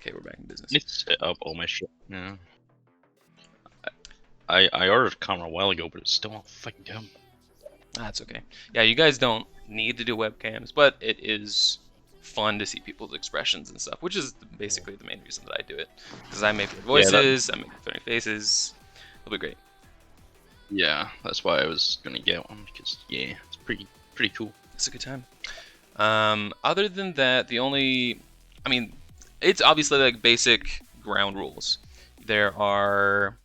Okay, we're back in business. I need to set up all my shit. Yeah. I ordered a camera a while ago, but it's still not fucking dumb. That's okay. Yeah, you guys don't need to do webcams, but it is fun to see people's expressions and stuff, which is basically the main reason that I do it. Because I make weird voices, I make funny faces. It'll be great. Yeah, that's why I was gonna get one because yeah, it's pretty cool. It's a good time. Other than that, I mean, it's obviously like basic ground rules. There are,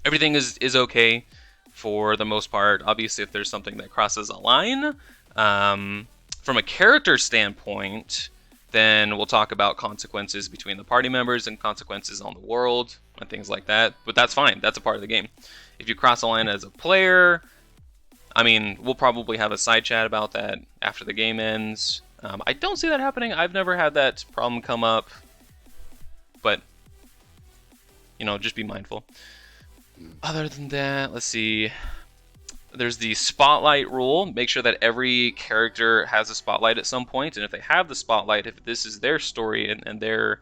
everything is okay for the most part. Obviously, if there's something that crosses a line, from a character standpoint, then we'll talk about consequences between the party members and consequences on the world and things like that. But that's fine. That's a part of the game. If you cross a line as a player, I mean, we'll probably have a side chat about that after the game ends. I don't see that happening. I've never had that problem come up, but just be mindful. Other than that, let's see. There's the spotlight rule. Make sure that every character has a spotlight at some point, and if they have the spotlight, if this is their story and their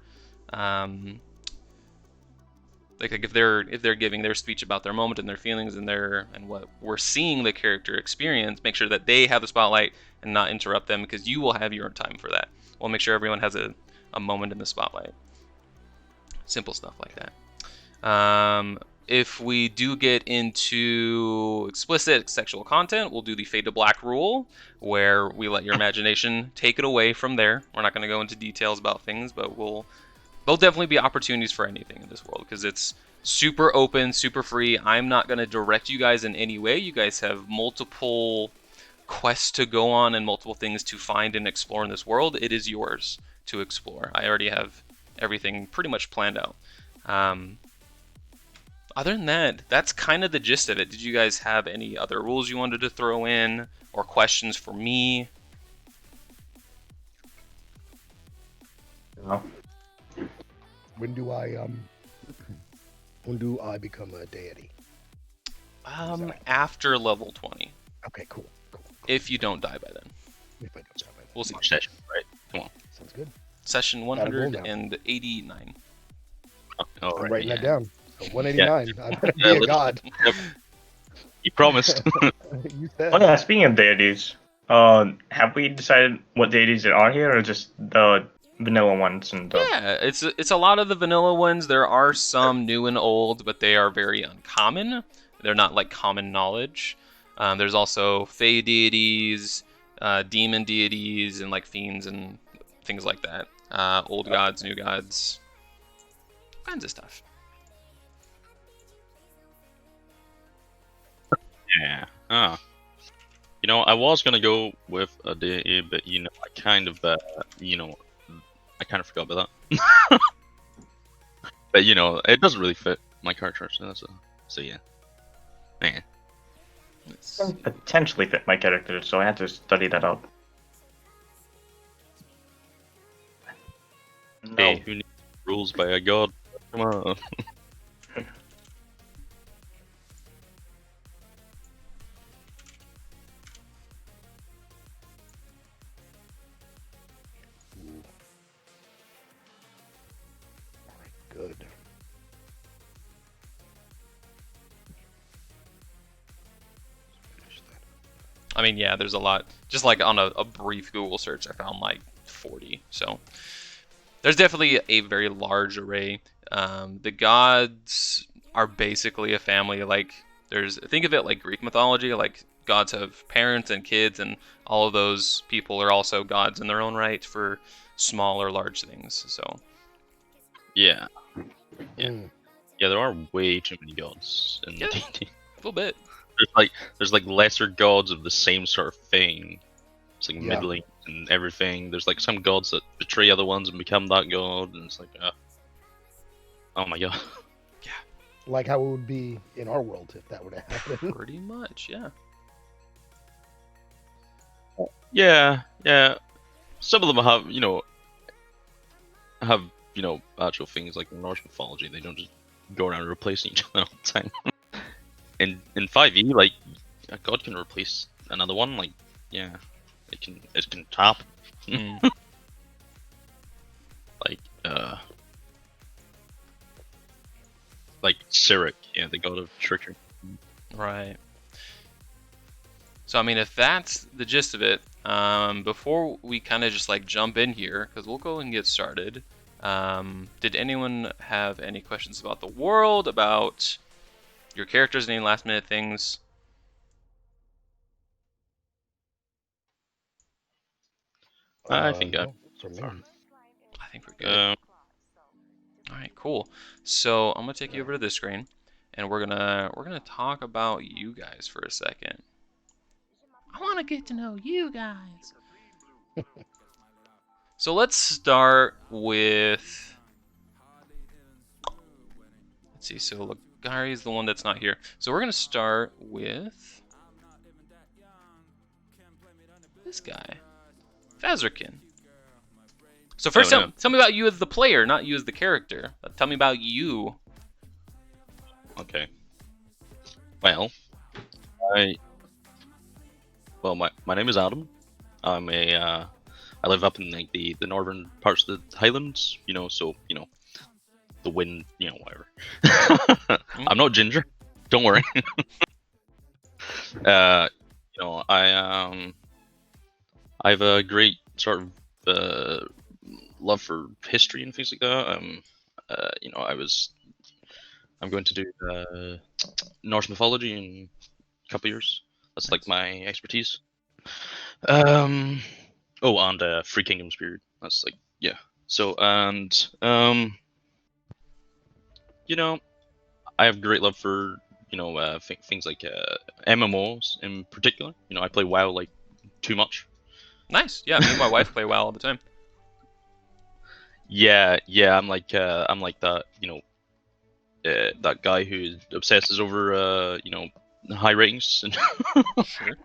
like if they're giving their speech about their moment and their feelings and what we're seeing the character experience, make sure that they have the spotlight and not interrupt them, because you will have your own time for that. We'll make sure everyone has a moment in the spotlight. Simple stuff like that. If we do get into explicit sexual content, we'll do the fade to black rule, where we let your imagination take it away from there. We're not going to go into details about things, but there'll definitely be opportunities for anything in this world, because it's super open, super free. I'm not going to direct you guys in any way. You guys have multiple quests to go on and multiple things to find and explore in this world. It is yours to explore. I already have everything pretty much planned out. Other than that, that's kind of the gist of it. Did you guys have any other rules you wanted to throw in or questions for me? No. When do I become a deity? After level 20. Okay, cool. If you don't die by then. If I don't die by then. We'll see. Session, right? Come on. Sounds good. Session Gotta roll now. 189. Oh, I'm right, writing yeah. that down. So 189. I better be Yeah, a god. Yep. You promised. You said. Oh yeah, speaking of deities, have we decided what deities there are here, or just the vanilla ones? And Yeah, it's a lot of the vanilla ones. There are some new and old, but they are very uncommon. They're not like common knowledge. There's also fey deities, demon deities, and like fiends and things like that. Old gods, new gods, kinds of stuff. Yeah. I was gonna go with a deity, but I kind of forgot about that. But it doesn't really fit my character, so yeah. Man. potentially fit my character, so I had to study that out. Hey, No. who needs rules by a god? Come on. Good. I mean, yeah, there's a lot. Just like on a brief Google search, I found like 40. So there's definitely a very large array. The gods are basically a family. Like think of it like Greek mythology. Like gods have parents and kids, and all of those people are also gods in their own right for small or large things. So Yeah. Yeah. Mm. Yeah, there are way too many gods in Yeah. D&D. a little bit. There's like lesser gods of the same sort of thing. It's like Yeah. middling and everything. There's like some gods that betray other ones and become that god, and it's like, oh my god. Like how it would be in our world if that were to happen. Pretty much, yeah. Yeah. Some of them have actual things like in Norse mythology. They don't just go around replacing each other all the time. In 5e, like a god can replace another one. Like, yeah, it can tap. Mm. Like, like Cyric, yeah, the god of trickery. Right. So I mean, if that's the gist of it, before we kind of just like jump in here, because we'll go and get started. Did anyone have any questions about the world, about your characters, any last minute things? I think No, for me. I think we're good. um, All right, cool. So I'm gonna take you over to this screen, and we're gonna talk about you guys for a second. I want to get to know you guys. So let's start with. Let's see. So Gary is the one that's not here. So we're gonna start with this guy, Fazerkin. So first, Oh, tell me about you as the player, not you as the character. Tell me about you. okay. Well, my name is Adam. I'm a I live up in like the northern parts of the Highlands, so the wind, whatever. I'm not ginger. Don't worry. I have a great sort of love for history and things like that. I'm going to do Norse mythology in a couple years. That's like my expertise. Oh, and Free Kingdoms period. That's like, yeah. So, and I have great love for things like MMOs in particular. I play WoW like too much. Nice. Yeah, me and my wife play WoW all the time. Yeah, I'm like that, that guy who obsesses over high ratings and Sure.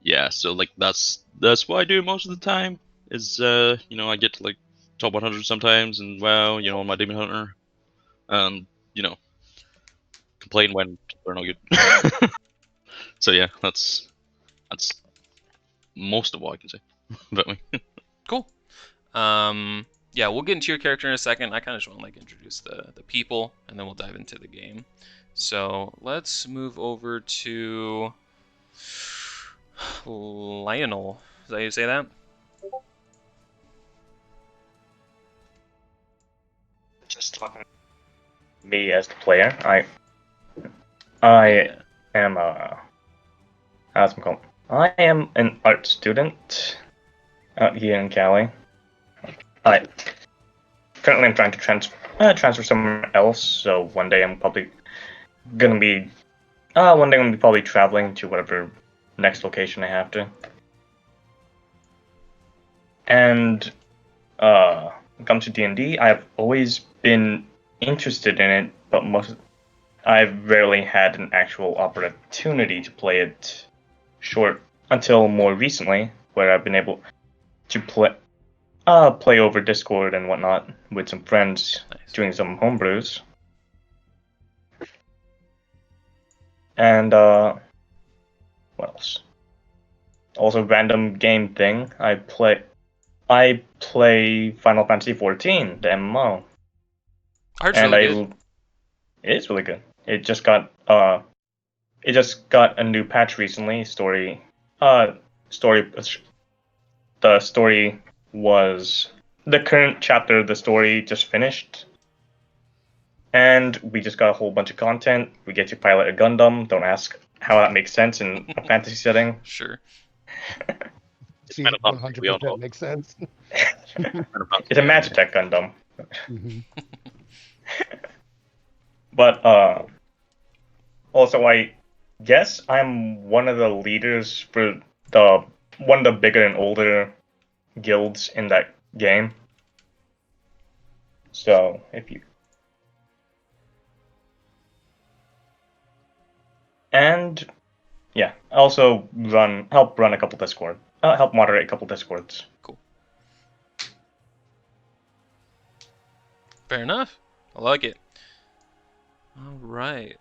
yeah. So like that's what I do most of the time. Is I get to like top 100 sometimes, and WoW, on my Demon Hunter, and complain when people are not good. So yeah, that's most of what I can say about me. Cool. Yeah, we'll get into your character in a second. I kind of just want to like introduce the people, and then we'll dive into the game. So let's move over to Lionel. Is that how you say that? Just talking me as the player. I Yeah. am how's it called? I am an art student out here in Cali. I currently I'm trying to transfer somewhere else. So one day I'm probably gonna be probably traveling to whatever next location I have to. And when it comes to D&D, I've always been interested in it, but I've rarely had an actual opportunity to play it until more recently, where I've been able to play over Discord and whatnot with some friends, Nice. doing some homebrews. And what else? Also, random game thing. I play Final Fantasy XIV, the MMO. Art's And really good. it is really good. It just got a new patch recently. The story was the current chapter of the story just finished, and we just got a whole bunch of content. We get to pilot a Gundam. Don't ask how that makes sense in a fantasy setting. Sure. See, Final Fantasy, we all know. 100% makes sense. It's a Magitech Gundam. Mhm. But also, I guess I'm one of the leaders for one of the bigger and older guilds in that game. So and yeah, I also help run a couple Discord, help moderate a couple Discords. Fair enough. I like it. All right.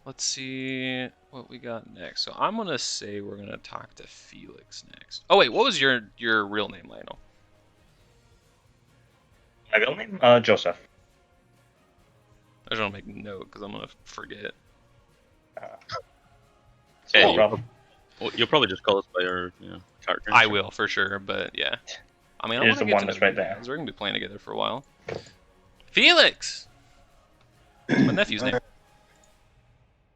Let's see what we got next. So I'm gonna say we're gonna talk to Felix next. Oh wait, what was your real name, Lionel? My real name, Joseph. just want to make a note because I'm gonna forget. Hey, No you- problem. Well, you'll probably just call us by our character. I will for sure, but yeah. I mean, I Here's want to the get one to that's know right you there. guys. We're gonna be playing together for a while. Felix. That's my nephew's name.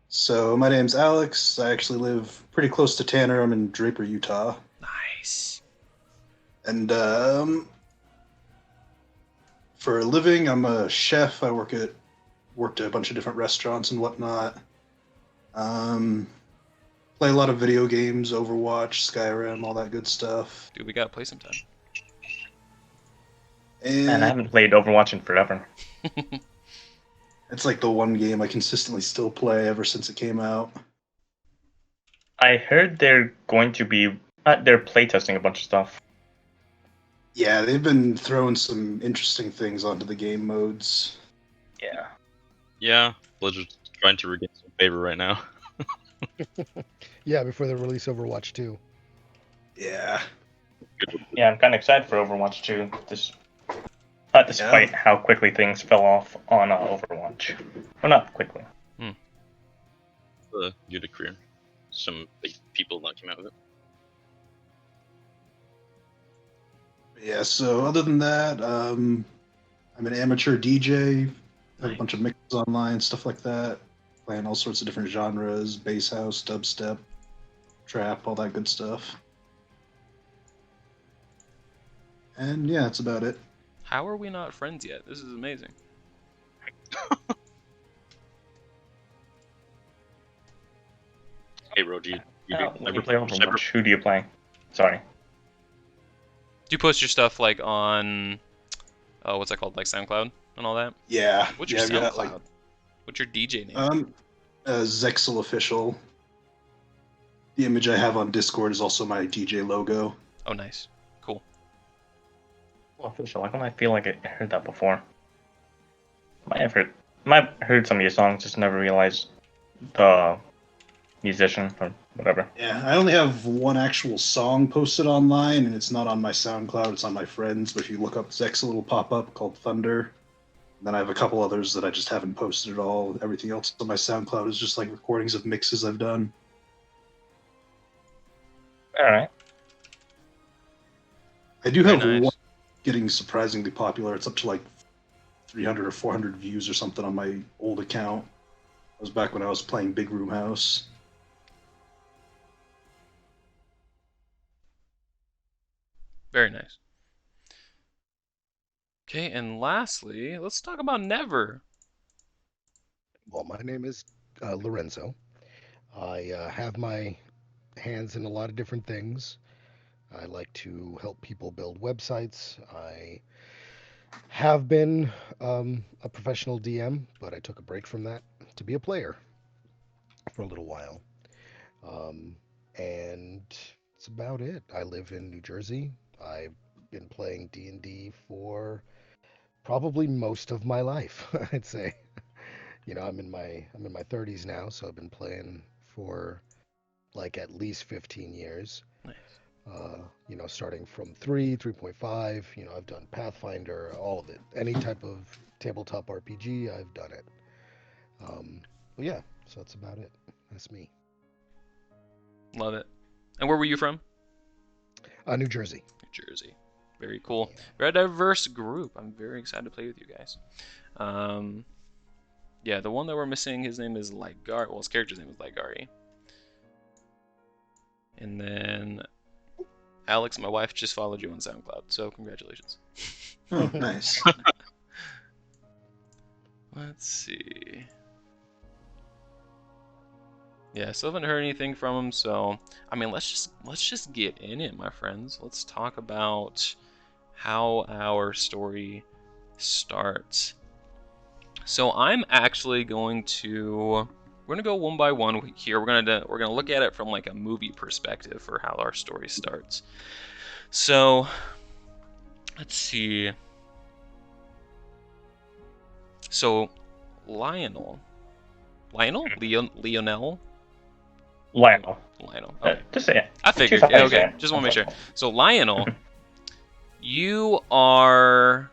So my name's Alex. I actually live pretty close to Tanner. I'm in Draper, Utah, Nice. and for a living, I'm a chef. I worked at a bunch of different restaurants and whatnot. Play a lot of video games, Overwatch, Skyrim, all that good stuff. Dude, we gotta play sometime. And I haven't played Overwatch in forever. It's like the one game I consistently still play ever since it came out. I heard they're going to be they're playtesting a bunch of stuff. Yeah, they've been throwing some interesting things onto the game modes. Yeah. Yeah, Blizzard's trying to regain some favor right now. Yeah, before the release of Overwatch 2. Yeah. Yeah, I'm kind of excited for Overwatch 2. Despite how quickly things fell off on Overwatch. Well, not quickly. Due to career, some big people that came out of it. Yeah, so other than that, I'm an amateur DJ. I have a bunch of mixes online, stuff like that. Playing all sorts of different genres, bass house, dubstep, trap, all that good stuff. And yeah, that's about it. How are we not friends yet? This is amazing. Hey, Roji, you When you play Overwatch, who do you play? Sorry. Do you post your stuff like on, what's that called, like SoundCloud and all that? Yeah. What's your I've SoundCloud? got, like, What's your DJ name? Zexel Official. The image I have on Discord is also my DJ logo. Oh, nice. Cool. Official. Like when I feel like I heard that before. Might have heard some of your songs, just never realized the musician or whatever. Yeah, I only have one actual song posted online, and it's not on my SoundCloud, it's on my friends, but if you look up Zexel, it'll pop up called Thunder. And then I have a couple others that I just haven't posted at all. Everything else on my SoundCloud is just like recordings of mixes I've done. Alright. I do have Very nice. one getting surprisingly popular. It's up to like 300 or 400 views or something on my old account. It was back when I was playing Big Room House. Very nice. Okay, and lastly, let's talk about Never. Well, my name is Lorenzo. I have my hands in a lot of different things. I like to help people build websites. I have been a professional DM, but I took a break from that to be a player for a little while. And that's about it. I live in New Jersey. I've been playing D&D for probably most of my life, I'd say. You know, I'm in my 30s now, so I've been playing for like at least 15 years. Nice. You know, starting from 3.5, you know, I've done Pathfinder, all of it. Any type of tabletop RPG, I've done it. But yeah, so that's about it. That's me. Love it. And where were you from? New Jersey. New Jersey. Very cool. Very diverse group. I'm very excited to play with you guys. Yeah, the one that we're missing, his name is Ligari. Well, his character's name is Ligari. And then Alex, my wife, just followed you on SoundCloud, so congratulations. Oh, nice. Let's see. Yeah, still haven't heard anything from him, so I mean, let's just get in it, my friends. Let's talk about how our story starts. So I'm actually going to we're gonna go one by one here. We're gonna look at it from like a movie perspective for how our story starts. So let's see. So Lionel. Lionel. Okay. Just say it. I figured. Choose how Yeah, you say okay. it. Just want to make That's sure. So Lionel, you are.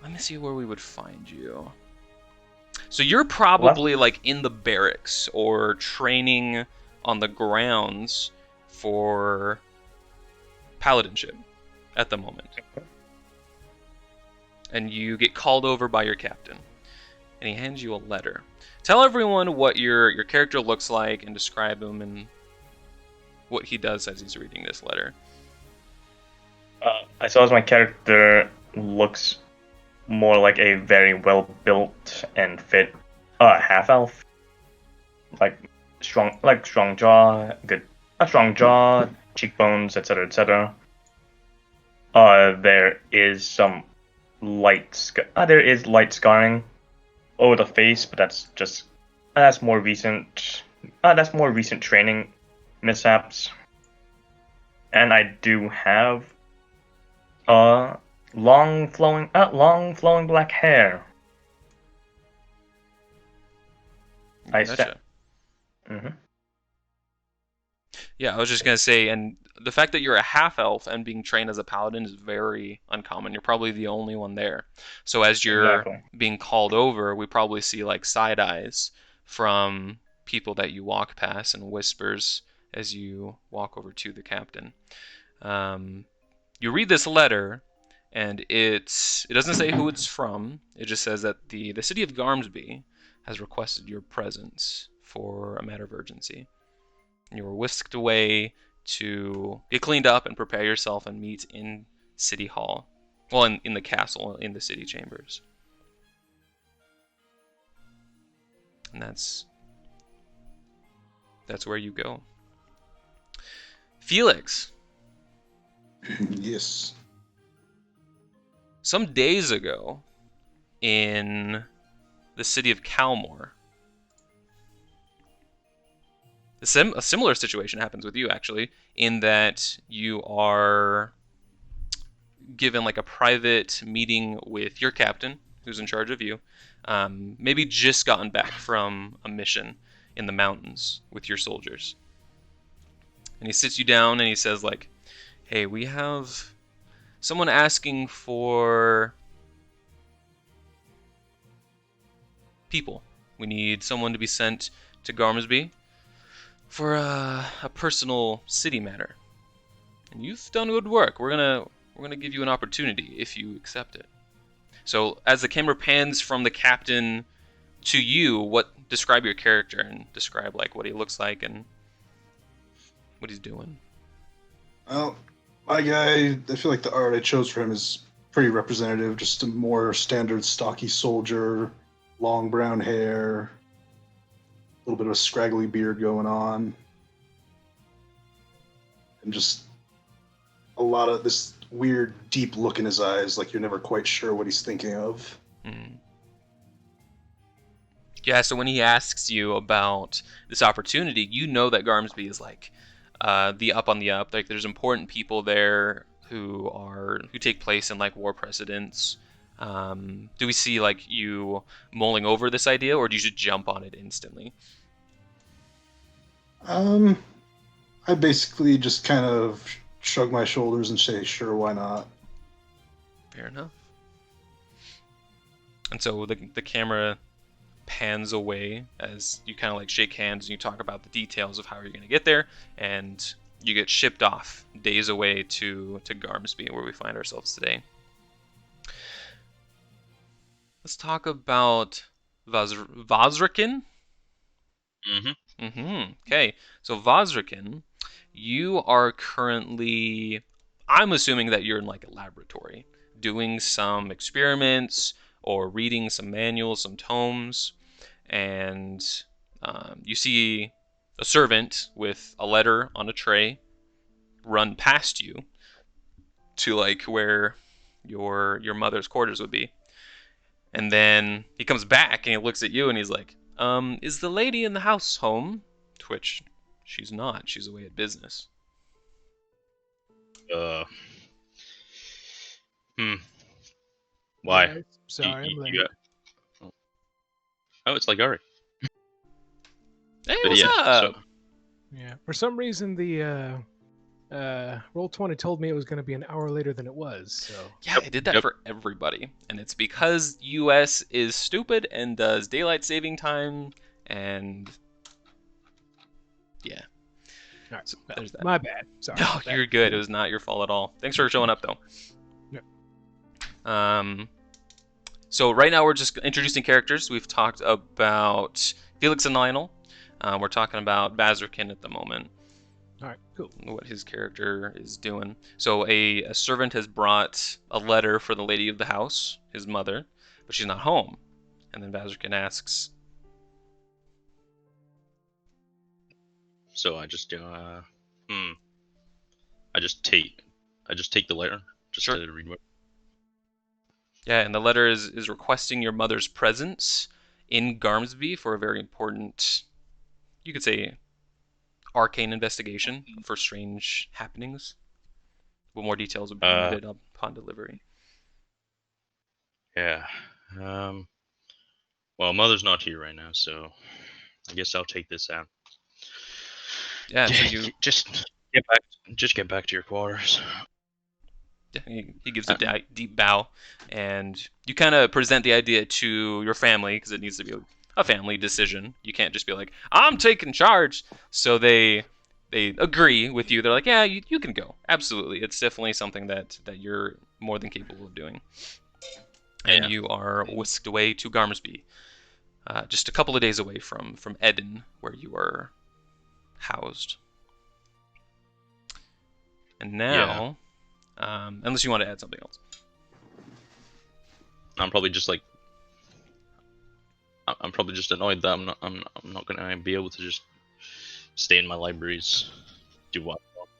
Let me see where we would find you. So you're probably like in the barracks or training on the grounds for paladinship at the moment. And you get called over by your captain, and he hands you a letter. Tell everyone what your character looks like and describe him and what he does as he's reading this letter. I suppose my character looks more like a very well built and fit half elf. Like strong jaw, strong jaw, cheekbones, etc., etc. There is some light scarring over the face, but that's more recent. That's more recent training mishaps. And I do have long flowing black hair. Gotcha. Mm-hmm. Yeah, I was just gonna say, and the fact that you're a half elf and being trained as a paladin is very uncommon. You're probably the only one there. So as you're being called over, we probably see like side eyes from people that you walk past and whispers as you walk over to the captain. You read this letter, and it doesn't say who it's from. It just says that the city of Garmsby has requested your presence for a matter of urgency. You were whisked away to get cleaned up and prepare yourself and meet in City Hall. Well, in the castle, in the city chambers. And that's where you go. Felix. Yes. Some days ago, in the city of Calmore, a similar situation happens with you, actually, in that you are given like a private meeting with your captain, who's in charge of you, maybe just gotten back from a mission in the mountains with your soldiers. And he sits you down and he says like, hey, we have someone asking for people. We need someone to be sent to Garmsby for a personal city matter. And you've done good work. We're gonna give you an opportunity if you accept it. So as the camera pans from the captain to you, describe your character and describe like what he looks like and what he's doing. Well, my guy, I feel like the art I chose for him is pretty representative. Just a more standard stocky soldier, long brown hair, a little bit of a scraggly beard going on, and just a lot of this weird, deep look in his eyes, like you're never quite sure what he's thinking of. Yeah, so when he asks you about this opportunity, you know that Garmsby is like the up on the up. Like there's important people there who take place in like war precedents. Do we see like you mulling over this idea, or do you just jump on it instantly? I basically just kind of shrug my shoulders and say, sure, why not? Fair enough. And so the camera pans away as you kind of like shake hands and you talk about the details of how you're going to get there, and you get shipped off days away to Garmsby, where we find ourselves today. Let's talk about Vazrakin. Okay, so Vazrakin, you are currently, I'm assuming that you're in like a laboratory, doing some experiments or reading some manuals, some tomes, and you see a servant with a letter on a tray run past you to like where your mother's quarters would be. And then he comes back and he looks at you and he's like, is the lady in the house home? To which she's not. She's away at business. Why? Yeah, sorry, I'm late. Oh, it's like Ari. Hey, what's up? Yeah, for some reason the Roll20 told me it was going to be an hour later than it was, so Yeah, Yep, I did that yep. for everybody, and it's because US is stupid and does daylight saving time, and yeah, all right. so Well, there's that. my bad. Sorry. No, about that. you're good. It was not your fault at all. Thanks for showing up, though. Yep. So right now we're just introducing characters. We've talked about Felix and Lionel. We're talking about Bazarkin at the moment, All right. Cool. what his character is doing. So a servant has brought a letter for the lady of the house, his mother, but she's not home. And then Bazarkin asks, So I just I just take the letter just Sure. to read what. yeah, and the letter is requesting your mother's presence in Garmsby for a very important, you could say, arcane investigation for strange happenings. Well, more details will be needed upon delivery. Yeah. Well, mother's not here right now, so I guess I'll take this out. Yeah, so you just get back to your quarters. he gives a deep bow, and you kind of present the idea to your family because it needs to be a family decision. You can't just be like, "I'm taking charge." So they agree with you. They're like, "Yeah, you can go. Absolutely. It's definitely something that you're more than capable of doing." And Yeah. you are whisked away to Garmsby, just a couple of days away from Eden, where you are housed. And now, unless you want to add something else. I'm probably just like I'm probably just annoyed that I'm not gonna be able to just stay in my libraries, do what I want.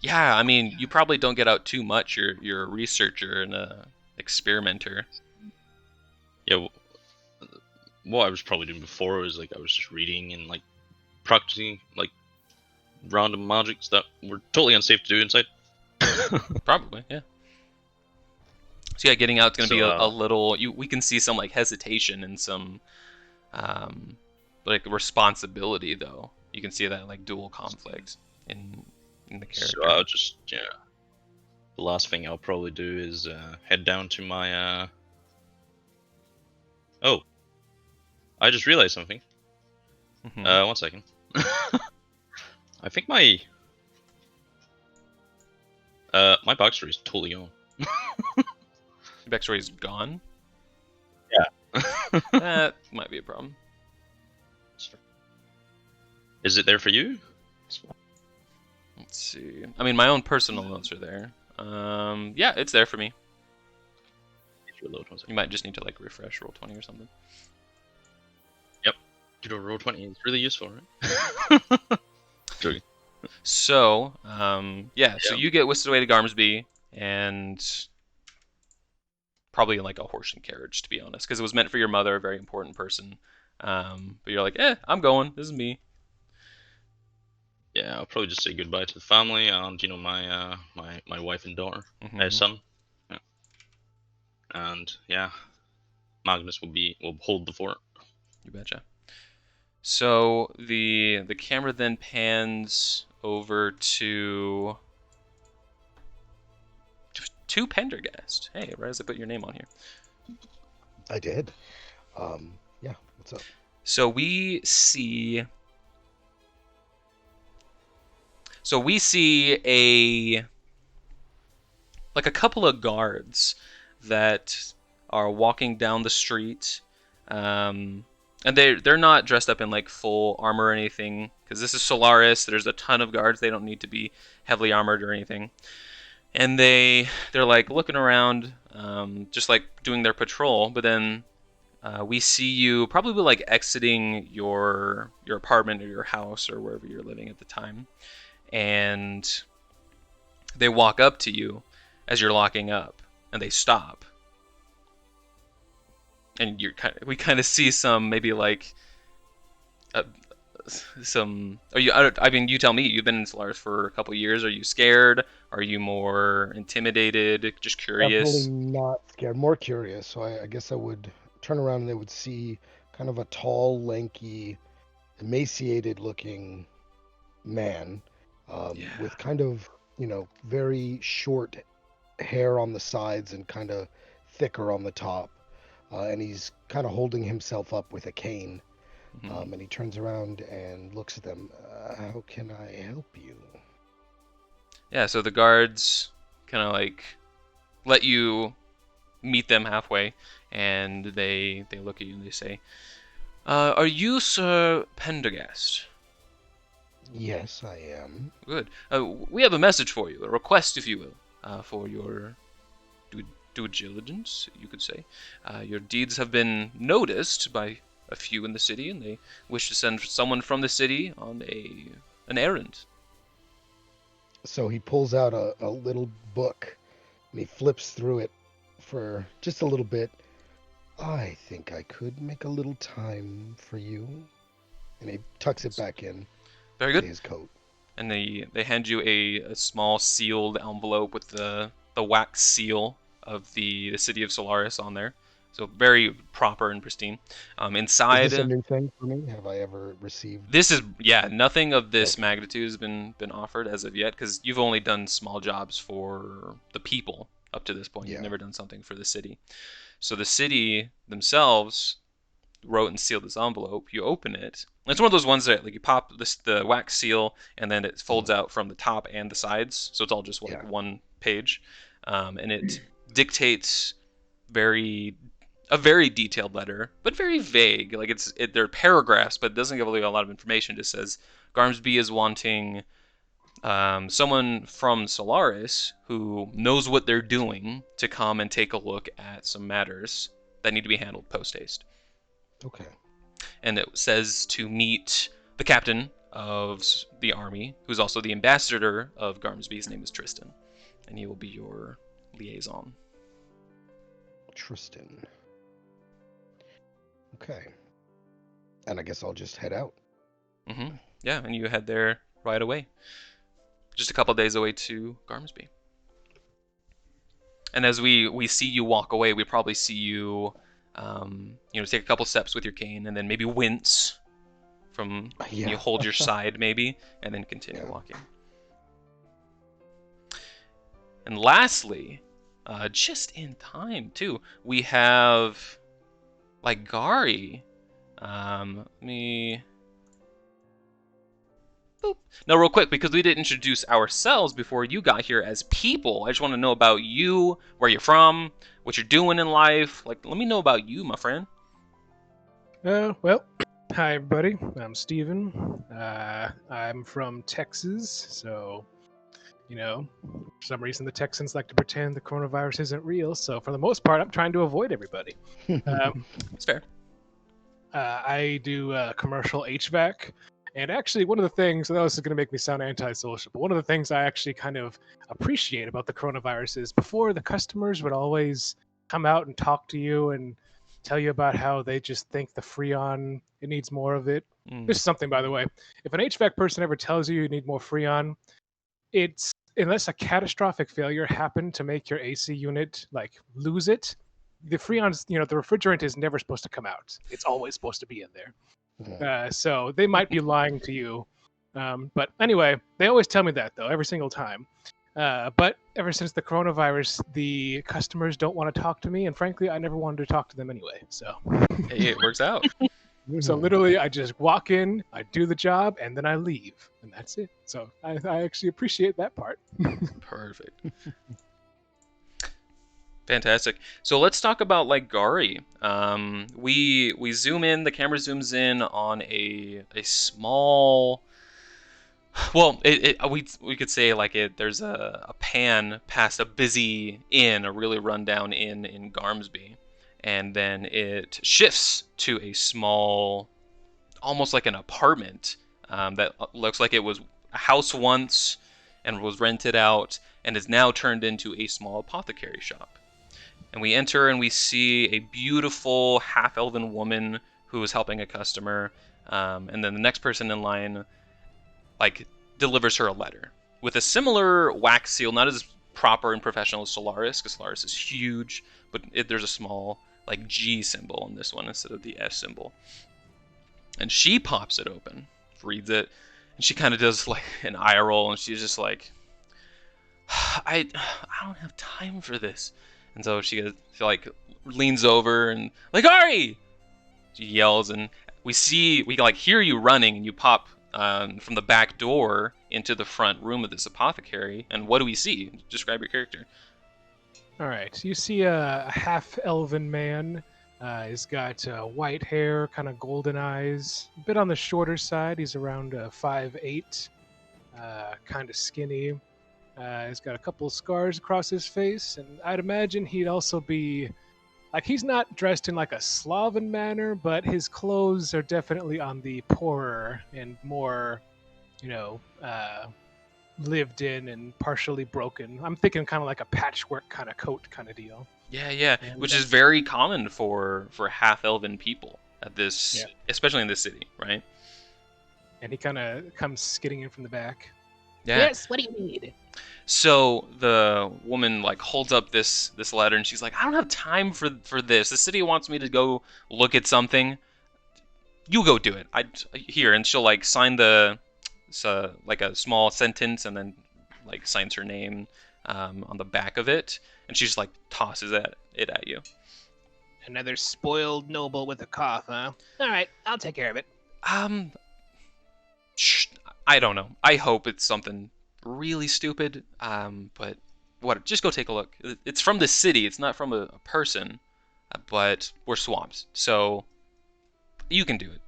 Yeah, I mean, you probably don't get out too much. You're a researcher and a experimenter. Yeah, what I was probably doing before was like I was just reading and like practicing like random magics that were totally unsafe to do inside. Probably, yeah. So yeah, getting out's gonna So, be a little. We can see some like hesitation and some like responsibility though. You can see that like dual conflict in the character. So I'll just the last thing I'll probably do is head down to my Oh, I just realized something. Mhm. 1 second. I think my backstory is totally gone. Backstory's gone. Yeah. That might be a problem. Is it there for you? Let's see. I mean, my own personal notes are there. Yeah, it's there for me. Reload 1 second. You might just need to like refresh Roll20 or something. Dude, Roll20 is really useful, right? Joking. So, yeah, so Yeah. you get whisked away to Garmsby, and probably in like a horse and carriage, to be honest, because it was meant for your mother, a very important person. But you're like, I'm going. This is me. Yeah, I'll probably just say goodbye to the family and my my wife and daughter, Mhm. son. Yeah. And yeah, Magnus will hold the fort. You betcha. So the camera then pans over to Pendergast. Hey, right as I put your name on here. I did. Yeah, what's up? So we see a couple of guards that are walking down the street, and they're not dressed up in like full armor or anything because this is Solaris. There's a ton of guards. They don't need to be heavily armored or anything, and they're like looking around, just like doing their patrol. But then we see you probably like exiting your apartment or your house or wherever you're living at the time, and they walk up to you as you're locking up, and they stop. And we kind of see some maybe like some. Are you? I mean, you tell me. You've been in Solaris for a couple years. Are you scared? Are you more intimidated? Just curious? Definitely not scared. More curious. So I guess I would turn around and I would see kind of a tall, lanky, emaciated-looking man Yeah. with kind of, very short hair on the sides and kind of thicker on the top. And he's kind of holding himself up with a cane. Mhm. And he turns around and looks at them. How can I help you? Yeah, so the guards kind of like let you meet them halfway, and they look at you and they say, "Are you Sir Pendergast?" Yes, I am. Good. We have a message for you, a request, if you will, for your due diligence, you could say. Your deeds have been noticed by a few in the city, and they wish to send someone from the city on an errand. So he pulls out a little book and he flips through it for just a little bit. I think I could make a little time for you. And he tucks it back in Very to good. his coat. And they hand you a small sealed envelope with the wax seal of the city of Solaris on there. So very proper and pristine. Is Inside, this a new thing for me? Have I ever received? this is nothing of this Okay. magnitude has been offered as of yet, because you've only done small jobs for the people up to this point. You've Yeah. never done something for the city. So the city themselves wrote and sealed this envelope. You open it. It's one of those ones that like you pop the wax seal and then it folds out from the top and the sides, so it's all just like Yeah. one page, and it dictates a very detailed letter, but very vague. Like they're paragraphs, but it doesn't give away a lot of information. It just says Garmsby is wanting someone from Solaris who knows what they're doing to come and take a look at some matters that need to be handled post haste. Okay. And it says to meet the captain of the army, who's also the ambassador of Garmsby. His name is Tristan, and he will be your liaison. Tristan. Okay. And I guess I'll just head out. Yeah, and you head there right away. Just a couple days away to Garmsby. And as we see you walk away, we probably see you, take a couple steps with your cane, and then maybe wince from Yeah. you hold your side maybe, and then continue Yeah. walking. And lastly, just in time too, we have like Gari. Let me. Boop. Now, real quick, because we didn't introduce ourselves before you got here as people, I just want to know about you, where you're from, what you're doing in life. Like, let me know about you, my friend. Well, hi everybody. I'm Steven. I'm from Texas, so for some reason the Texans like to pretend the coronavirus isn't real. So for the most part, I'm trying to avoid everybody. It's fair. I do commercial HVAC. And actually, one of the things, I know this is going to make me sound antisocial, but one of the things I actually kind of appreciate about the coronavirus is before the customers would always come out and talk to you and tell you about how they just think the Freon, it needs more of it. This is something, by the way. If an HVAC person ever tells you need more Freon, it's, unless a catastrophic failure happened to make your AC unit like lose it, the Freon's, the refrigerant is never supposed to come out. It's always supposed to be in there. So they might be lying to you. But anyway, they always tell me that, though, every single time. But ever since the coronavirus, the customers don't want to talk to me. And frankly, I never wanted to talk to them anyway. So, Hey, it works out. so literally, I just walk in, I do the job, and then I leave. And that's it. So I actually appreciate that part. Perfect. Fantastic. So let's talk about like Gari. We zoom in. The camera zooms in on a small. Well, we could say like there's a pan past a busy inn, a really rundown inn in Garmsby, and then it shifts to a small, almost like an apartment that looks like it was a house once and was rented out and is now turned into a small apothecary shop. And we enter and we see a beautiful half-elven woman who is helping a customer, and then the next person in line like delivers her a letter with a similar wax seal, not as proper and professional as Solaris, because Solaris is huge, but there's a small like G symbol on this one instead of the S symbol. And she pops it open, reads it, And she kind of does like an eye roll, and she's just like, I don't have time for this. And so she like leans over and like, Ari! She yells, and we like hear you running, and you pop from the back door into the front room of this apothecary. And what do we see? Describe your character. All right, you see a half-elven man. He's got white hair, kind of golden eyes, a bit on the shorter side. He's around 5'8", kind of skinny. He's got a couple of scars across his face, and I'd imagine he'd also be like, he's not dressed in like a Slavic manner, but his clothes are definitely on the poorer and more, lived in and partially broken. I'm thinking kind of like a patchwork kind of coat kind of deal. Yeah, which is very common for half-elven people at this, especially in this city, right? And he kind of comes skidding in from the back. Yeah. Yes, what do you need? So the woman like holds up this letter, and she's like, I don't have time for this. The city wants me to go look at something. You go do it. Here, and she'll like sign like a small sentence, and then like signs her name on the back of it, and she just like tosses it at you. Another spoiled noble with a cough, huh? All right, I'll take care of it. I don't know. I hope it's something really stupid. But what? Just go take a look. It's from the city. It's not from a person. But we're swamped, so you can do it.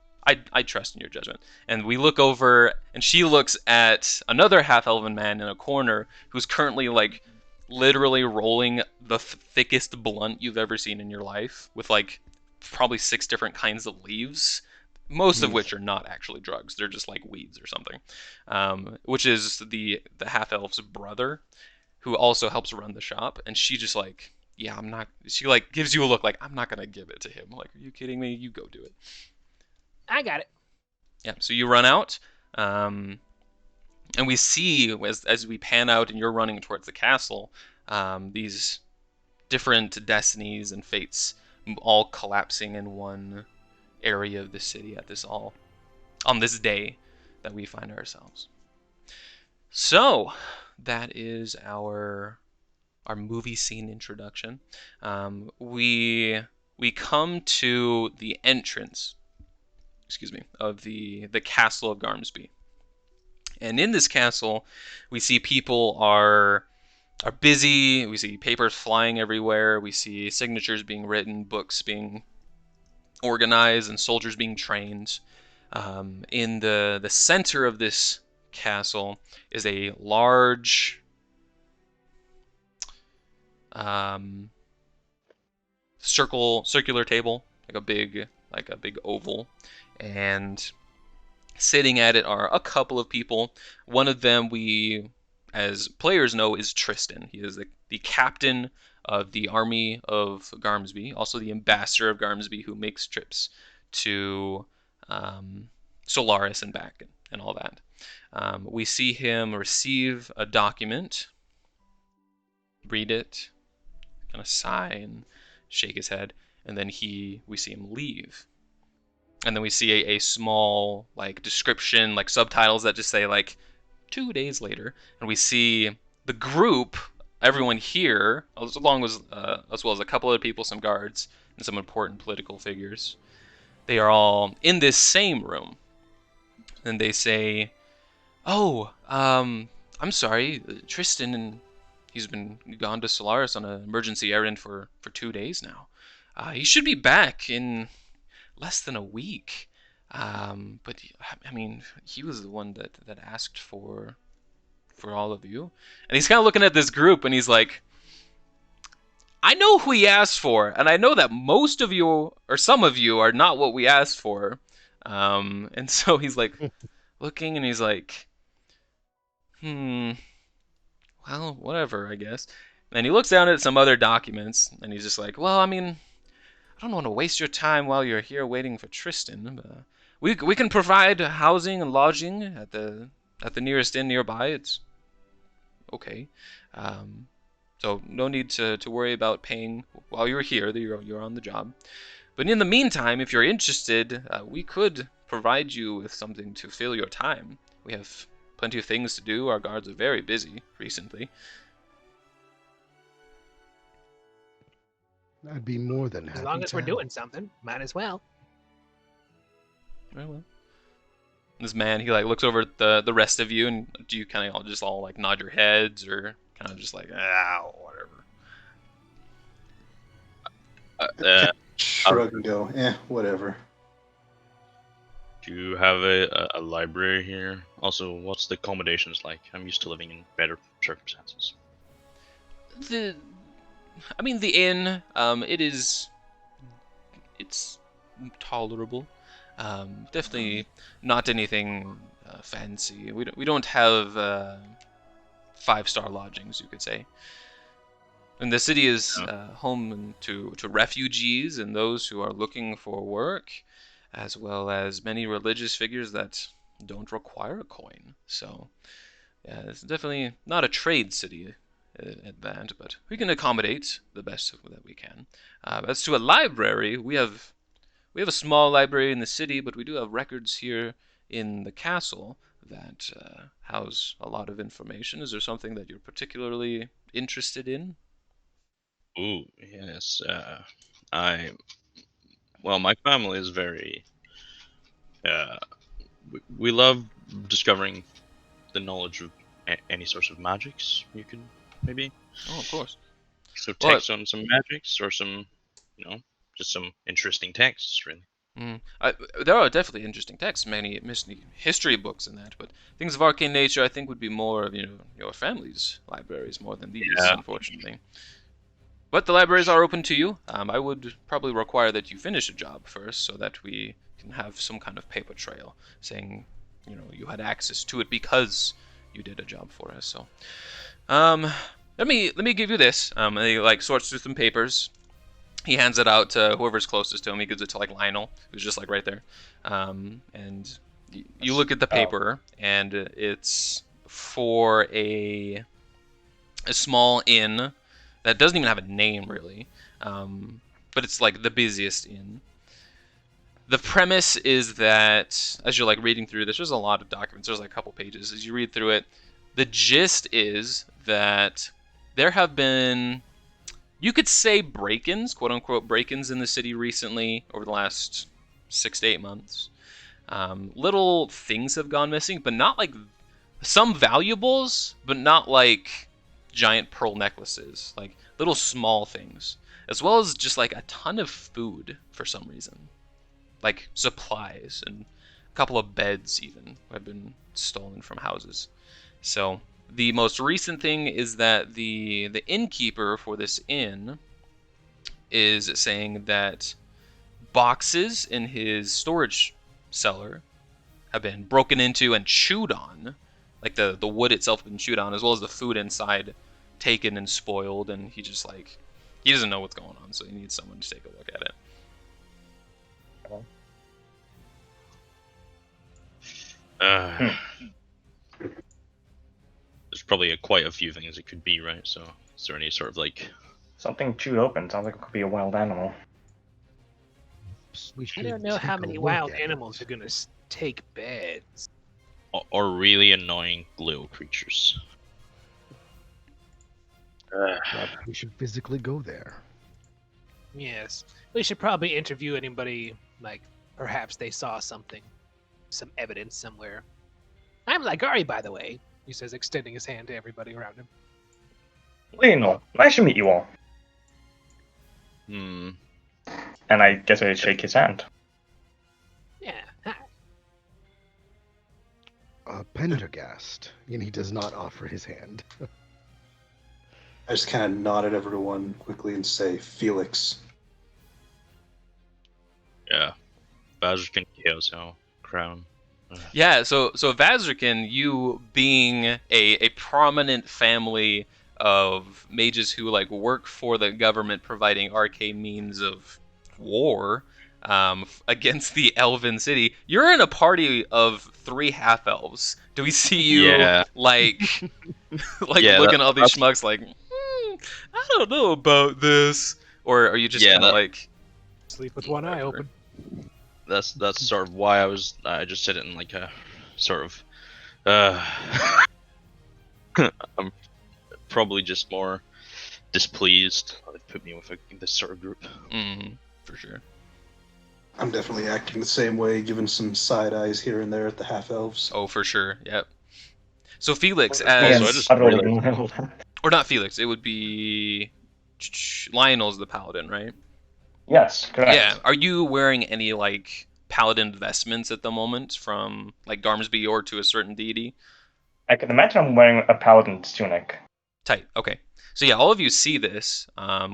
I trust in your judgment. And we look over, and she looks at another half-elven man in a corner who's currently like literally rolling the thickest blunt you've ever seen in your life, with like probably 6 different kinds of leaves. Most of which are not actually drugs. They're just like weeds or something. Which is the half-elf's brother, who also helps run the shop. And she just like, yeah, I'm not... She like gives you a look like, I'm not going to give it to him. Like, are you kidding me? You go do it. I got it. Yeah, so you run out. And we see, as we pan out and you're running towards the castle, these different destinies and fates all collapsing in one area of the city on this day that we find ourselves. So that is our movie scene introduction. We come to the entrance, of the castle of Garmsby, and in this castle we see people are busy. We see papers flying everywhere. We see signatures being written, books being organized, and soldiers being trained. In the center of this castle is a large circular table, like a big oval, and sitting at it are a couple of people. One of them, we as players know, is Tristan. He is the captain of the army of Garmsby, also the ambassador of Garmsby, who makes trips to Solaris and back and all that. We see him receive a document, read it, kind of sigh and shake his head, and then we see him leave. And then we see a small like description, like subtitles that just say like 2 days later, and we see the group, everyone here, as well as a couple other people, some guards, and some important political figures. They are all in this same room, and they say, "Oh, I'm sorry, Tristan, and he's been gone to Solaris on an emergency errand for 2 days now. He should be back in less than a week. But I mean, he was the one that asked for all of you." And he's kind of looking at this group, and he's like, I know who he asked for, and I know that most of you, or some of you, are not what we asked for. And so he's like looking, and he's like, well, whatever, I guess. And he looks down at some other documents, and he's just like, well, I mean, I don't want to waste your time while you're here waiting for Tristan. But we can provide housing and lodging at the nearest inn nearby. It's okay. So no need to worry about paying while you're here. You're on the job. But in the meantime, if you're interested, we could provide you with something to fill your time. We have plenty of things to do. Our guards are very busy recently. I'd be more than happy As long as to we're help. doing something, might as well. Very well. This man, he like looks over at the rest of you, and do you kind of all like nod your heads, or kind of just like whatever? Shrug and go, whatever. Do you have a library here? Also, what's the accommodations like? I'm used to living in better circumstances. The inn, it's tolerable. Definitely not anything fancy. We don't have 5-star lodgings, you could say. And the city is home to refugees and those who are looking for work, as well as many religious figures that don't require a coin. So, yeah, it's definitely not a trade city at that, but we can accommodate the best that we can. As to a library, we have a small library in the city, but we do have records here in the castle that house a lot of information. Is there something that you're particularly interested in? Ooh, yes. Well, my family is very. We love discovering the knowledge of any sorts of magics you can maybe. Oh, of course. So Well, text on some magics or some, just some interesting texts, really. There are definitely interesting texts, many history books and that, but things of arcane nature I think would be more of your family's libraries more than these, Yeah. unfortunately. But the libraries are open to you. I would probably require that you finish a job first, so that we can have some kind of paper trail saying, you had access to it because you did a job for us. So, let me give you this. And he like sorts through some papers. He hands it out to whoever's closest to him. He gives it to like Lionel, who's just like right there. And you look at the paper, and it's for a small inn that doesn't even have a name really, but it's like the busiest inn. The premise is that as you're like reading through this, there's a lot of documents. There's like a couple pages. As you read through it, the gist is that there have been, you could say, break-ins, quote-unquote break-ins in the city recently over the last 6 to 8 months. Little things have gone missing, but not like some valuables, but not like giant pearl necklaces, like little small things, as well as just like a ton of food for some reason, like supplies, and a couple of beds even have been stolen from houses. So the most recent thing is that the innkeeper for this inn is saying that boxes in his storage cellar have been broken into and chewed on, like the wood itself has been chewed on, as well as the food inside taken and spoiled, and he doesn't know what's going on, so he needs someone to take a look at it. There's probably quite a few things it could be, right? So, is there any sort of like Something chewed open. Sounds like it could be a wild animal. We I should don't know how take a many look wild at animals it. are gonna take beds. or really annoying little creatures? But we should physically go there. Yes, we should probably interview anybody. Like perhaps they saw something, some evidence somewhere. I'm Ligari, by the way. He says, extending his hand to everybody around him. Lionel, nice to meet you all. Hmm. And I guess I shake his hand. Yeah. Hi. Pendergast, and he does not offer his hand. I just kind of nod at everyone quickly and say, Felix. Yeah. Vazrican Chaosel Crown. Yeah, so Vazrican, you being a prominent family of mages who like work for the government, providing arcane means of war against the Elven city, you're in a party of 3 half-elves. Do we see you Yeah. like Yeah, looking at all these that's- schmucks like, I don't know about this, or are you just Yeah, kind of that- like, Sleep with one eye open. That's sort of why I just said it in like a sort of Uh, I'm probably just more displeased that they've put me with this sort of group. For sure. I'm definitely acting the same way, giving some side eyes here and there at the half elves. Oh, for sure. Yep. So Felix, so as I just utterly realized- wild. or not Felix, it would be Lionel's the paladin, right? Yes, correct. Yeah. Are you wearing any like paladin vestments at the moment from like Darmsby or to a certain deity? I can imagine I'm wearing a paladin's tunic. Tight. Okay. So yeah, all of you see this,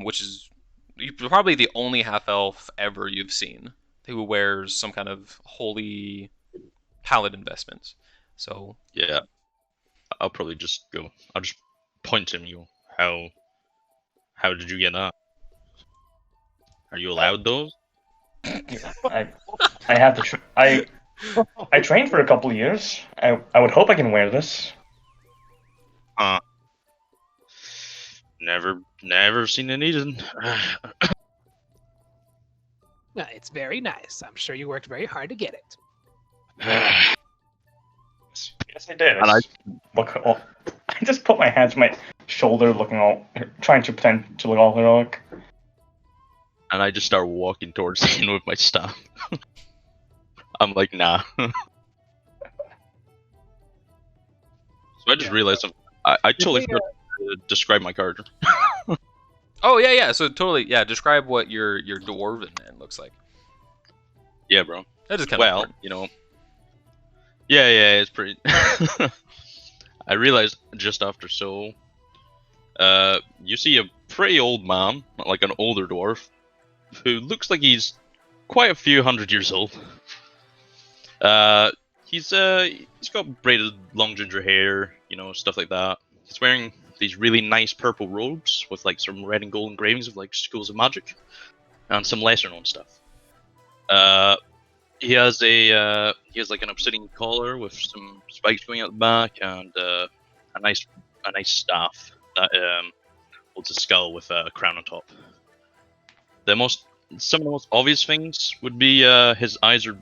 which is you're probably the only half elf ever you've seen who wears some kind of holy paladin vestments. So Yeah, I'll probably just go. I'll just point to him. You, how did you get that? Are you allowed those? I have to. I trained for a couple of years. I would hope I can wear this. Never seen it needed. It's very nice. I'm sure you worked very hard to get it. Yes, I did. And I- I just put my hands on my shoulder, trying to pretend to look all heroic. And I just start walking towards the inn with my staff. I'm like, nah. So I just realized I totally forgot to describe my character. oh yeah. So totally yeah. Describe what your dwarven man looks like. Yeah, bro. That is kind of Well, important. you know. Yeah, it's pretty. I realized just after so. You see a pretty old man, like an older dwarf, who looks like he's quite a few hundred years old. He's got braided long ginger hair, you know, stuff like that. He's wearing these really nice purple robes with like some red and gold engravings of like schools of magic, and some lesser known stuff. He has like an obsidian collar with some spikes going out the back, and a nice staff that holds a skull with a crown on top. Some of the most obvious things would be his eyes are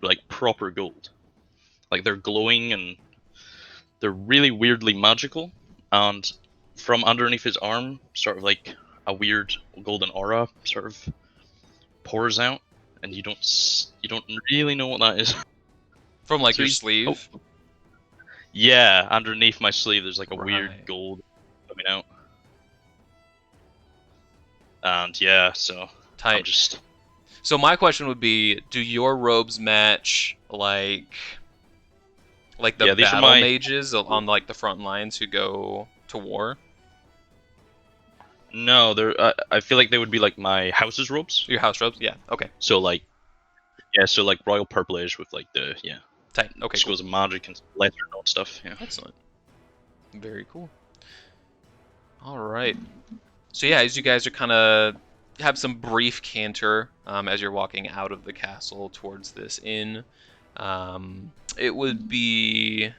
like proper gold, like they're glowing and they're really weirdly magical. And from underneath his arm, sort of like a weird golden aura sort of pours out, and you don't really know what that is. From like So your he's- sleeve. oh. Yeah, underneath my sleeve, there's like a weird Right. gold coming out. And yeah, so I'm Tight. just So my question would be, do your robes match like the Yeah, these are battle my- mages on like the front lines who go to war? no, they're. I feel like they would be like my house's robes. Your house robes? Yeah. Okay. So like, yeah, so like royal purplish with like the Tight. Okay. Cool. schools of magic and lesser known stuff. Yeah. Excellent. Very cool. All right. So yeah, as you guys are kind of have some brief canter as you're walking out of the castle towards this inn, it would be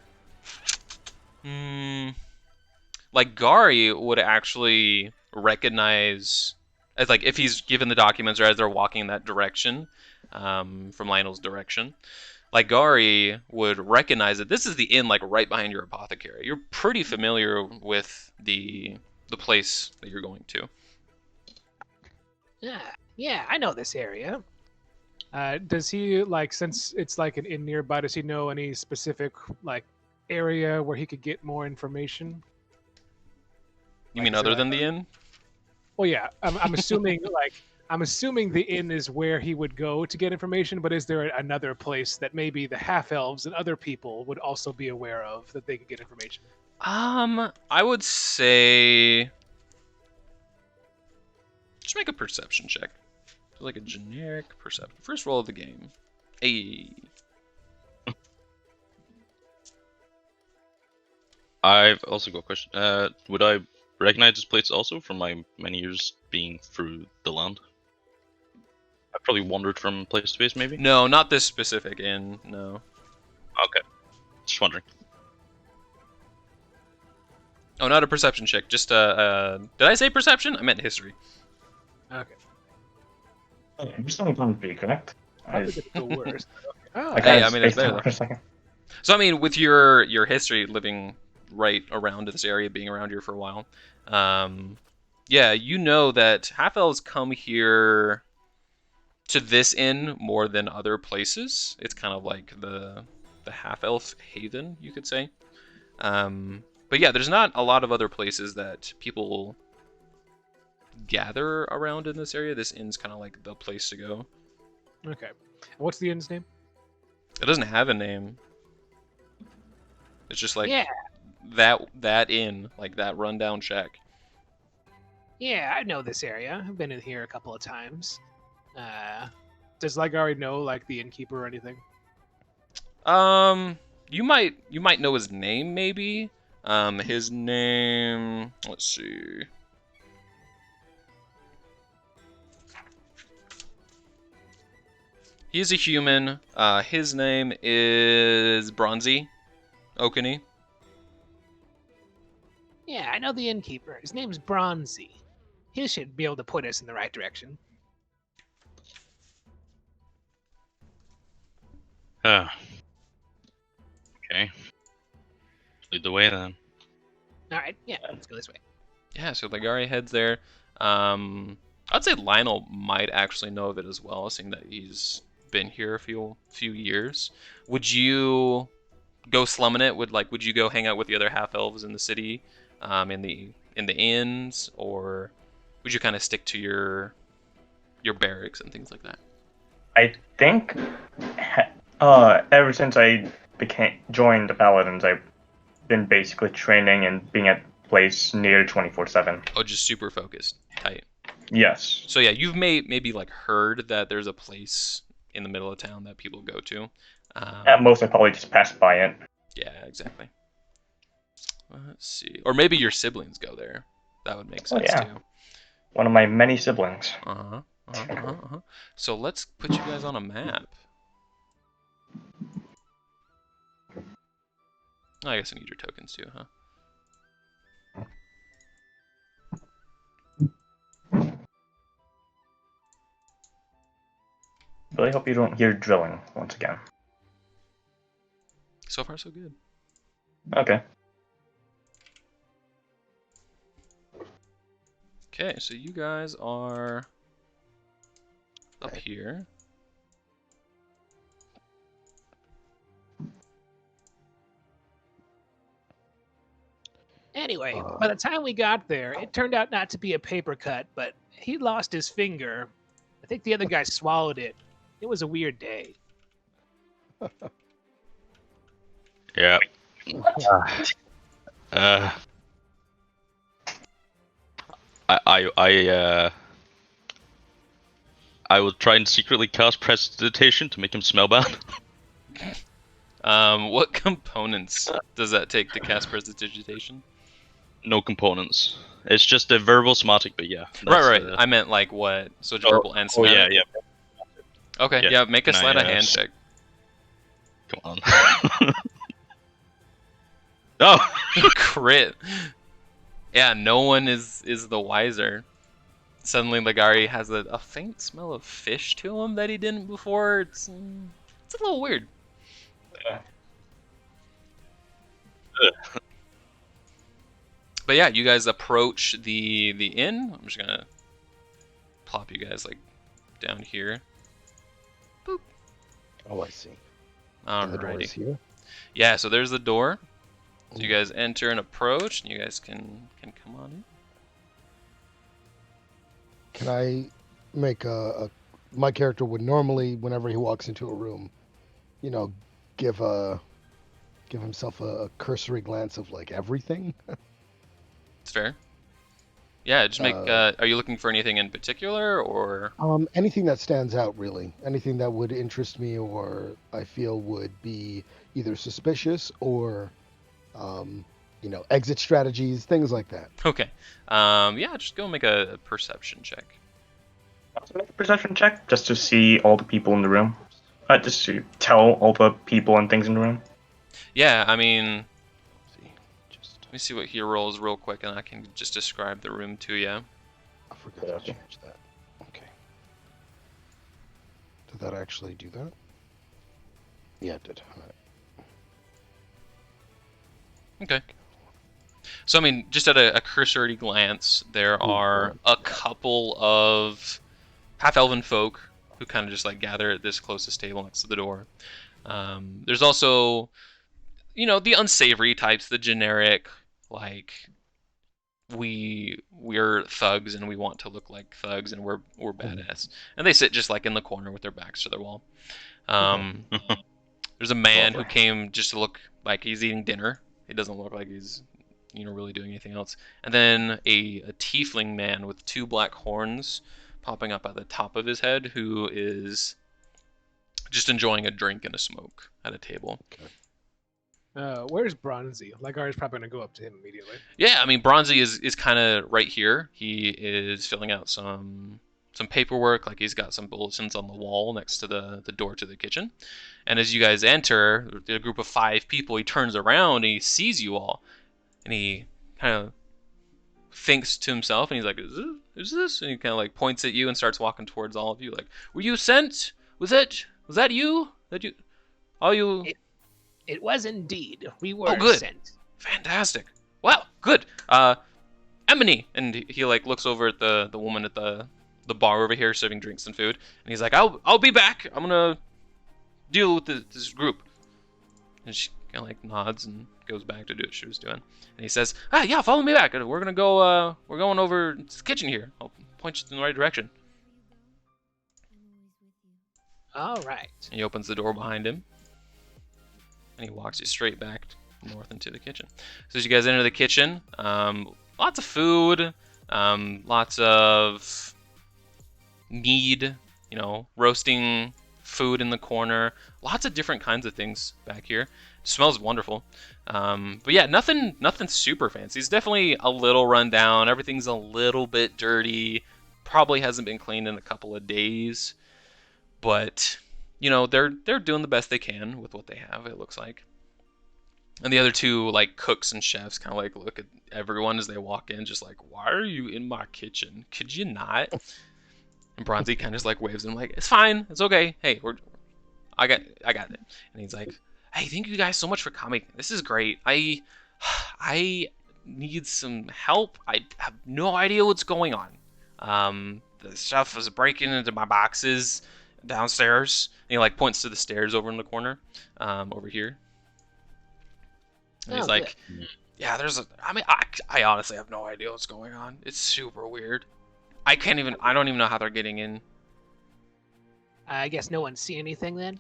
like Gari would actually recognize as like if he's given the documents or as they're walking in that direction from Lionel's direction. Like Gari would recognize that this is the inn, like right behind your apothecary. You're pretty familiar with the place that you're going to. Yeah, I know this area. Does he like, since it's like an inn nearby, does he know any specific like area where he could get more information? You Like, mean is other it than the inn? Well, yeah, I'm assuming I'm assuming the inn is where he would go to get information, but is there another place that maybe the half elves and other people would also be aware of that they could get information? I would say just make a perception check. So like a generic perception. First roll of the game. Hey. I've also got a question. Would I recognize this place also from my many years being through the land? I've probably wandered from place to place, maybe. No, not this specific inn. No. Okay. Just wondering. Oh, not a perception check. Just did I say perception? I meant history. Okay, I'm still going to be correct. probably could go worse. Oh, I Hey, got I mean, it's spaced better out for a second. So I mean, with your history living right around this area, being around here for a while, yeah, you know that half elves come here to this inn more than other places. It's kind of like the half elf haven, you could say. But yeah, there's not a lot of other places that people gather around in this area. This inn's kind of like the place to go. Okay. What's the inn's name? It doesn't have a name. It's just like Yeah, that inn, like that rundown shack. yeah, I know this area. I've been in here a couple of times. Does Ligari know like the innkeeper or anything? You might know his name maybe. His name. Let's see. He's a human. His name is Bronzy Okani. Yeah, I know the innkeeper. His name's Bronzy. He should be able to point us in the right direction. Okay. Lead the way then. All right, yeah, let's go this way. Yeah, so Ligari heads there. I'd say Lionel might actually know of it as well, seeing that he's been here a few years. Would you go slumming it? Would you go hang out with the other half elves in the city, in the inns, or would you kind of stick to your barracks and things like that? I think ever since I joined the Paladins, I've been basically training and being at place near 24/7. Oh, just super focused, tight. Yes. So yeah, you've maybe like heard that there's a place in the middle of town that people go to. At most, I probably just passed by it. Yeah, exactly. Let's see, or maybe your siblings go there. That would make sense yeah. too. One of my many siblings. So let's put you guys on a map. Oh, I guess I need your tokens too, huh? Really hope you don't hear drilling once again. So far, so good. Okay. Okay, so you guys are up here. Anyway, by the time we got there, it turned out not to be a paper cut, but he lost his finger. I think the other guy swallowed it. It was a weird day. Yeah. I will try and secretly cast prestidigitation to make him smell bad. What components does that take to cast prestidigitation? No components. It's just a verbal somatic, but yeah. Right. I meant like what? So it's verbal and somatic. Yeah. Okay, Yeah. yeah. Make a Can sleight I, of hand check. Come on. No. Crit. Yeah, no one is the wiser. Suddenly, Ligari has a faint smell of fish to him that he didn't before. It's a little weird. But yeah, you guys approach the inn. I'm just gonna plop you guys like down here. Boop. Oh, I see. And the door is Alrighty. here. Yeah, so there's the door. So you guys enter and approach, and you guys can come on in. Can I make my character would normally, whenever he walks into a room, give himself a cursory glance of like everything. It's fair. Yeah, just make. Are you looking for anything in particular, or? Anything that stands out, really. Anything that would interest me, or I feel would be either suspicious or, exit strategies, things like that. Okay. Yeah, just go make a perception check. Make a perception check just to see all the people in the room. Just to tell all the people and things in the room. Yeah, I mean, Just let me see what he rolls real quick, and I can just describe the room to you. I forgot to change that. Okay. Did that actually do that? Yeah, it did. All right. Okay. So I mean, just at a cursory glance, there are a couple of half-elven folk who kind of just like gather at this closest table next to the door. There's also, the unsavory types, the generic, like we're thugs and we want to look like thugs and we're badass, and they sit just like in the corner with their backs to the wall. There's a man who came just to look like he's eating dinner. He doesn't look like he's really doing anything else. And then a tiefling man with 2 black horns popping up at the top of his head, who is just enjoying a drink and a smoke at a table. Where's Bronzy? Ligari's probably gonna go up to him immediately. Yeah, I mean, Bronzy is kind of right here. He is filling out some paperwork. Like, he's got some bulletins on the wall next to the door to the kitchen. And as you guys enter, a group of 5 people, he turns around and he sees you all, and he kind of thinks to himself, and he's like, "Is this?" And he kind of like points at you and starts walking towards all of you. Like, "Were you sent? Was that you? That you? Are you?" It was indeed. We were Oh, good. sent. Fantastic. Wow, good. Emily, and he like looks over at the woman at the bar over here serving drinks and food, and he's like, "I'll be back. I'm gonna deal with this group." And she kind of like nods and goes back to do what she was doing. And he says, "Yeah, follow me back. We're gonna go. We're going over to the kitchen here. I'll point you in the right direction." All right. And he opens the door behind him, and he walks you straight back north into the kitchen. So as you guys enter the kitchen, lots of food, lots of mead, roasting food in the corner, lots of different kinds of things back here. It smells wonderful. But yeah, nothing super fancy. It's definitely a little run down. Everything's a little bit dirty. Probably hasn't been cleaned in a couple of days. But they're doing the best they can with what they have, it looks like. And the other 2 like cooks and chefs kind of like look at everyone as they walk in, just like, "Why are you in my kitchen? Could you not?" And Bronzy kind of just like waves them like, "It's fine, it's okay. Hey, I got it." And he's like, "Hey, thank you guys so much for coming. This is great. I need some help. I have no idea what's going on. The stuff is breaking into my boxes downstairs." And he like points to the stairs over in the corner, over here. And he's like, "Yeah, I honestly have no idea what's going on. It's super weird. I don't even know how they're getting in." I guess no one's seen anything then?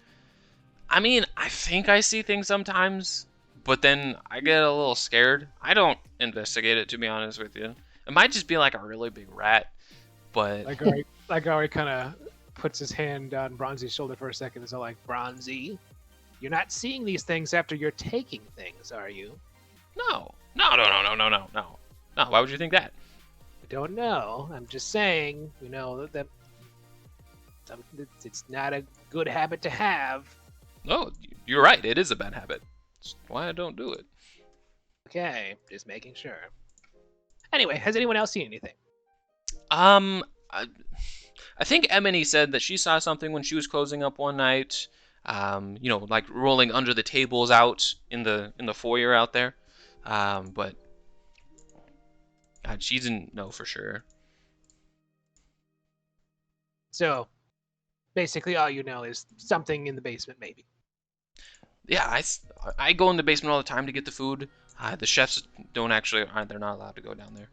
I mean, I think I see things sometimes, but then I get a little scared. I don't investigate it, to be honest with you. It might just be like a really big rat, but... Ligari kind of puts his hand on Bronzy's shoulder for a second and is all like, Bronzy, you're not seeing these things after you're taking things, are you? No. Why would you think that? I don't know. I'm just saying, that it's not a good habit to have. No, you're right. It is a bad habit. That's why I don't do it. Okay, just making sure. Anyway, has anyone else seen anything? I think Emily said that she saw something when she was closing up one night. Like rolling under the tables out in the foyer out there. But God, she didn't know for sure. So, basically, all you know is something in the basement, maybe. Yeah, I go in the basement all the time to get the food. The chefs they're not allowed to go down there.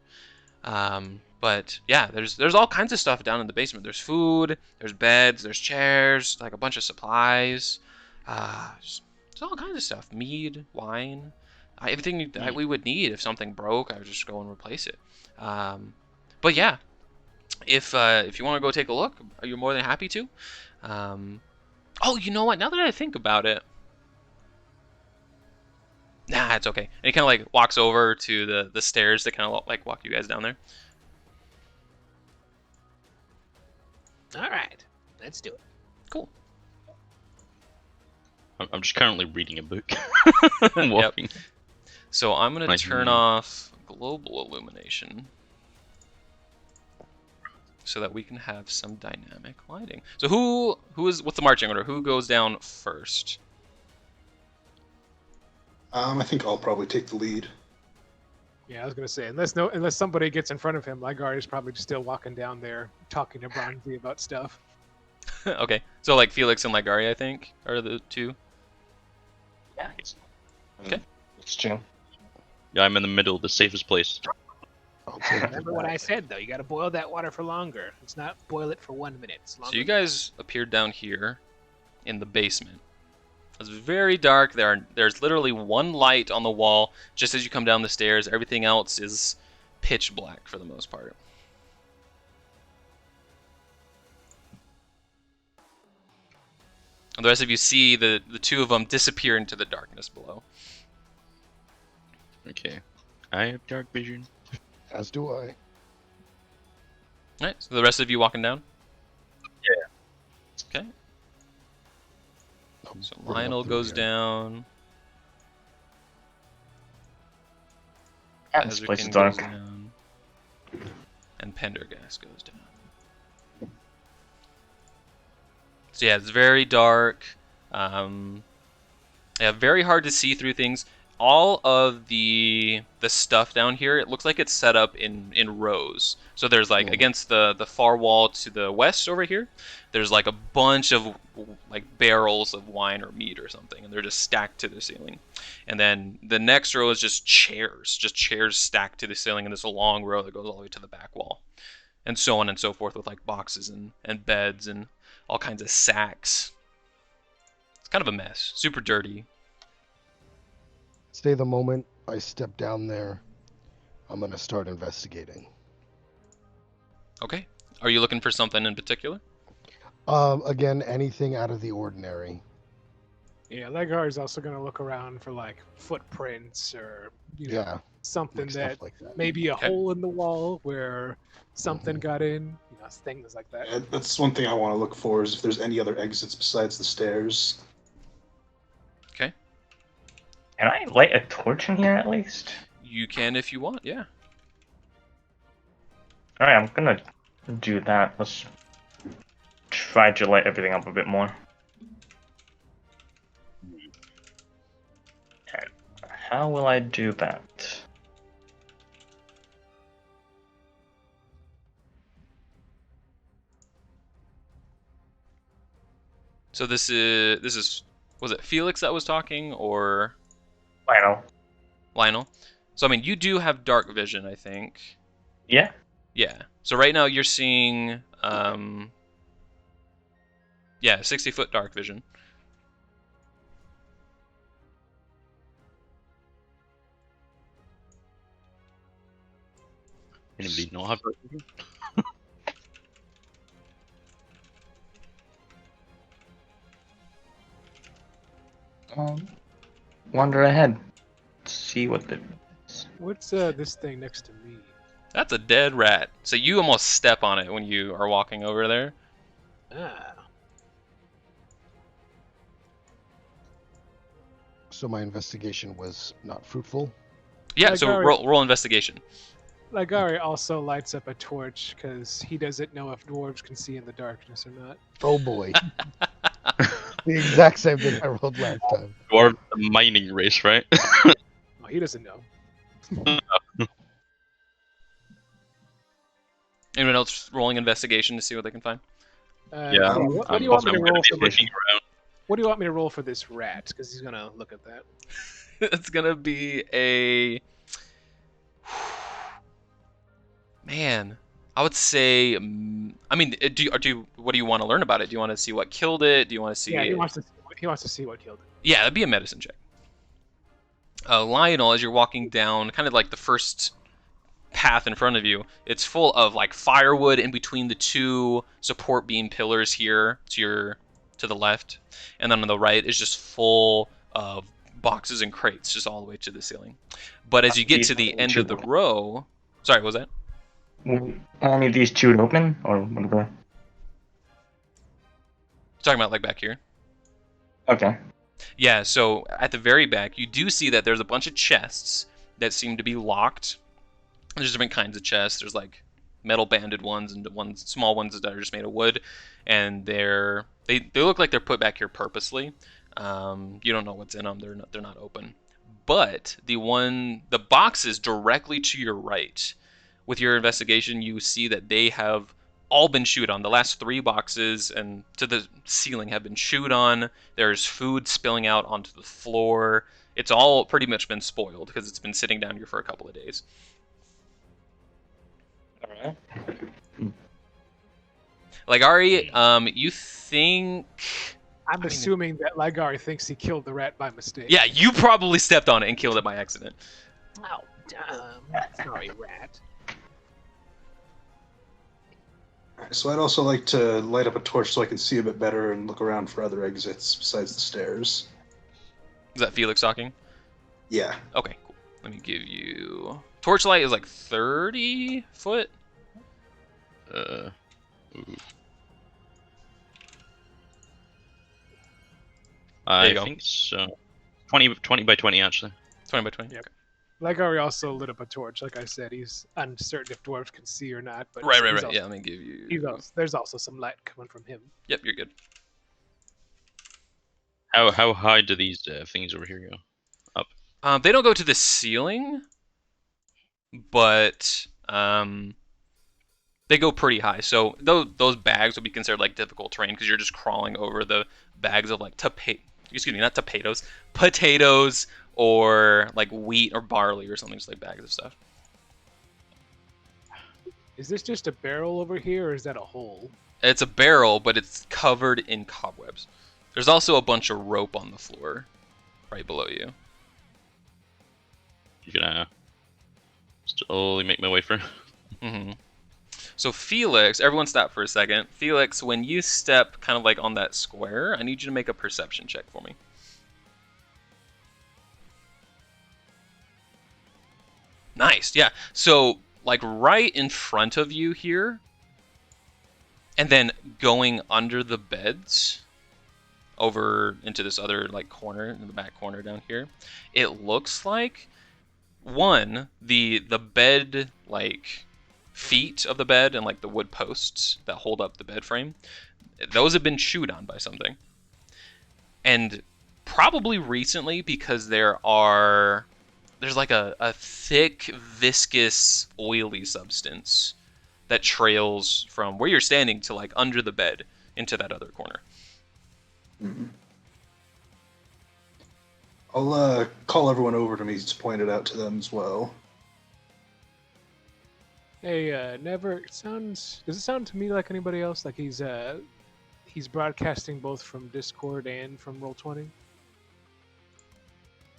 But yeah, there's all kinds of stuff down in the basement. There's food, there's beds, there's chairs, like a bunch of supplies. There's all kinds of stuff. Mead, wine, everything that we would need if something broke. I would just go and replace it. But yeah, if you want to go take a look, you're more than happy to. Oh, you know what? Now that I think about it, nah, it's okay. And he kind of like walks over to the stairs that kind of like walk you guys down there. All right, let's do it. Cool. I'm just currently reading a book and walking. Yep. So I'm gonna turn off global illumination so that we can have some dynamic lighting. So what's the marching order? Who goes down first? I think I'll probably take the lead. Yeah, I was gonna say unless somebody gets in front of him, Ligar is probably just still walking down there talking to Bronzy about stuff. Okay, so like Felix and Ligari, I think, are the two. Yeah. Okay. It's true. Yeah, I'm in the middle, the safest place. I'll take the Remember what I back. said though. You got to boil that water for longer. It's not boil it for 1 minute. It's So longer. you guys appeared down here in the basement. It's very dark. There's literally one light on the wall just as you come down the stairs. Everything else is pitch black for the most part. And the rest of you see the two of them disappear into the darkness below. Okay. I have dark vision. As do I. All right, so the rest of you walking down. Okay. I'm So bringing up Lionel through goes here. down. Yeah, this place is Ezrekin dark. goes down. And Pendergast goes down. So yeah, it's very dark. Yeah, very hard to see through things. All of the stuff down here, it looks like it's set up in rows. So there's like Hmm. against the far wall to the west over here, there's like a bunch of like barrels of wine or meat or something, and they're just stacked to the ceiling. And then the next row is just chairs stacked to the ceiling in this long row that goes all the way to the back wall, and so on and so forth with like boxes and beds and all kinds of sacks. It's kind of a mess, super dirty. Stay the moment I step down there, I'm gonna start investigating. Okay. Are you looking for something in particular? Again, anything out of the ordinary. Yeah, Ligar is also gonna look around for like footprints or Yeah, something like that stuff like that. maybe a Okay. hole in the wall where something Mhm. got in. Things like that. That's one thing I want to look for is if there's any other exits besides the stairs. Okay. Can I light a torch in here at least? You can if you want, yeah. Alright, I'm gonna do that. Let's try to light everything up a bit more. And how will I do that? So this is was it Felix that was talking or Lionel. Lionel? So I mean, you do have dark vision, I think. Yeah? Yeah. So right now you're seeing 60-foot dark vision. Anybody know how dark vision? Wander ahead. See what the... What's this thing next to me? That's a dead rat. So you almost step on it when you are walking over there. Ah, So my investigation was not fruitful. Yeah, so Ligari- roll investigation. Ligari also lights up a torch because he doesn't know if dwarves can see in the darkness or not. Oh boy. The exact same thing I rolled last time. Dwarf the mining race, right? Oh, he doesn't know. Anyone else rolling investigation to see what they can find? Yeah, What do you want me to I'm gonna roll be for this? looking around. What do you want me to roll for this rat? Because he's gonna look at that. It's gonna be a man. I would say. I mean, what do you want to learn about it? Do you want to see what killed it? Do you want to see? Yeah, he wants to see what killed it. Yeah, that'd be a medicine check. Lionel, as you're walking down, kind of like the first path in front of you, it's full of like firewood in between the two support beam pillars here to the left, and then on the right is just full of boxes and crates just all the way to the ceiling. But as you get to the end of the row, sorry, what was that? Will any of these chewed open? Or whatever? Talking about like back here. Okay. Yeah, so at the very back, you do see that there's a bunch of chests that seem to be locked. There's different kinds of chests. There's like metal banded ones and small ones that are just made of wood, and they look like they're put back here purposely. You don't know what's in them. They're not open. but the boxes directly to your right, with your investigation, you see that they have all been chewed on. The last 3 boxes and to the ceiling have been chewed on. There's food spilling out onto the floor. It's all pretty much been spoiled because it's been sitting down here for a couple of days. Alright. Ligari, you think... I'm assuming that Ligari thinks he killed the rat by mistake. Yeah, you probably stepped on it and killed it by accident. Oh, sorry, rat. So I'd also like to light up a torch so I can see a bit better and look around for other exits besides the stairs. Is that Felix talking? Yeah. Okay, cool. Let me give you... Torchlight is like 30 foot? Ooh. There you I go. think so. 20 by 20, actually. 20 by 20? Yep. Ligari also lit up a torch. Like I said, he's uncertain if dwarves can see or not. But Right. he's also- Yeah, let me give you... there's also some light coming from him. Yep, you're good. How high do these things over here go? They don't go to the ceiling, but they go pretty high. So those bags would be considered like difficult terrain because you're just crawling over the bags of like potatoes or like wheat or barley or something, just like bags of stuff. Is this just a barrel over here, or is that a hole? It's a barrel, but it's covered in cobwebs. There's also a bunch of rope on the floor right below you. You're gonna slowly make my way through. Mm-hmm. So Felix, everyone stop for a second. Felix, when you step kind of like on that square, I need you to make a perception check for me. Nice, yeah. So like right in front of you here, and then going under the beds over into this other like corner, in the back corner down here, it looks like the bed like feet of the bed and like the wood posts that hold up the bed frame, those have been chewed on by something. And probably recently because there's like a thick, viscous, oily substance that trails from where you're standing to like under the bed into that other corner. Mm-hmm. I'll call everyone over to me to point it out to them as well. Hey, does it sound to me like anybody else? Like he's broadcasting both from Discord and from Roll20?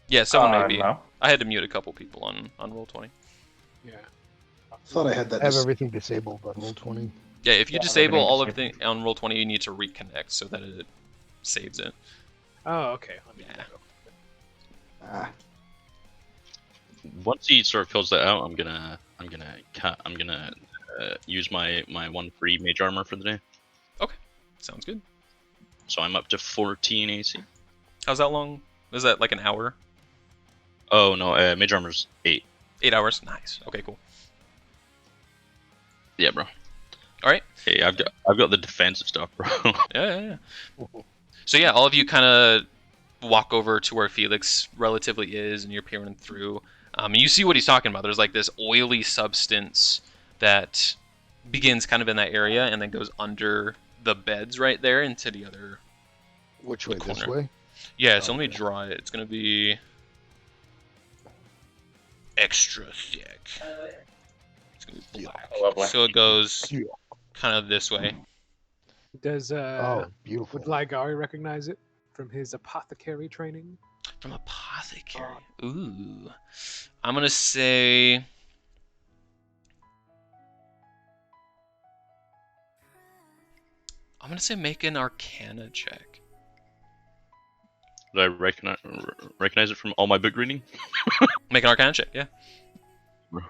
Yeah, someone maybe. No. I had to mute a couple people on Roll20. Yeah. Thought I had that. I have everything disabled on Roll20. Yeah, if you Yeah, disable everything all of disabled. the on Roll20, you need to reconnect so that it saves it. Oh, okay. Let me Yeah. Ah, Once he sort of fills that out, I'm gonna use my 1 free mage armor for the day. Sounds good. So I'm up to 14 AC. How's that long? Is that like an hour? Oh no, mage armor's 8. 8 hours? Nice. Okay, cool. Yeah, bro. All right. Hey, I've got the defensive stuff, bro. Yeah. So yeah, all of you kind of walk over to where Felix relatively is, and you're peering through. And you see what he's talking about. There's like this oily substance that begins kind of in that area and then goes under the beds right there into the other. Which way? This corner. way? Yeah, so let me Okay. draw it. It's gonna be extra thick. It's gonna be black. Oh, lovely. So it goes Yeah. kind of this way. Does Oh, beautiful. would Ligari recognize it from his apothecary training? From apothecary. Ooh. I'm gonna say. Make an Arcana check. Did I recognize it from all my book reading? Make an Arcana check, yeah. Bro.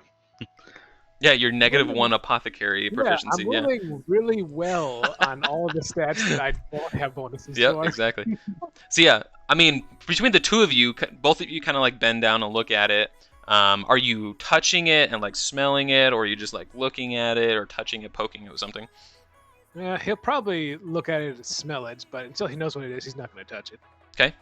Yeah, your -1 apothecary proficiency. Yeah, Yeah. I'm rolling really well on all of the stats that I don't have bonuses Yep, for. exactly. So yeah, I mean, between the two of you, both of you kind of like bend down and look at it. Are you touching it and like smelling it, or are you just like looking at it or touching it, poking it with something? Yeah, he'll probably look at it and smell it, but until he knows what it is, he's not going to touch it. Okay.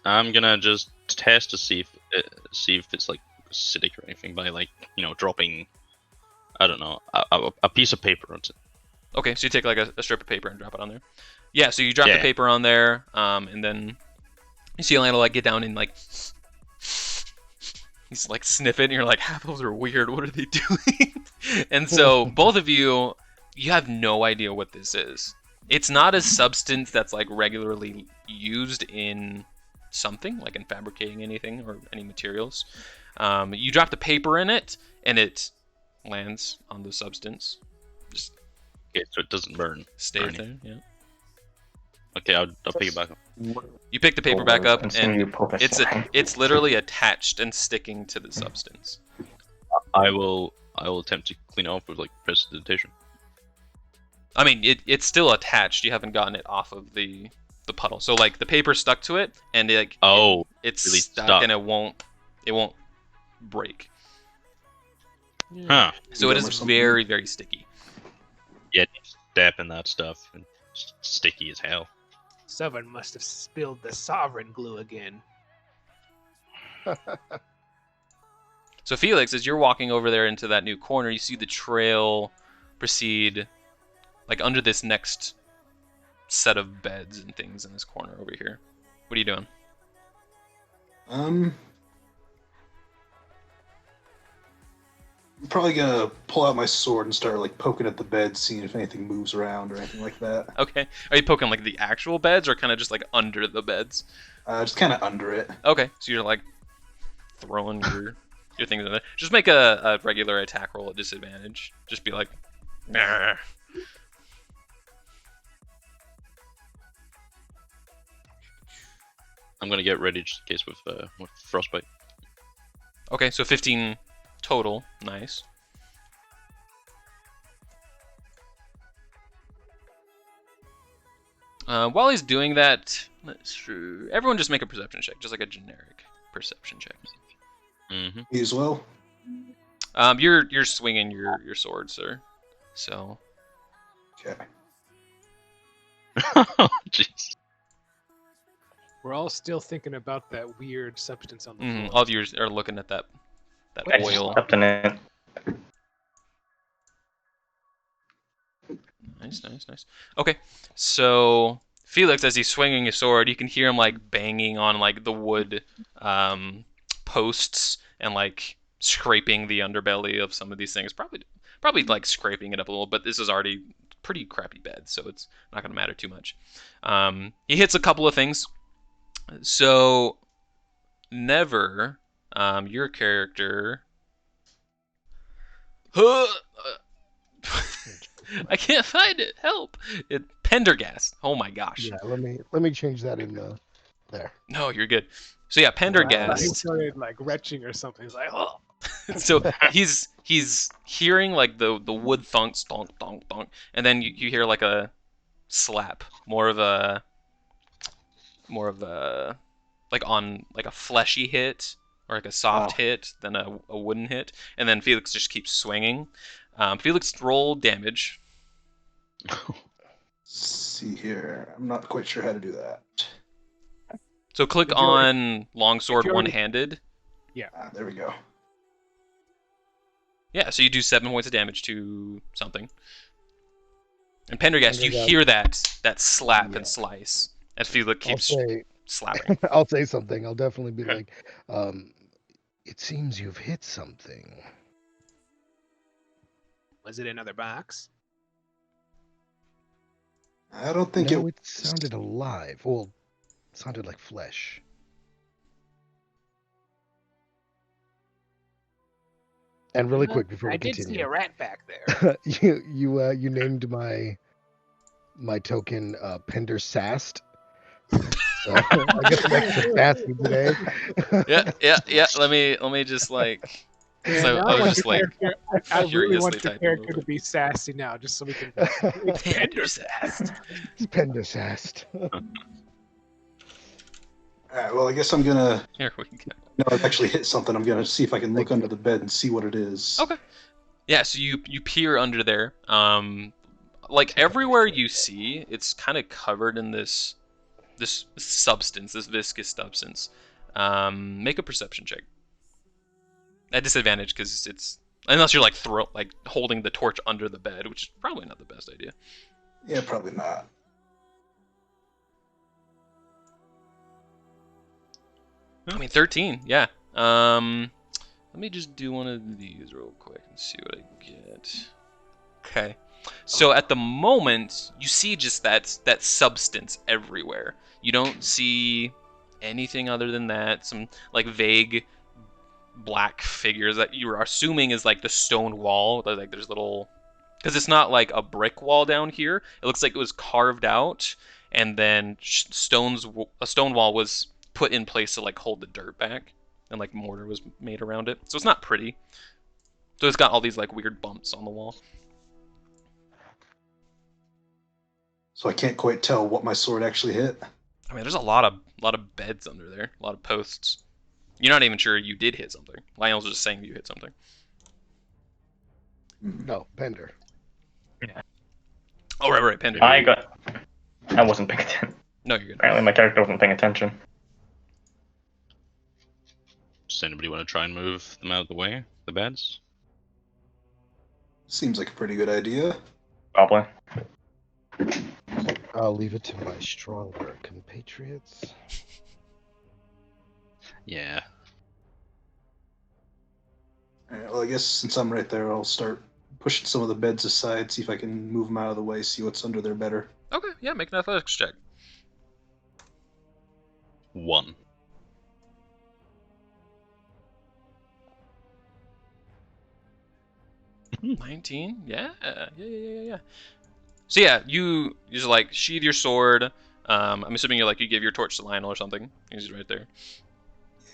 I'm gonna just test to see if it's like acidic or anything by like dropping, I don't know, a piece of paper onto it. Okay, so you take like a strip of paper and drop it on there. Yeah, so you drop the Yeah. paper on there, and then you see Lionel like get down and like he's like sniffing, and you're like, half those are weird. What are they doing? And so both of you have no idea what this is. It's not a substance that's like regularly used in something, like in fabricating anything or any materials. You drop the paper in it, and it lands on the substance. Just Okay, so it doesn't burn. stays there. Yeah. Okay, I'll pick it back up. You pick the paper back up, and you pull this line. it's literally attached and sticking to the substance. I will attempt to clean it off with like prestidigitation. I mean, it's still attached. You haven't gotten it off of the puddle. So like the paper stuck to it, and it's really stuck, and it won't break. Huh. So it is very, very sticky. Yeah, step in that stuff and it's sticky as hell. Sovereign must have spilled the sovereign glue again. So Felix, as you're walking over there into that new corner, you see the trail proceed like under this next set of beds and things in this corner over here. What are you doing? I'm probably gonna pull out my sword and start like poking at the bed, seeing if anything moves around or anything like that. Okay. Are you poking like the actual beds or kind of just like under the beds? Just kind of under it. Okay. So you're like throwing your things in there. Just make a regular attack roll at disadvantage. Just be like, nah. I'm gonna get ready just in case with frostbite. Okay, so 15 total. Nice. While he's doing that, everyone just make a perception check, just like a generic perception check. Mm-hmm. Me as well. You're swinging your sword, sir. So Okay. Jeez. We're all still thinking about that weird substance on the floor. all of you are looking at that I just oil. stepped in it. Nice. Okay, so Felix, as he's swinging his sword, you can hear him like banging on like the wood posts and like scraping the underbelly of some of these things. Probably like scraping it up a little, but this is already pretty crappy bed, so it's not gonna matter too much. He hits a couple of things. So Never, your character. I can't find it. Help! Pendergast. Oh my gosh. Yeah, let me change that in there. No, you're good. So yeah, He Pendergast. started like retching or something. He's like, oh. So he's hearing like the wood thunk, thunk, thunk, thunk, and then you hear like a slap, more of a like on like a fleshy hit or like a soft hit than a wooden hit, and then Felix just keeps swinging. Felix, roll damage. Let's see here. I'm not quite sure how to do that. So click If you're- on longsword if you're- one-handed. There we go. Yeah, so you do 7 points of damage to something. And Pendergast, you Pendergast. hear that slap Yeah. and slice as Felix I'll keeps say slapping. I'll say something. I'll definitely be like, it seems you've hit something. Was it another box? I don't think No, it. it sounded alive. Well, it sounded like flesh. And really quick before I we did see continue, a rat back there. you named my token Pender Sast. So I guess I'm extra sassy today. yeah. Let me just like. So Now I was want just the like. character- I really furiously want the typing character over. to be sassy now, just so we can. Pendergast. It's Pender Sast. Alright, well, I guess I'm gonna. Here we go. No, I've actually hit something. I'm gonna see if I can look under the bed and see what it is. Okay. Yeah, so you peer under there. Like everywhere you see, it's kind of covered in this this substance, this viscous substance. Make a perception check. At disadvantage because it's unless you're like holding the torch under the bed, which is probably not the best idea. Yeah, probably not. I mean, 13. Yeah. Let me just do one of these real quick and see what I get. Okay. So at the moment, you see just that substance everywhere. You don't see anything other than that. Some like vague black figures that you are assuming is like the stone wall. Like there's little, because it's not like a brick wall down here. It looks like it was carved out, and then a stone wall was put in place to like hold the dirt back, and like mortar was made around it. So it's not pretty. So it's got all these like weird bumps on the wall. So I can't quite tell what my sword actually hit. I mean, there's a lot of beds under there, a lot of posts. You're not even sure you did hit something. Lionel's just saying you hit something. No, Pender. Oh, right, Pender. I wasn't paying attention. No, you're good. Apparently my character wasn't paying attention. Does anybody want to try and move them out of the way? The beds? Seems like a pretty good idea. Probably. I'll leave it to my stronger compatriots. Yeah. Alright, well, I guess since I'm right there, I'll start pushing some of the beds aside, see if I can move them out of the way, see what's under there better. Okay, yeah, make an athletics check. 1. 19? Yeah. So yeah, you just like sheathe your sword. I'm assuming you give your torch to Lionel or something. He's right there.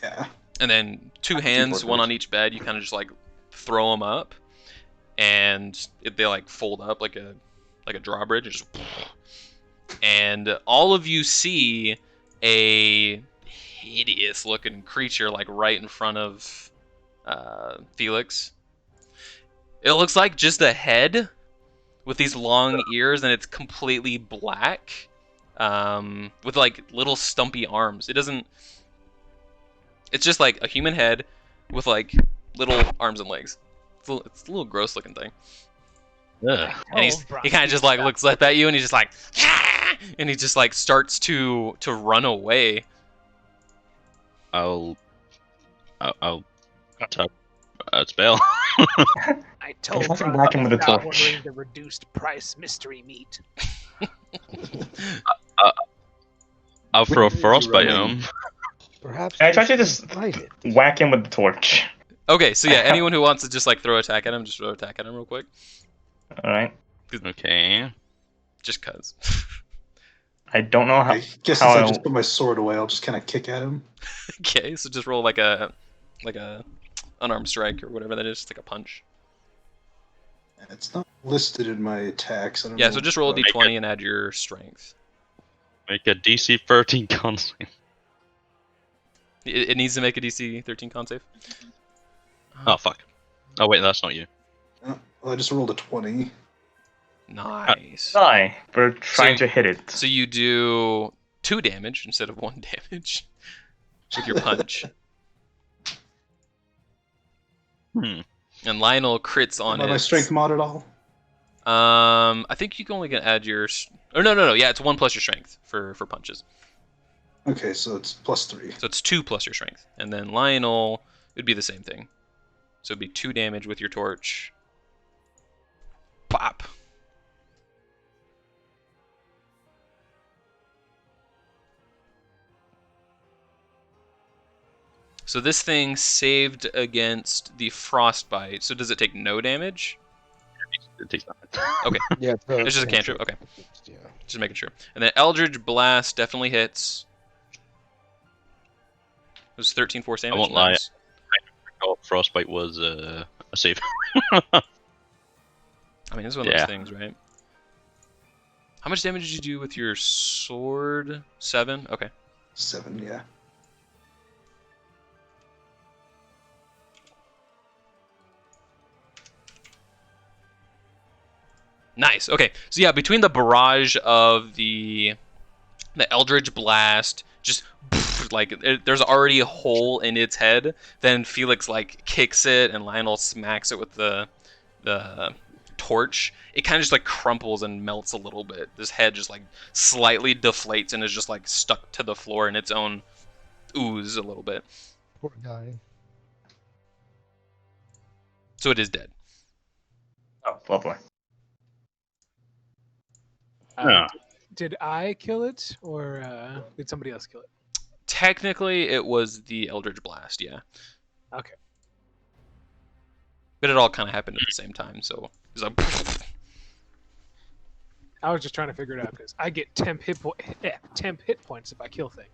Yeah. And then two hands, one on each bed. You kind of just like throw them up, and they like fold up like a drawbridge. Just, and all of you see a hideous-looking creature like right in front of Felix. It looks like just a head with these long ears, and it's completely black, with like little stumpy arms. It's just like a human head with like little arms and legs. It's a little gross looking thing. Ugh. And he kind of just like looks up at you, and he's just like, and he just like starts to run away. I'll tap spell. I told Nothing Rob whack him with a about torch. ordering the reduced price mystery meat. I'll throw a When frostbite you at remain- him. Perhaps I we tried to should just fight it. whack him with the torch. Okay, so yeah, anyone who wants to just like throw attack at him, just throw attack at him real quick. Alright. Okay. Just cuz. I don't know how. I guess how since I I'll- just put my sword away, I'll just kind of kick at him. Okay, so just roll like a unarmed strike or whatever that is, just like a punch. It's not listed in my attacks. I don't Yeah, know so just roll a what- d20 and add your strength. Make a DC 13 con save. It needs to make a DC 13 con save. Oh, fuck. Oh, wait, that's not you. Well, I just rolled a 20. Nice. Die for trying So- to hit it. So you do 2 damage instead of 1 damage with your punch. Hmm. And Lionel crits on Am I my his. strength mod at all? I think you can only add your. Or no. Yeah, it's 1 plus your strength for punches. Okay, so it's +3. So it's 2 plus your strength. And then Lionel, it would be the same thing. So it'd be 2 damage with your torch. Pop. So this thing saved against the frostbite. So does it take no damage? It takes nothing. Yeah, It's just a cantrip. Okay, Yeah. just making sure. And then Eldritch Blast definitely hits. It was 13 force damage. won't lie. Nice. Oh, frostbite was a save. I mean, it's one of Yeah. those things, right? How much damage did you do with your sword? 7? Okay. 7, yeah. Nice. Okay. So yeah, between the barrage of the the Eldritch Blast just like there's already a hole in its head. Then Felix like kicks it, and Lionel smacks it with the torch. It kind of just like crumples and melts a little bit. This head just like slightly deflates and is just like stuck to the floor in its own ooze a little bit. Poor guy. So it is dead. Oh, lovely. Yeah. Did I kill it, or did somebody else kill it? Technically, it was the Eldritch Blast, yeah. Okay. But it all kind of happened at the same time, so it was like. I was just trying to figure it out because I get temp hit points if I kill things.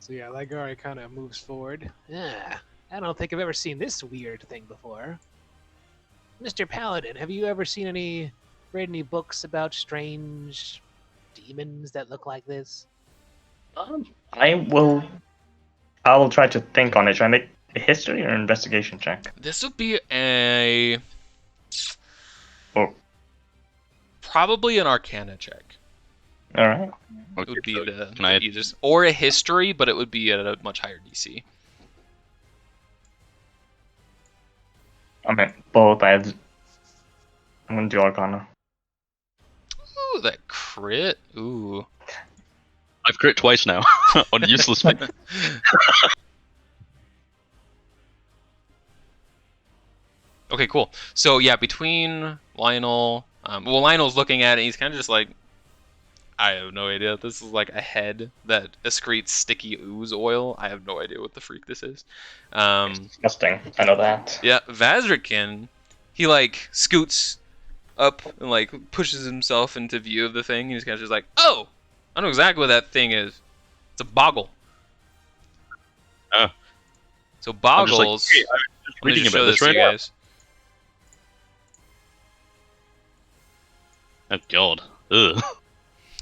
So yeah, Ligari kind of moves forward. Ah, I don't think I've ever seen this weird thing before. Mr. Paladin, have you ever read any books about strange demons that look like this? I will try to think on it. Should I make a history or investigation check? This would be a. Oh. Probably an Arcana check. All right. It would be so the can I- easiest. Or a history, but it would be at a much higher DC. I meant both. I'm gonna do Arcana. Ooh, that crit. Ooh. I've crit twice now on a useless thing. Okay, cool. So yeah, between Lionel, Lionel's looking at it. And he's kind of just like, I have no idea. This is like a head that excretes sticky ooze oil. I have no idea what the freak this is. Disgusting. I know that. Yeah, Vazrikin, he like scoots up and like pushes himself into view of the thing. He's kind of just like, oh, I know exactly what that thing is. It's a boggle. Oh. So I'm just like, boggles. hey, I was just Let me reading just about show this this to right you now. guys. Oh god. Ugh.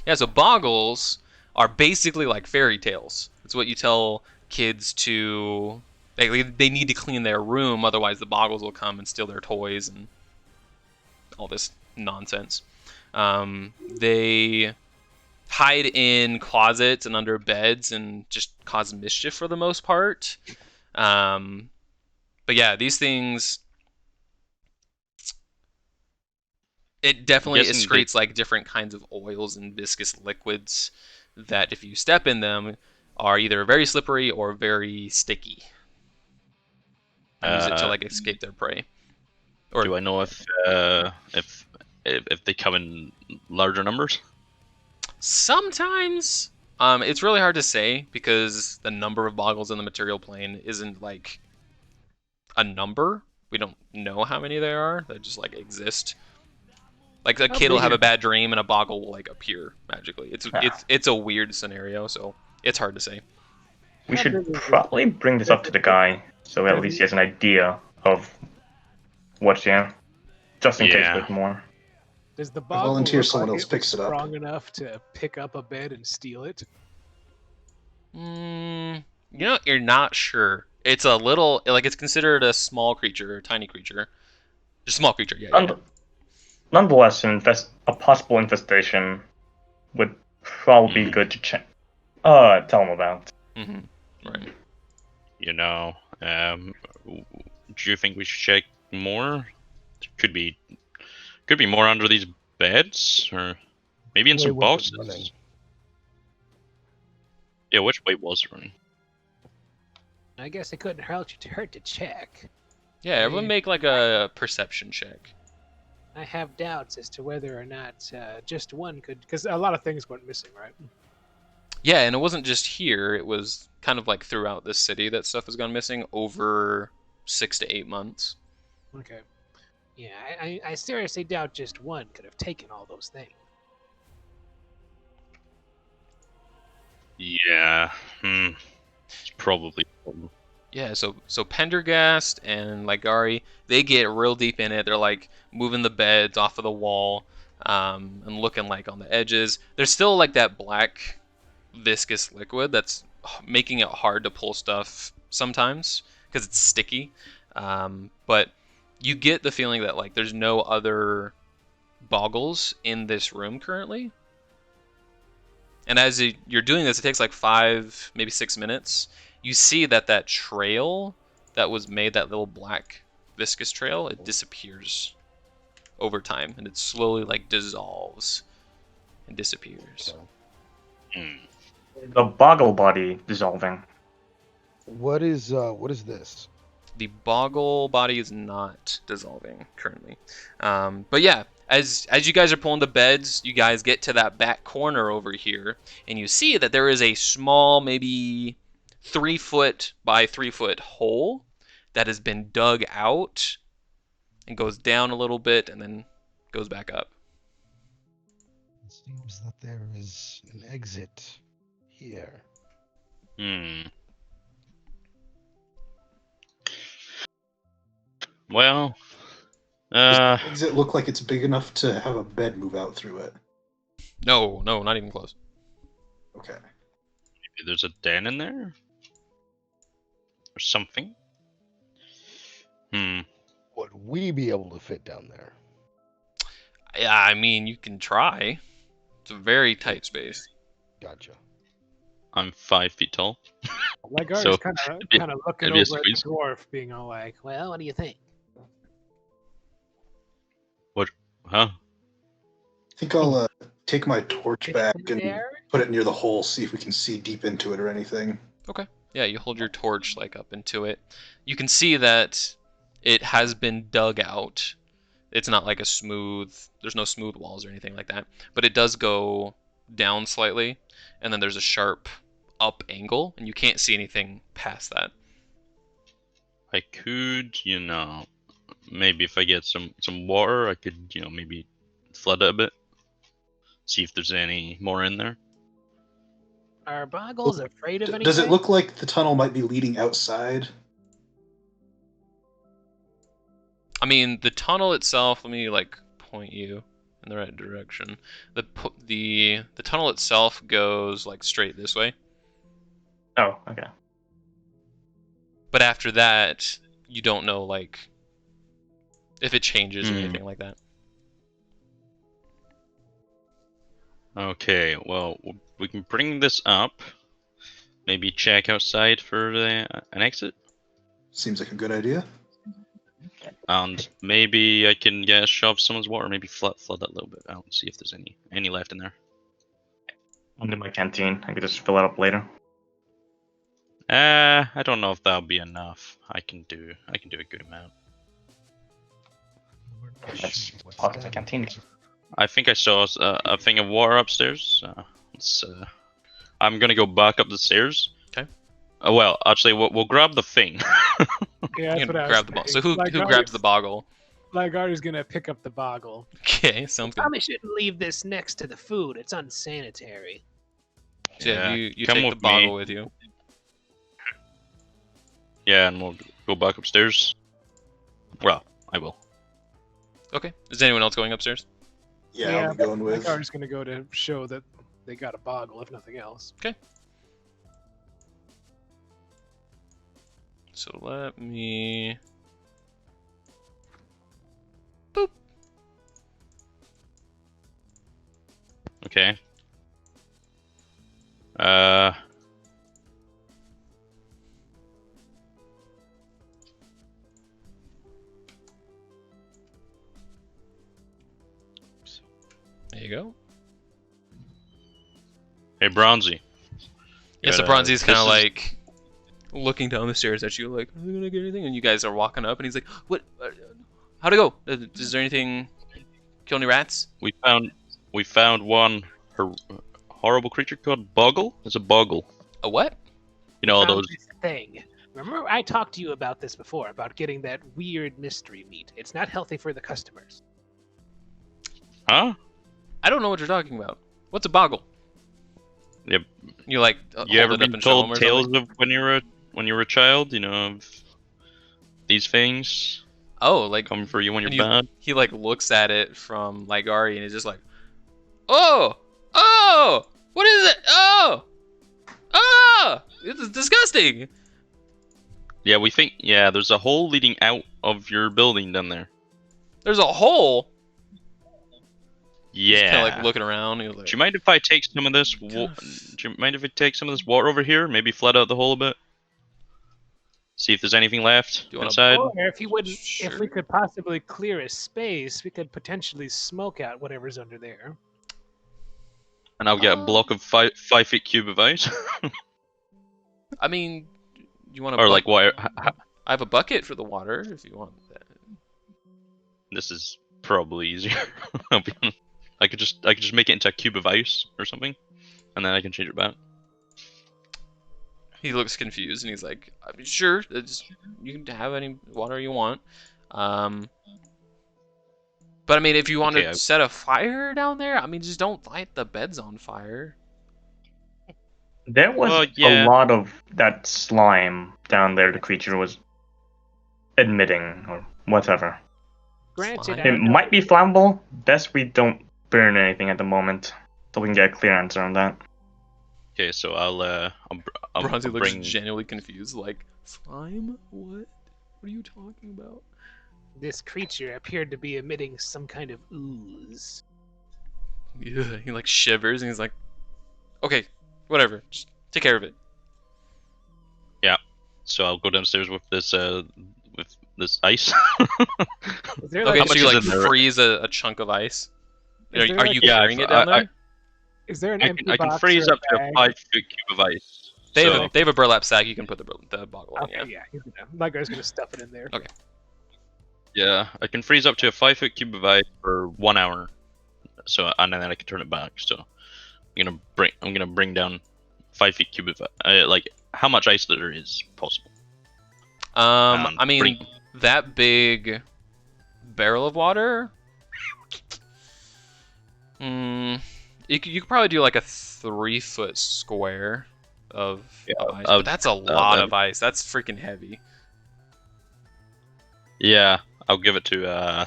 Yeah, so boggles are basically like fairy tales. It's what you tell kids to. They need to clean their room, otherwise the boggles will come and steal their toys and all this nonsense. They hide in closets and under beds and just cause mischief for the most part. But yeah, these things. It definitely I'm guessing excretes like different kinds of oils and viscous liquids that, if you step in them, are either very slippery or very sticky. And use it to like escape their prey. Or Do I know if they come in larger numbers? sometimes, it's really hard to say because the number of boggles in the material plane isn't like a number. We don't know how many there are. They just like exist. Like a kid will have a bad dream and a boggle will like appear magically. It's a weird scenario, so it's hard to say. We should probably bring this up to the guy so at least he has an idea of what's just in case Yeah. there's more. Does the boggle volunteer look someone like else it was picks it up. strong enough to pick up a bed and steal it? You're not sure. It's a little like it's considered a small creature, a tiny creature, just small creature. Yeah. Nonetheless, a possible infestation would probably be good to check. Tell him about. Right. You know, do you think we should check more? Could be more under these beds, or maybe in some Way was boxes. it running? Yeah, which way was it running? I guess it couldn't hurt to check. Yeah. Everyone make like a perception check. I have doubts as to whether or not just one could. Because a lot of things went missing, right? Yeah, and it wasn't just here. It was kind of like throughout this city that stuff has gone missing over 6 to 8 months. Okay. Yeah, I seriously doubt just one could have taken all those things. Yeah, it's probably. Yeah, so Pendergast and Ligari, they get real deep in it. They're like moving the beds off of the wall, and looking like on the edges. There's still like that black viscous liquid that's making it hard to pull stuff sometimes because it's sticky. But you get the feeling that like there's no other boggles in this room currently. And as you're doing this, it takes like 5, maybe 6 minutes. You see that trail that was made, that little black viscous trail, it disappears over time, and it slowly like dissolves and disappears. Hmm. The boggle body dissolving. What is this? The boggle body is not dissolving currently. But yeah, as you guys are pulling the beds, you guys get to that back corner over here, and you see that there is a small, maybe 3 foot by 3 foot hole that has been dug out and goes down a little bit and then goes back up. It seems that there is an exit here. Hmm. Well, Does it look like it's big enough to have a bed move out through it? No, not even close. Okay. maybe there's a den in there? Or something? Hmm. Would we be able to fit down there? Yeah, I mean, you can try. It's a very tight space. Gotcha. I'm 5 feet tall. Lygar's So, kind be- of looking it'd be a over at the squeeze. dwarf, being all like, "Well, what do you think?" Huh? I think I'll take my torch Is back it and there? put it near the hole, see if we can see deep into it or anything. Yeah, you hold your torch like up into it. You can see that it has been dug out. It's not like there's no smooth walls or anything like that, but it does go down slightly, and then there's a sharp up angle, and you can't see anything past that. I could, maybe if I get some water, I could, maybe flood it a bit. See if there's any more in there. Are boggles afraid of anything? Does it look like the tunnel might be leading outside? I mean, the tunnel itself, let me like point you in the right direction. The tunnel itself goes like straight this way. Oh, okay. But after that, you don't know like if it changes or Hmm. anything like that. Okay, well, we can bring this up. Maybe check outside for an exit. Seems like a good idea. And maybe I can shove someone's water, maybe flood that a little bit out and see if there's any left in there. Into my canteen. I could just fill it up later. I don't know if that'll be enough. I can do a good amount. Let's pocket my canteen. I think I saw a thing of water upstairs. I'm gonna go back up the stairs. Okay. Well, actually, we'll grab the thing. Yeah, that's You what I can was grab the boggle. So thinking. who grabs the boggle? Lygar's gonna pick up the boggle. Okay, sounds good. Probably shouldn't leave this next to the food. It's unsanitary. So yeah, Yeah, you come take the with me. boggle with you. Yeah, and we'll go back upstairs. Well, I will. Okay. Is anyone else going upstairs? Yeah, I'll be going with. Lygar's gonna go to show that they got a boggle, if nothing else. So let me. Okay. There you go. Hey, Bronzy. Yeah, so Gotta- Bronzy's kind this of is- like looking down the stairs at you, like, "Are we gonna get anything?" And you guys are walking up, and he's like, "What? How'd it go? Is there anything? Kill any rats?" We found one horrible creature called Boggle. It's a Boggle. A what? You know all Found those. this thing. Remember, I talked to you about this before, about getting that weird mystery meat. It's not healthy for the customers. Huh? I don't know what you're talking about. What's a boggle? Yep. You like You hold ever it up been and show 'em told or tales something? of when you were a child? Of these things Oh, like coming for you when when you're bad. he like looks at it from Ligari and is just like, oh, what is it? It's disgusting. Yeah, we think. Yeah, there's a hole leading out of your building down there. There's a hole. He's Yeah. kind of like looking around. He's like, Do you mind if I take some of this? Do you mind if I take some of this water over here? Maybe flood out the hole a bit. See if there's anything left you wanna- inside. Or if you wouldn't, if Sure. we could possibly clear a space, we could potentially smoke out whatever's under there. And I'll get a block of 5 feet cube of ice. I mean, you want to? Or like what? I have a bucket for the water if you want that. This is probably easier. I'll be honest. I could just make it into a cube of ice or something, and then I can change it back. He looks confused and he's like, I mean, sure, you can have any water you want. But I mean, if you want Okay, to set a fire down there, I mean, just don't light the beds on fire. There was Well, yeah. a lot of that slime down there the creature was emitting, or whatever. Granted, Fine. I It don't know- might be flammable. Best we don't burn anything at the moment, so we can get a clear answer on that. Okay, so I'll Bronzy looks bring. genuinely confused, like, slime? What? What are you talking about? this creature appeared to be emitting some kind of ooze. Yeah, he like shivers and he's like, okay, whatever, just take care of it. So I'll go downstairs with this ice. Is there Okay, like, so much you is like in there? freeze a chunk of ice. Is Are, there are like- you Yeah, carrying it down I- there? is there an I empty can box freeze or up to a bag? 5 foot cube of ice. They so, have a burlap sack. You can put the bottle in. Okay, Yeah. yeah, he's gonna, my guy's gonna stuff it in there. yeah, I can freeze up to a 5 foot cube of ice for 1 hour. So and then I can turn it back. So I'm gonna bring down 5 feet cube of like how much ice there is possible. I mean, bring- that big barrel of water. You could probably do like a 3-foot square of ice, but that's a lot of ice. That's freaking heavy. Yeah, I'll give it to the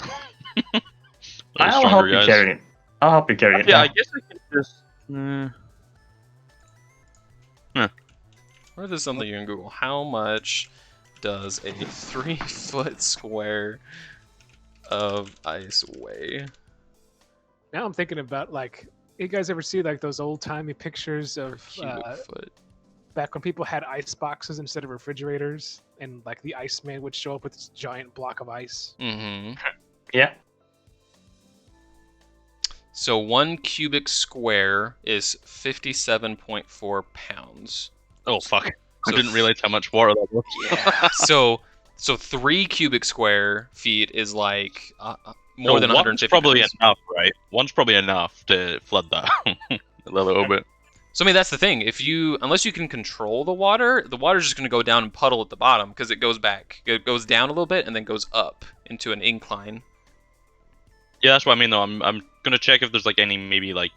I'll stronger help you guys. carry it. I'll help you carry it. Yeah, now. I guess I can just. Or is this something you can Google? How much does a 3-foot square of ice weigh? Now I'm thinking about like, you guys ever see like those old timey pictures of Cubic foot. back when people had ice boxes instead of refrigerators, and like the Iceman would show up with this giant block of ice? Mm-hmm. Yeah. So 1 cubic square is 57.4 pounds. Oh fuck! I So didn't realize how much water that was. Yeah. so 3 cubic square feet is like more So than one's 150 probably pounds. enough, right? One's probably enough to flood that a little bit. So I mean that's the thing. Unless you can control the water's just going to go down and puddle at the bottom because it goes back. It goes down a little bit and then goes up into an incline. Yeah, that's what I mean. Though I'm gonna check if there's like any maybe like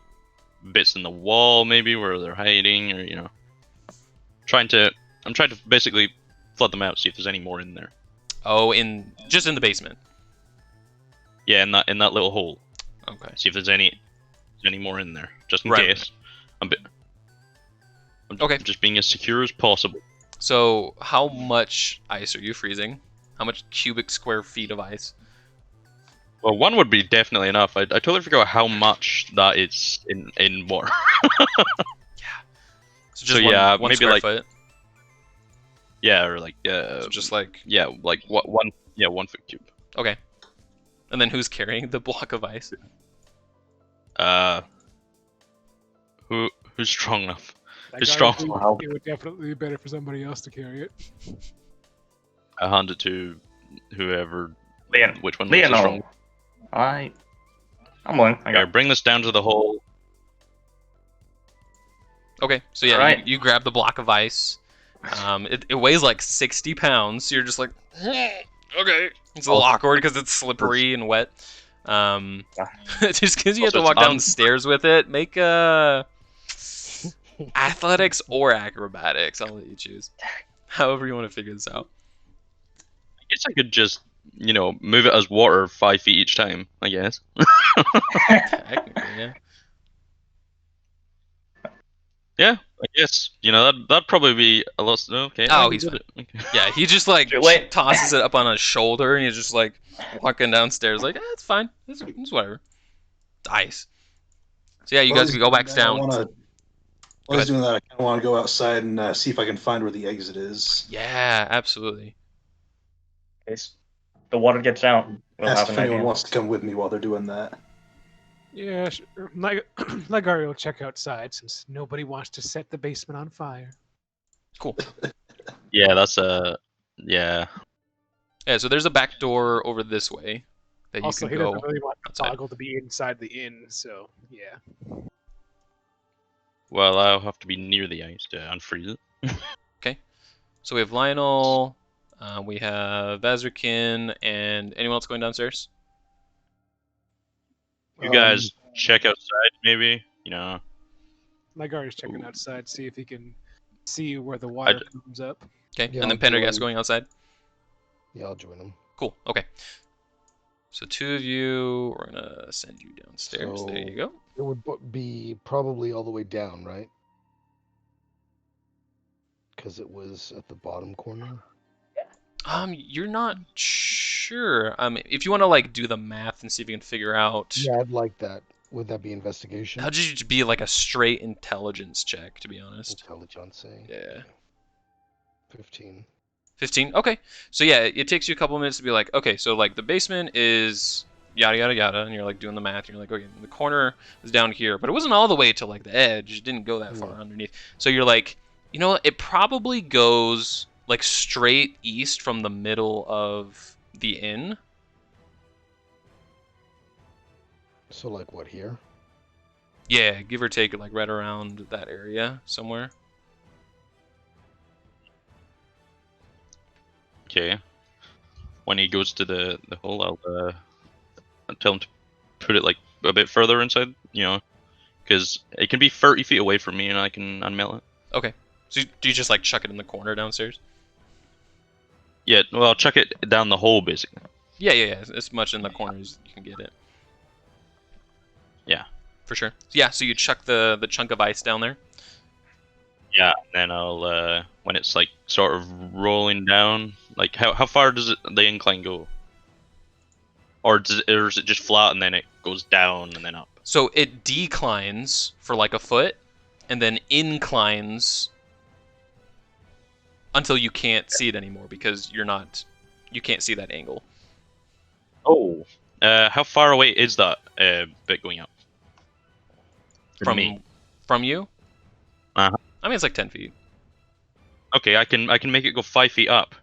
bits in the wall maybe where they're hiding or I'm trying to basically flood them out, see if there's any more in there. Oh, just in the basement. Yeah, in that little hole. Okay. See if there's any more in there, just in Right. case. I'm Okay. just being as secure as possible. So how much ice are you freezing? How much cubic square feet of ice? Well, 1 would be definitely enough. I totally forgot how much that is in water. So So, just yeah, one maybe square like- foot. Yeah, or like So just like yeah, like what 1 foot cube. okay. And then who's carrying the block of ice? Who's strong enough? That It's guy strong. would be- Wow. It would definitely be better for somebody else to carry it. I hand it to whoever. Leon. Which one? looks the Leon, strong? I'm willing. I Okay, got. bring this down to the hole. Okay, so yeah, Alright. you grab the block of ice. It weighs like 60 pounds, so you're just like, okay. It's a little awkward because it's slippery and wet. Just because you have to Also, walk it's downstairs with it, make athletics or acrobatics. I'll let you choose. However you want to figure this out. I guess I could just move it as water 5 feet each time. I guess. Technically, yeah. Yeah, I guess that'd probably be a lot. Okay. Oh, I he's did it. Okay. Yeah, he just like Too late. tosses it up on his shoulder, and he's just like walking downstairs, like, it's fine, it's whatever. It's ice. So yeah, you While guys he's can go doing back that, down. While he's ahead. doing that, I kind of want to go outside and see if I can find where the exit is. Yeah, absolutely. In case the water gets out, we'll Ask have if an anyone idea. wants to come with me while they're doing that. Yeah, sure. Ligari will check outside since nobody wants to set the basement on fire. Cool. Yeah, that's yeah. Yeah, so there's a back door over this way that you Also, can he go doesn't really want outside. Boggle to be inside the inn, so yeah. Well, I'll have to be near the ice to unfreeze it. So we have Lionel, we have Bazarkin, and anyone else going downstairs? You guys check outside, maybe. You know. Ligari's checking Ooh. outside, see if he can see where the water comes up. Okay, Yeah, and then I'll Pendergast join. going outside? Yeah, I'll join them. Cool, okay. So two of you, we're gonna send you downstairs. There you go. It would be probably all the way down, right? Because it was at the bottom corner. You're not sure. If you want to like do the math and see if you can figure out, Yeah, I'd like that. Would that be investigation? that'd just be like a straight intelligence check, to be honest. Intelligence. Yeah. 15. 15. Okay. So yeah, it takes you a couple minutes to be like, okay, so like the basement is yada yada yada, and you're like doing the math. And you're like, okay, the corner is down here, but it wasn't all the way to like the edge. It didn't go that far underneath. So you're like, you know what? It probably goes like straight east from the middle of the inn. So like what here? Yeah, give or take, like right around that area somewhere. Okay. When he goes to the hole, I'll tell him to put it like a bit further inside. You know, because it can be 30 feet away from me, and I can unmail it. Okay. So do you just like chuck it in the corner downstairs? Yeah. Well, I'll chuck it down the hole, basically. Yeah. As much in the corner as you can get it. Yeah. For sure. Yeah, so you chuck the chunk of ice down there. Yeah. And then I'll when it's like sort of rolling down, like how far does the incline go? Or is it just flat and then it goes down and then up? So it declines for like a foot, and then inclines until you can't see it anymore because you can't see that angle. Oh. How far away is that bit going up? Me. From you? Uh-huh. I mean, it's like 10 feet. Okay, I can make it go 5 feet up.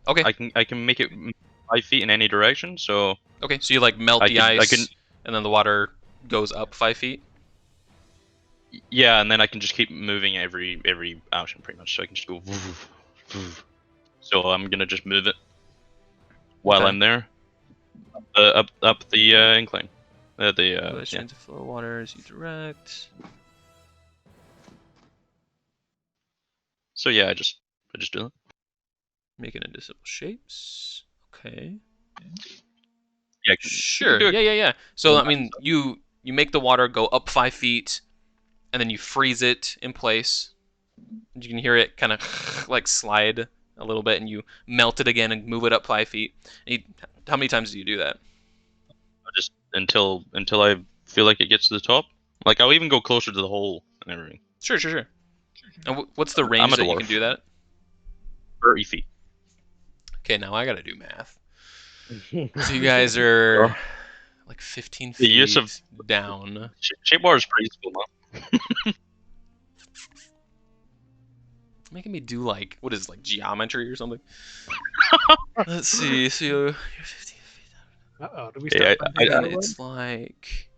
Okay. I can make it 5 feet in any direction. So Okay, so you like melt the ice, and then the water goes up 5 feet. yeah, and then I can just keep moving every action pretty much. So I can just go. Woof, woof. So I'm gonna just move it while Okay. I'm there, up the incline. Relation Yeah. to flow water as you direct. So yeah, I just do it. Making indivisible shapes. Okay. Yeah. Sure. do it. Yeah. So I mean, you make the water go up 5 feet, and then you freeze it in place. You can hear it kind of like slide a little bit, and you melt it again and move it up 5 feet. How many times do you do that? Just until I feel like it gets to the top. Like I'll even go closer to the hole and everything. Sure. And what's the range a that you dwarf. can do that? 30 feet. Okay, now I gotta do math. So you guys are like 15 feet The use of- down. Shape bar is pretty useful now. Making me do like what is it, like geometry or something? Let's see. So you're 15 feet down. Uh-oh, did we Yeah, start? I- And it's like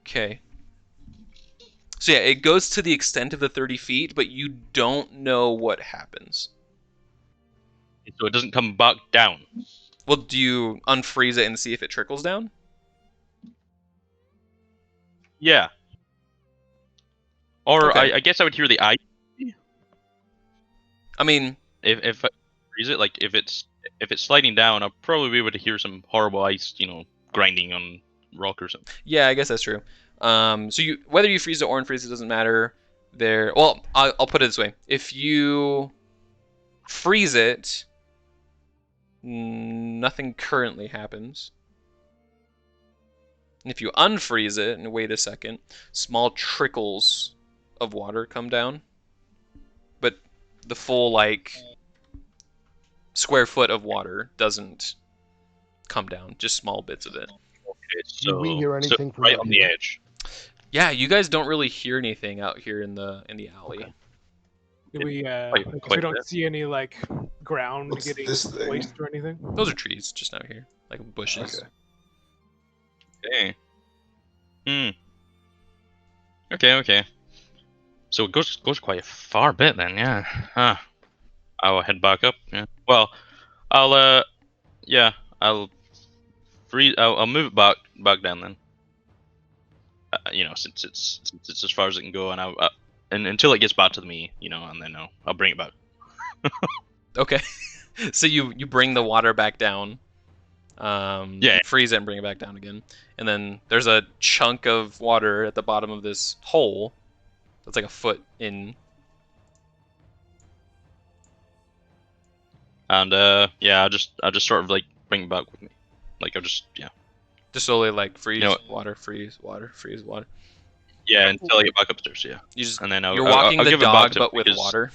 okay. So yeah, it goes to the extent of the 30 feet, but you don't know what happens. So it doesn't come back down. Well, do you unfreeze it and see if it trickles down? Yeah. Or Okay. I guess I would hear the ice I mean, if I freeze it. Like if it's sliding down, I'll probably be able to hear some horrible ice, grinding on rock or something. yeah, I guess that's true. So you whether you freeze it or unfreeze it doesn't matter. Well, I'll put it this way: if you freeze it, nothing currently happens. And if you unfreeze it and wait a second, small trickles of water come down. But the full, like, square foot of water doesn't come down, just small bits of it. Okay, Do we hear anything from right out on the here? edge. Yeah, you guys don't really hear anything out here in the alley. Okay. Do we? Quite- Because quite we a don't bit. see any like ground What's getting this thing? waste or anything. Those are trees just out here, like bushes. Okay. Okay. Okay. So it goes quite a far bit then, yeah. Huh. I'll head back up. Yeah. Well, I'll I'll move it back down then. Since it's as far as it can go, and and until it gets back to me, and then I'll bring it back. Okay. So you bring the water back down. Yeah. Freeze it and bring it back down again. And then there's a chunk of water at the bottom of this hole. That's like a foot in. And I'll just sort of like bring it back with me. Like I'll just Just slowly like freeze, You know- water, freeze, water, freeze, water. until I get back upstairs. Yeah. You just And then you're walking I'll the give it back dog to but with because- water.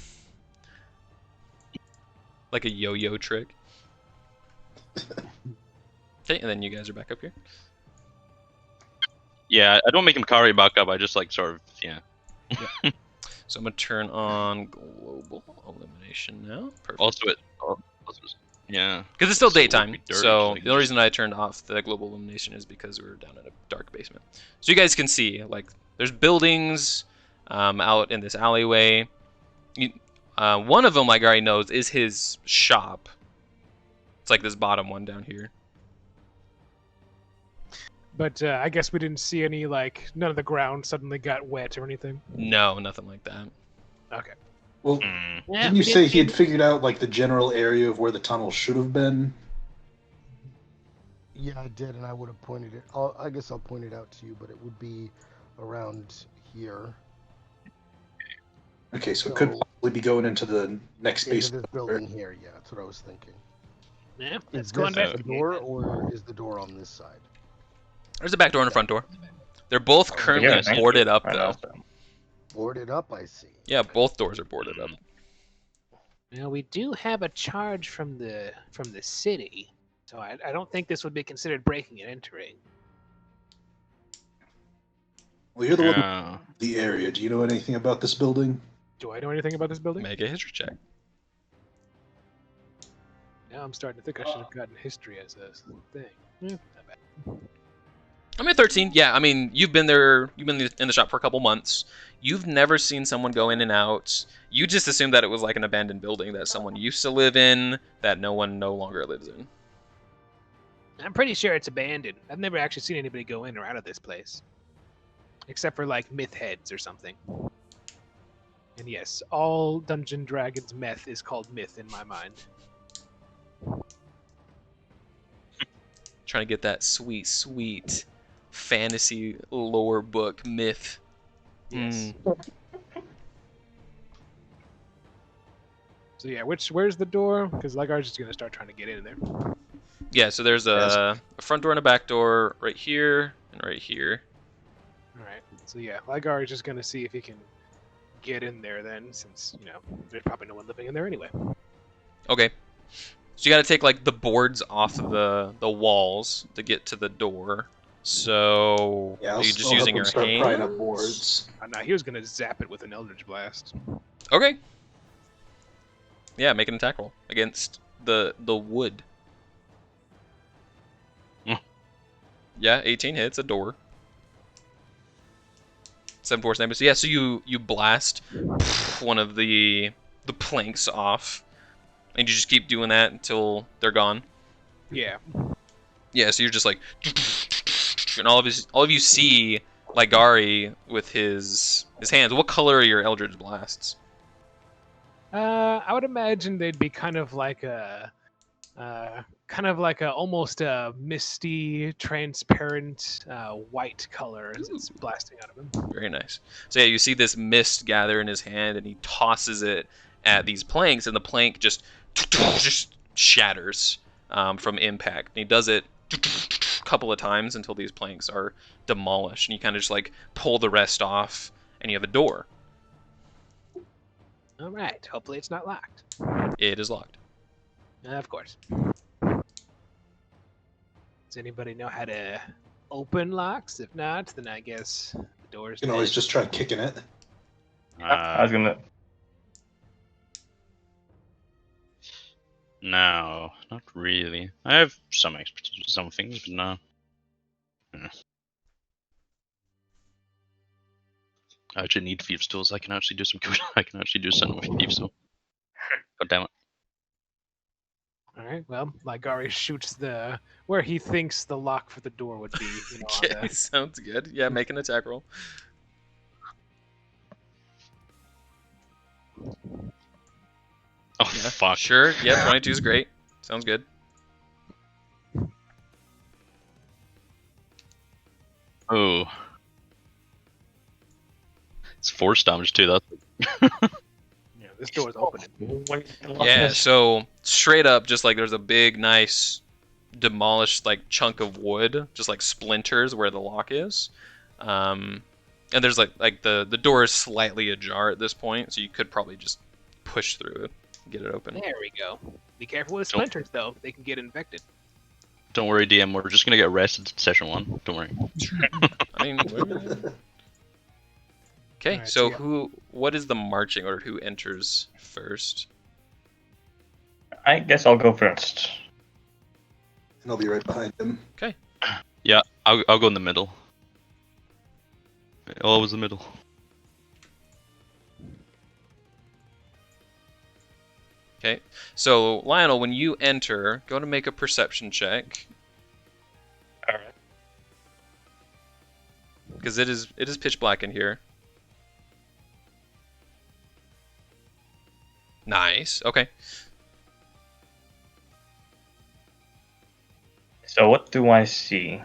Like a yo-yo trick. Okay, and then you guys are back up here. Yeah, I don't make him carry it back up. I just like sort of So I'm gonna turn on global illumination now. Perfect. Also yeah. Because it's still so it would daytime, be dirty, so like the only just- reason I turned off the global illumination is because we were down in a dark basement. So you guys can see, like, there's buildings out in this alleyway. One of them, like Gary knows, is his shop. It's like this bottom one down here. But I guess we didn't see any like none of the ground suddenly got wet or anything. No, nothing like that. Okay. Well, Hmm. Yeah, didn't you we say didn't he had figured out like the general area of where the tunnel should have been? Yeah, I did, and I would have pointed it. I guess I'll point it out to you, but it would be around here. Okay, so it could So- possibly be going into the next Into space. this building here, yeah, that's what I was thinking. Yeah, Is let's go this investigate. the door, or is the door on this side? There's a back door and a front door. They're both Oh, currently Yeah, thank boarded you. up, I though. know, so. Boarded up, I see. Yeah, both doors are boarded up. Now we do have a charge from the city, so I don't think this would be considered breaking and entering. Well, you're the one Yeah. in the area. Do you know anything about this building? Do I know anything about this building? Make a history check. Now I'm starting to think I should have gotten history as a thing. Not bad. I'm at 13. Yeah, I mean, you've been there. You've been in the shop for a couple months. You've never seen someone go in and out. You just assumed that it was like an abandoned building that someone used to live in that no one no longer lives in. I'm pretty sure it's abandoned. I've never actually seen anybody go in or out of this place, except for like myth heads or something. And yes, all Dungeon Dragons meth is called myth in my mind. Trying to get that sweet, sweet fantasy lore book myth. Yes. Mm. So yeah, where's the door? Because Lygar's just gonna start trying to get in there. Yeah, so there's a front door and a back door right here and right here. All right. So yeah, Lygar is just gonna see if he can get in there then, since there's probably no one living in there anyway. Okay. So you got to take like the boards off of the walls to get to the door. So Yeah, are I'll, you just I'll help using him your start prying up hands? boards. Now he was gonna zap it with an Eldritch Blast. Okay. Yeah, make an attack roll against the wood. Hmm. Yeah, 18 hits a door. 7 force damage. So yeah, so you blast one of the planks off, and you just keep doing that until they're gone. Yeah. Yeah, so you're just like, and all of you see Ligari with his hands. What color are your Eldritch Blasts? I would imagine they'd be kind of like a almost a misty, transparent white color as it's blasting out of him. Very nice. So yeah, you see this mist gather in his hand, and he tosses it at these planks, and the plank just shatters from impact. And he does it couple of times until these planks are demolished, and you kind of just like pull the rest off, and you have a door. All right. Hopefully it's not locked. It is locked. Of course. Does anybody know how to open locks? If not, then I guess the door's You can always just try kicking it. I was gonna. No, not really. I have some expertise with some things, but no. I actually need thieves tools. I can actually do some good. I can actually do something with thieves tool. God damn it! All right. Well, Ligari shoots the where he thinks the lock for the door would be. You know, on Okay, sounds good. Yeah, make an attack roll. Oh Yeah, fuck! Sure. Yeah, 22 is great. Sounds good. Oh, it's force damage too. That's yeah, this door's opening. Yeah, so straight up, just like there's a big, nice, demolished like chunk of wood, just like splinters where the lock is, and there's like the door is slightly ajar at this point, so you could probably just push through it, get it open. There we go. Be careful with splinters, though. They can get infected. Don't worry, DM. We're just gonna get arrested in session 1. Don't worry. I mean, okay. Alright, So so what is the marching order? Who enters first? I guess I'll go first. And I'll be right behind him. Yeah, I'll go in the middle. Always the middle. Okay. So Lionel, when you enter, go to make a perception check. All right. Because it is pitch black in here. Nice. Okay. So what do I see?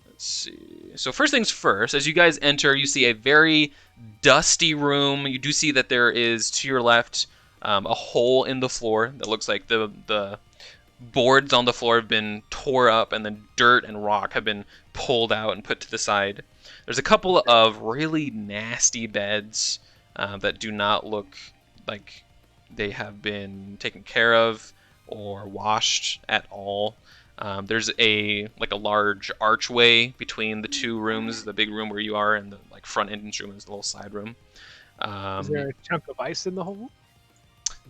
Let's see. So first things first, as you guys enter, you see a very dusty room. You do see that there is to your left a hole in the floor that looks like the boards on the floor have been tore up, and then dirt and rock have been pulled out and put to the side. There's a couple of really nasty beds that do not look like they have been taken care of or washed at all. There's a large archway between the two rooms, the big room where you are and the like front entrance room is the little side room. Is there a chunk of ice in the hole?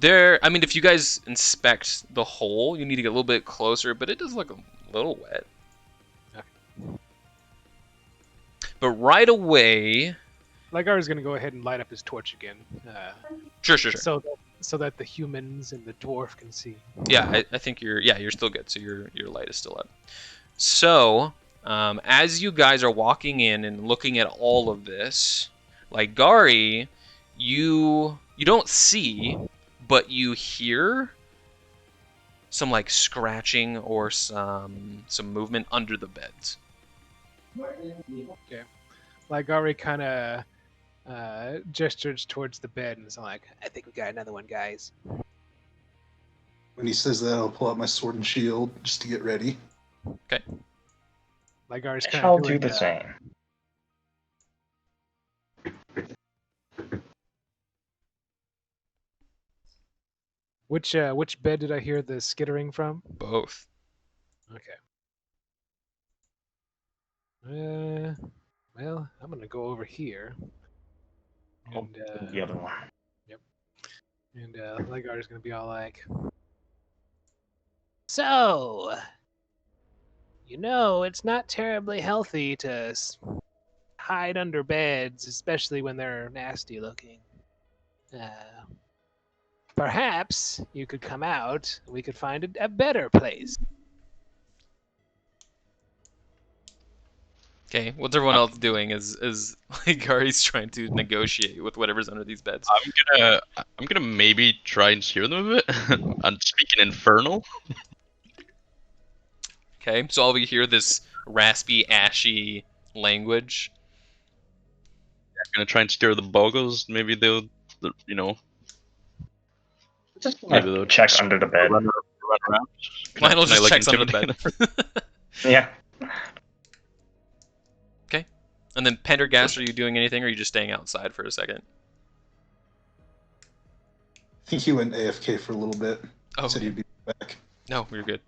I mean, if you guys inspect the hole, you need to get a little bit closer, but it does look a little wet. Okay. But right away, Ligari's gonna go ahead and light up his torch again. sure. So that the humans and the dwarf can see. Yeah, I think you're still good. So your light is still up. So as you guys are walking in and looking at all of this, like Gari, you don't see, but you hear some like scratching or some movement under the beds. Okay. Ligari kind of gestures towards the bed and is like, "I think we got another one, guys." When he says that, I'll pull out my sword and shield just to get ready. Ligari's I kind shall of do the same. Which bed did I hear the skittering from? Both. Okay. Well, I'm gonna go over here. And The other one. and Ligari's gonna be all like, "So, it's not terribly healthy to hide under beds, especially when they're nasty looking. Perhaps you could come out. We could find a better place." Okay, what's everyone else doing? Is like Gari's trying to negotiate with whatever's under these beds. I'm gonna maybe try and steer them a bit and speak in Infernal. Okay, so all of you hear this raspy, ashy language. I'm gonna try and steer the boggles. Maybe they'll Just maybe they'll check under the bed. run around. Lionel Can I just look checks under the intimidate? bed. Yeah. And then Pendergast, are you doing anything, or are you just staying outside for a second? I think he went AFK for a little bit. Oh, Said he'd be back. no, we're good.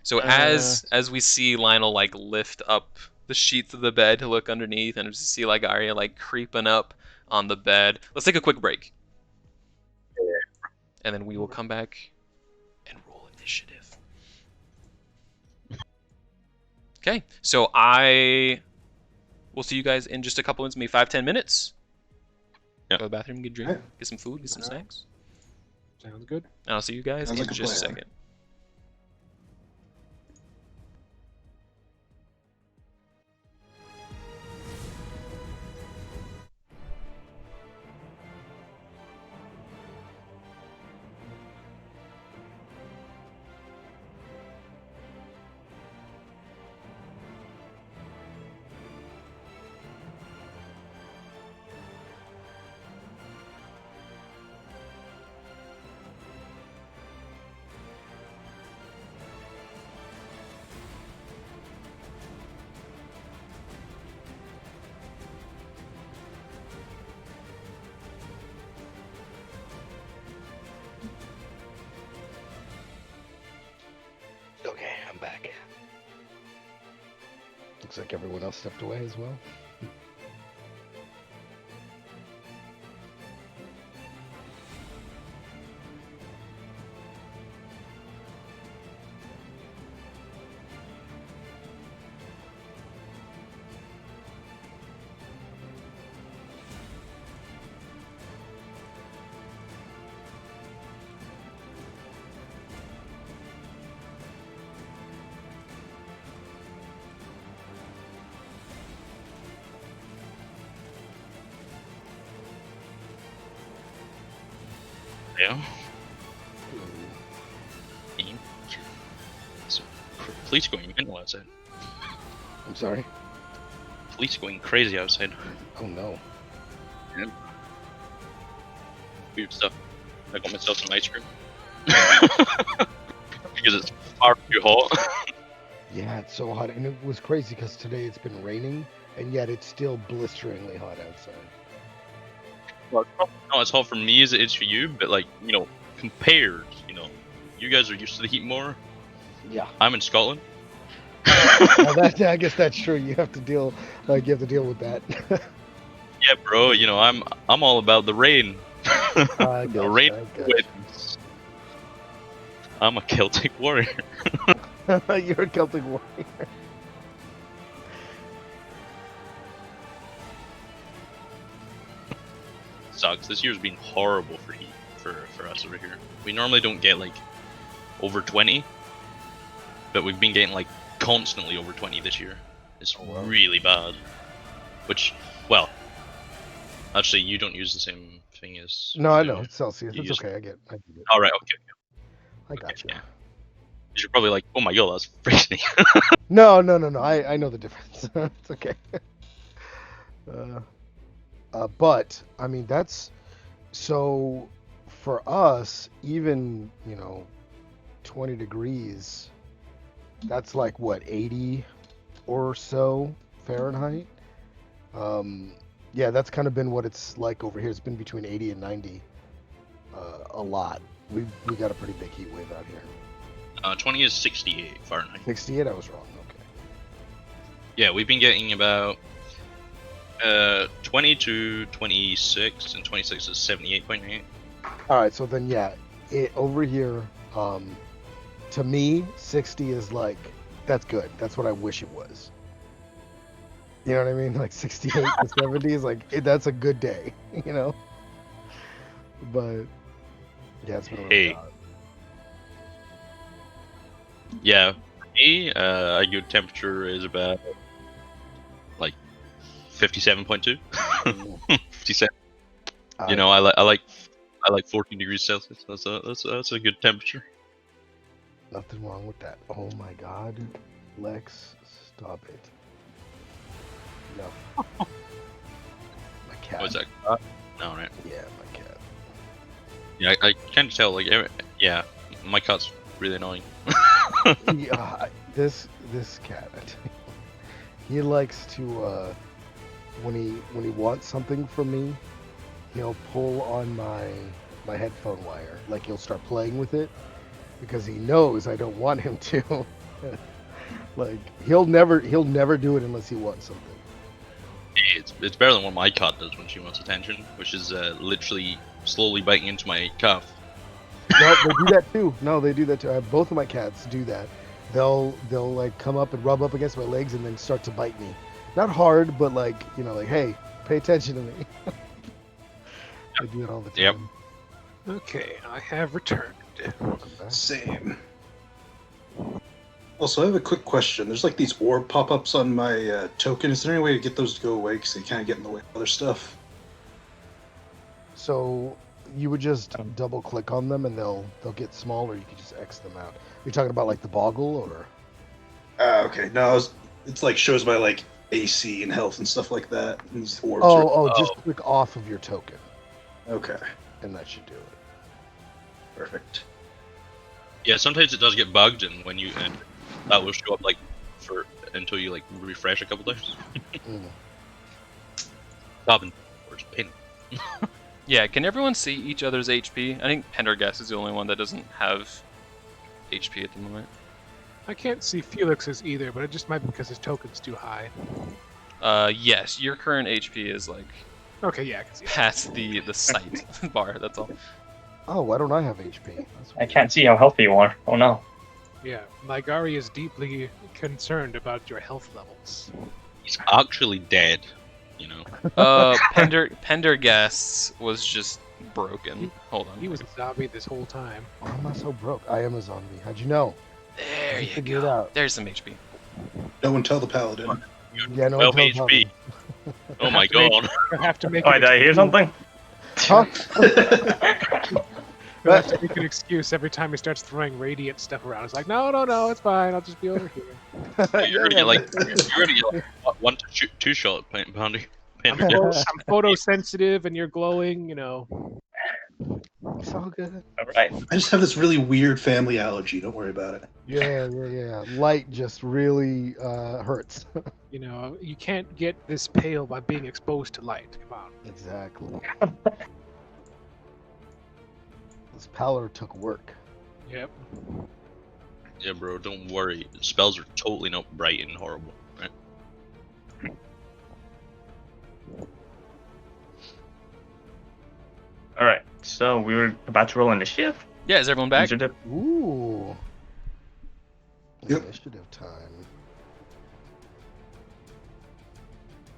So Uh, as we see Lionel like lift up the sheets of the bed to look underneath, and just see like Arya like creeping up on the bed. Let's take a quick break, and then we will come back and roll initiative. Okay, so I will see you guys in just a couple minutes, maybe 5-10 minutes. Yeah. Go to the bathroom, get a drink, Alright. get some food, get some Alright. snacks, Sounds good. and I'll see you guys Sounds in like a just a plan. second. Okay, I'm back. Looks like everyone else stepped away as well. Yeah. So, police going mental outside. I'm sorry. Police going crazy outside. Oh no. Weird stuff. I got myself some ice cream. Because it's far too hot. Yeah, it's so hot, and it was crazy because today it's been raining, and yet it's still blisteringly hot outside. Well, it's probably not as hot for me as it is for you, but like, you know, compared, you know, you guys are used to the heat more. Yeah. I'm in Scotland. Well, I guess that's true. You have to deal with that. Yeah, bro. You know, I'm all about the rain. I The gotcha, rain I gotcha. winds. I'm a Celtic warrior. You're a Celtic warrior. Sucks. This year's been horrible for heat for us over here. We normally don't get like over 20, but we've been getting like constantly over 20 this year. It's wow. really bad. Which, well, actually, you don't use the same thing as. No, I know it's Celsius. You It's just- okay. I get it. All right. Okay. I got you. yeah. You're probably like, oh my god, that's freezing. No. I know the difference. It's okay. But I mean, that's so for us. Even 20 degrees. That's like what 80 or so Fahrenheit. Yeah, that's kind of been what it's like over here. It's been between 80 and 90. A lot. We got a pretty big heat wave out here. 20 is 68 Fahrenheit. 68. I was wrong. Okay. Yeah, we've been getting about 20 to 26, and 26 is 78.8. All right. So then, yeah, over here, to me, 60 is like that's good. That's what I wish it was. You know what I mean? Like 68 to 70 is like that's a good day. But yeah, it's been Hey. really hot. Yeah, for me, a good temperature is about like 57.2, 57. You know, I like 14 degrees Celsius. That's a good temperature. Nothing wrong with that. Oh my God, Lex, stop it. No. My cat. What is that? No, right. Yeah, my cat. Yeah, I can tell. Like, yeah, my cat's really annoying. This cat, I tell you, he likes to when he wants something from me, he'll pull on my headphone wire. Like he'll start playing with it because he knows I don't want him to. Like he'll never do it unless he wants something. It's better than what my cat does when she wants attention, which is literally slowly biting into my cuff. No, they do that too. No, they do that too. Both of my cats do that. They'll like come up and rub up against my legs and then start to bite me. Not hard, but like like, hey, pay attention to me. They do it all the time. Yep. Okay, I have returned. Welcome back. Same. Also, I have a quick question. There's like these orb pop-ups on my token. Is there any way to get those to go away because they kind of get in the way of other stuff? So you would just double click on them and they'll get small, or you could just X them out. You're talking about like the boggle, or? Okay. No, it's like shows my like AC and health and stuff like that. And these orbs Just click off of your token, Okay. and that should do it. Perfect. Yeah, sometimes it does get bugged, and when you and that will show up like for until you like refresh a couple times. Mm. Robin, where's Pin? Yeah, can everyone see each other's HP? I think Pendergast is the only one that doesn't have HP at the moment. I can't see Felix's either, but it just might be because his token's too high. Yes, your current HP is like Okay, yeah, I can see that. past the sight bar. That's all. Oh, why don't I have HP? That's I weird. can't see how healthy you are. Oh no. Yeah, Mygari is deeply concerned about your health levels. He's actually dead. Pendergast's was just broken. Hold on. He was a zombie this whole time. Why am I so broke? I am a zombie. How'd you know? There you Figure it go. out. There's some HP. No one tell the paladin. Yeah, no 12 one tells HP. Oh my god. You'll have to make Oh, an did I hear excuse- something? Huh? You'll have to make an excuse every time he starts throwing radiant stuff around. It's like, no, it's fine. I'll just be over here. You're gonna get like one to two shot pounding. I'm photosensitive and you're glowing, It's all good. All right. I just have this really weird family allergy. Don't worry about it. Yeah. Light just really hurts. You can't get this pale by being exposed to light. Come on. Exactly. This pallor took work. Yep. Yeah, bro, don't worry. Spells are totally not bright and horrible. Right? All right. So we were about to roll initiative. Yeah, is everyone back? Initiative. Ooh. Yep. Initiative time.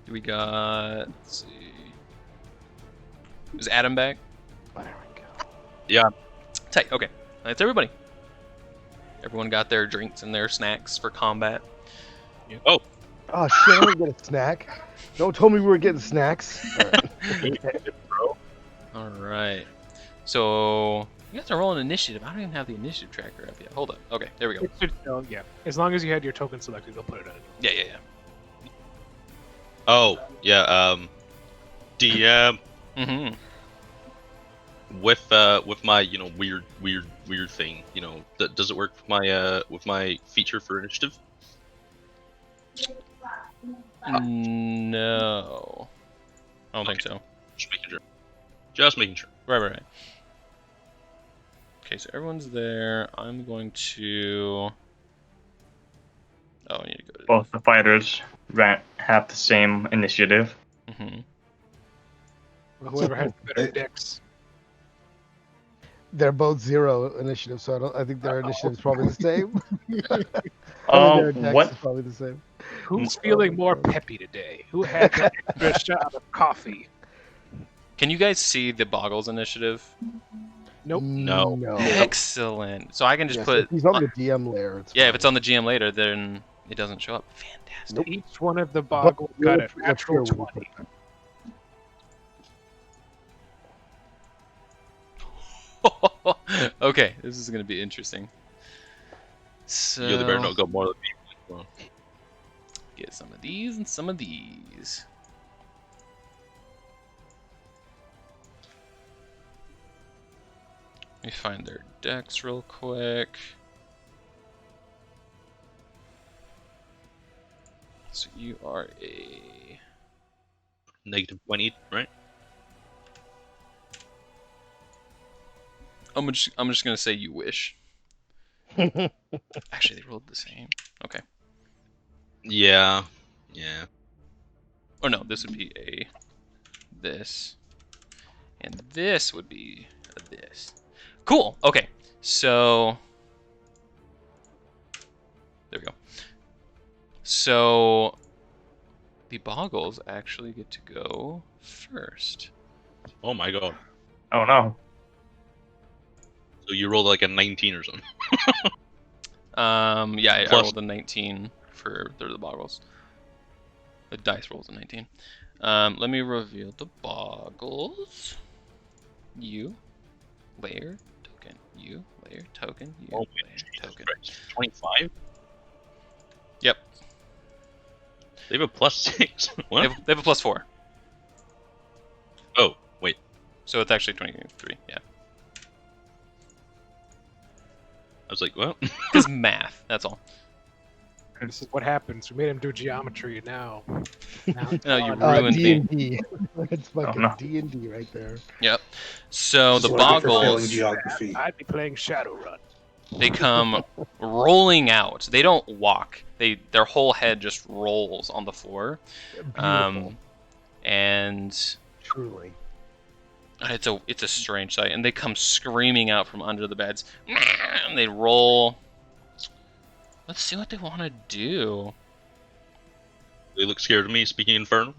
We got. Let's see. Is Adam back? There we go. Yeah. Tight. Okay. That's everybody. Everyone got their drinks and their snacks for combat. Oh shit! I didn't get a snack. Don't tell me we were getting snacks. All right. So you guys are rolling initiative. I don't even have the initiative tracker up yet. Hold up. Okay, there we go. It should still, yeah. As long as you had your token selected, they'll put it in. Yeah. Oh, yeah. DM Mm-hmm. with my weird thing. Does it work with my feature for initiative? No. I don't think so. Just making sure. Right. Okay, so everyone's there. I'm going to. Oh, I need to go to. Both the fighters have the same initiative. Mm-hmm. Whoever has the better Right. decks. They're both 0 initiative, so I think their initiative is probably the same. Oh, Their dex what? is probably the same. Who's feeling more peppy today? Who had the extra shot of coffee? Can you guys see the Boggles initiative? Nope. No. No. Excellent. So I can just Yes, put. if he's on the DM layer. It's Yeah, if fine. it's on the GM later, then it doesn't show up. Fantastic. Each one of the boggles got a natural 20. Okay, this is gonna be interesting. So You better not got more than me. Come on. get some of these and some of these. Let me find their decks real quick. So you are a... -20, right? I'm just gonna say you wish. Actually, they rolled the same. Okay. Yeah. Yeah. Oh no, this would be a this, and this would be a this. Cool. Okay. So there we go. So the Boggles actually get to go first. Oh my god. Oh no. So you rolled like a 19 or something. Yeah, I Plus- rolled a 19 for the Boggles. The dice rolls a 19. Let me reveal the Boggles. You, layer, token. You, layer, token. You, Oh, layer, token. 25? Yep. They have a +6. What? They have a +4. Oh, wait. So it's actually 23, yeah. I was like, well. Because math, that's all. This is what happens. We made him do geometry now. Now it's No, you gone. ruined me. D&D. That's fucking no. D&D right there. Yep. So This the is what I get for failing Boggles, geography. I'd be playing Shadowrun. they come rolling out. They don't walk. Their whole head just rolls on the floor. Beautiful. And Truly. it's a strange sight. And they come screaming out from under the beds. And they roll. Let's see what they want to do. They look scared of me speaking Infernal.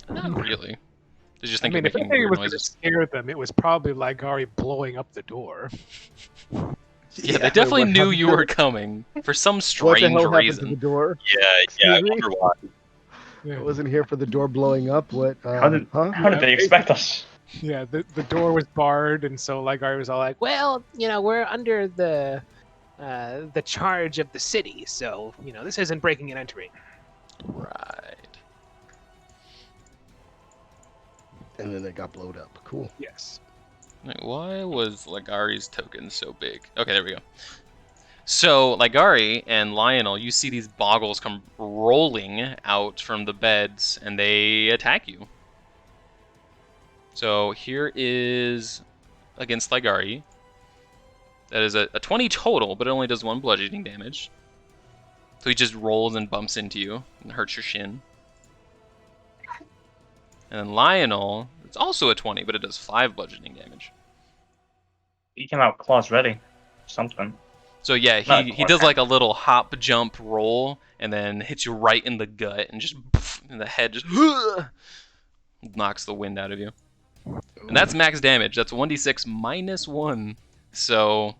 Not really. They just I think mean, you're if making anything weird was going to noises. scare them, it was probably Ligari blowing up the door. Yeah, they definitely what knew happened you to were it? coming for some What the strange hell happened to the reason. door? Yeah, I Excuse me? wonder why. I wasn't here for the door blowing up. What? How did Huh? how did they expect us? Yeah, the door was barred, and so Ligari was all like, Well, we're under the charge of the city, so this isn't breaking and entering. Right. And then it got blowed up. Cool. yes. Wait, why was Ligari's token so big? Okay, there we go. So, Ligari and Lionel, you see these Boggles come rolling out from the beds, and they attack you. So, here is against Ligari. That is a 20 total, but it only does 1 bludgeoning damage. So he just rolls and bumps into you and hurts your shin. And then Lionel, it's also a 20, but it does 5 bludgeoning damage. He came out claws ready. Something. So yeah, Not he quite. does like a little hop, jump, roll, and then hits you right in the gut, and just and the head just knocks the wind out of you. And that's max damage. That's 1d6 minus 1. So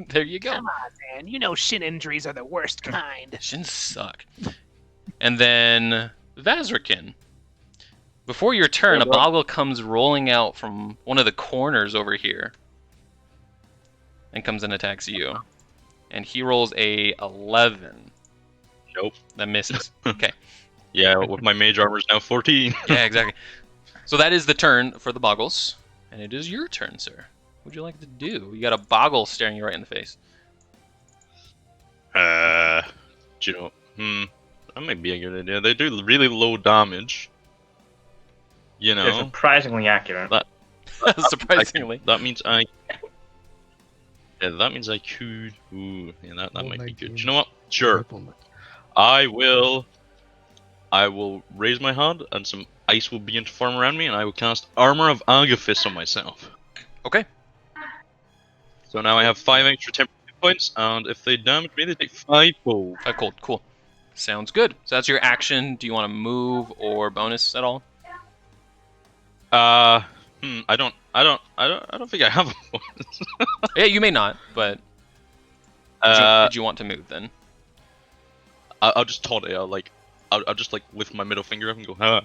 there you go. Come on, man. Shin injuries are the worst kind. Shins suck. And then Vazrakin. Before your turn, a Boggle comes rolling out from one of the corners over here. And comes and attacks you. And he rolls a 11. Nope. That misses. Okay. Yeah, with my mage armor is now 14. Yeah, exactly. So that is the turn for the Boggles. And it is your turn, sir. What would you like to do? You got a Boggle staring you right in the face. Do you know? That might be a good idea. They do really low damage. They're surprisingly accurate. Surprisingly. That means I. Yeah, that means I could. Ooh, yeah, that Oh, might be 19. good. You know what? Sure. I will raise my hand, and some ice will begin to form around me, and I will cast Armor of Agathis on myself. Okay. So now I have 5 extra temporary hit points, and if they damage me, they take 5 cold. Cold. Cool. Sounds good. So that's your action. Do you want to move or bonus at all? I don't think I have a bonus. Yeah, you may not, but did you want to move then? I'll just taunt it. I'll just lift my middle finger up and go, huh.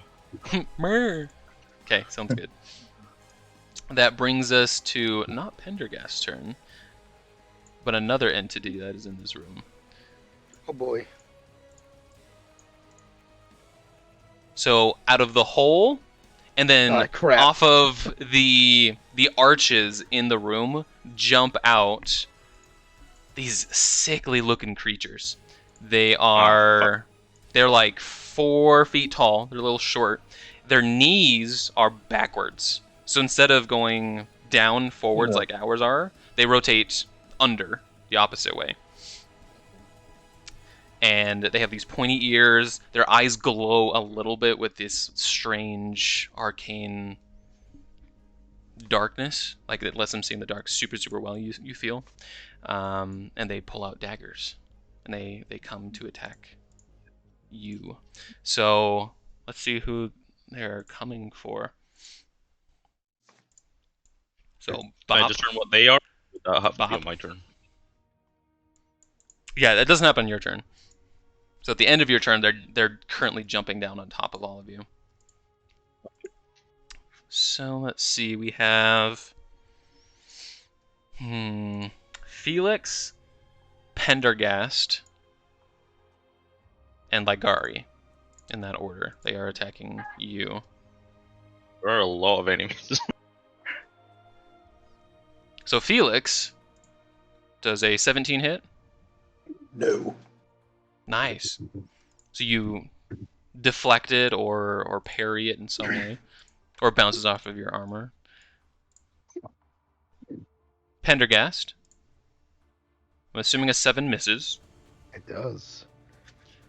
Okay, sounds good. That brings us to not Pendergast's turn, but another entity that is in this room. Oh boy. So out of the hole, and then Crap. off of the arches in the room, jump out these sickly looking creatures. They are They're like 4 feet tall. They're a little short. Their knees are backwards. So instead of going down forwards Yeah. like ours are, they rotate under the opposite way. And they have these pointy ears. Their eyes glow a little bit with this strange arcane darkness. Like it lets them see in the dark super, super well, you feel. And they pull out daggers. And they come to attack you. So let's see who they're coming for. So Can I Bob. discern what they are? That have to be Bob. on my turn. Yeah, that doesn't happen on your turn. So at the end of your turn, they're currently jumping down on top of all of you. So let's see. We have Felix, Pendergast, and Ligari. In that order, they are attacking you. There are a lot of enemies. So Felix does a 17 hit. No. Nice. So you deflect it or parry it in some way, or it bounces off of your armor. Pendergast. I'm assuming a 7 misses. It does.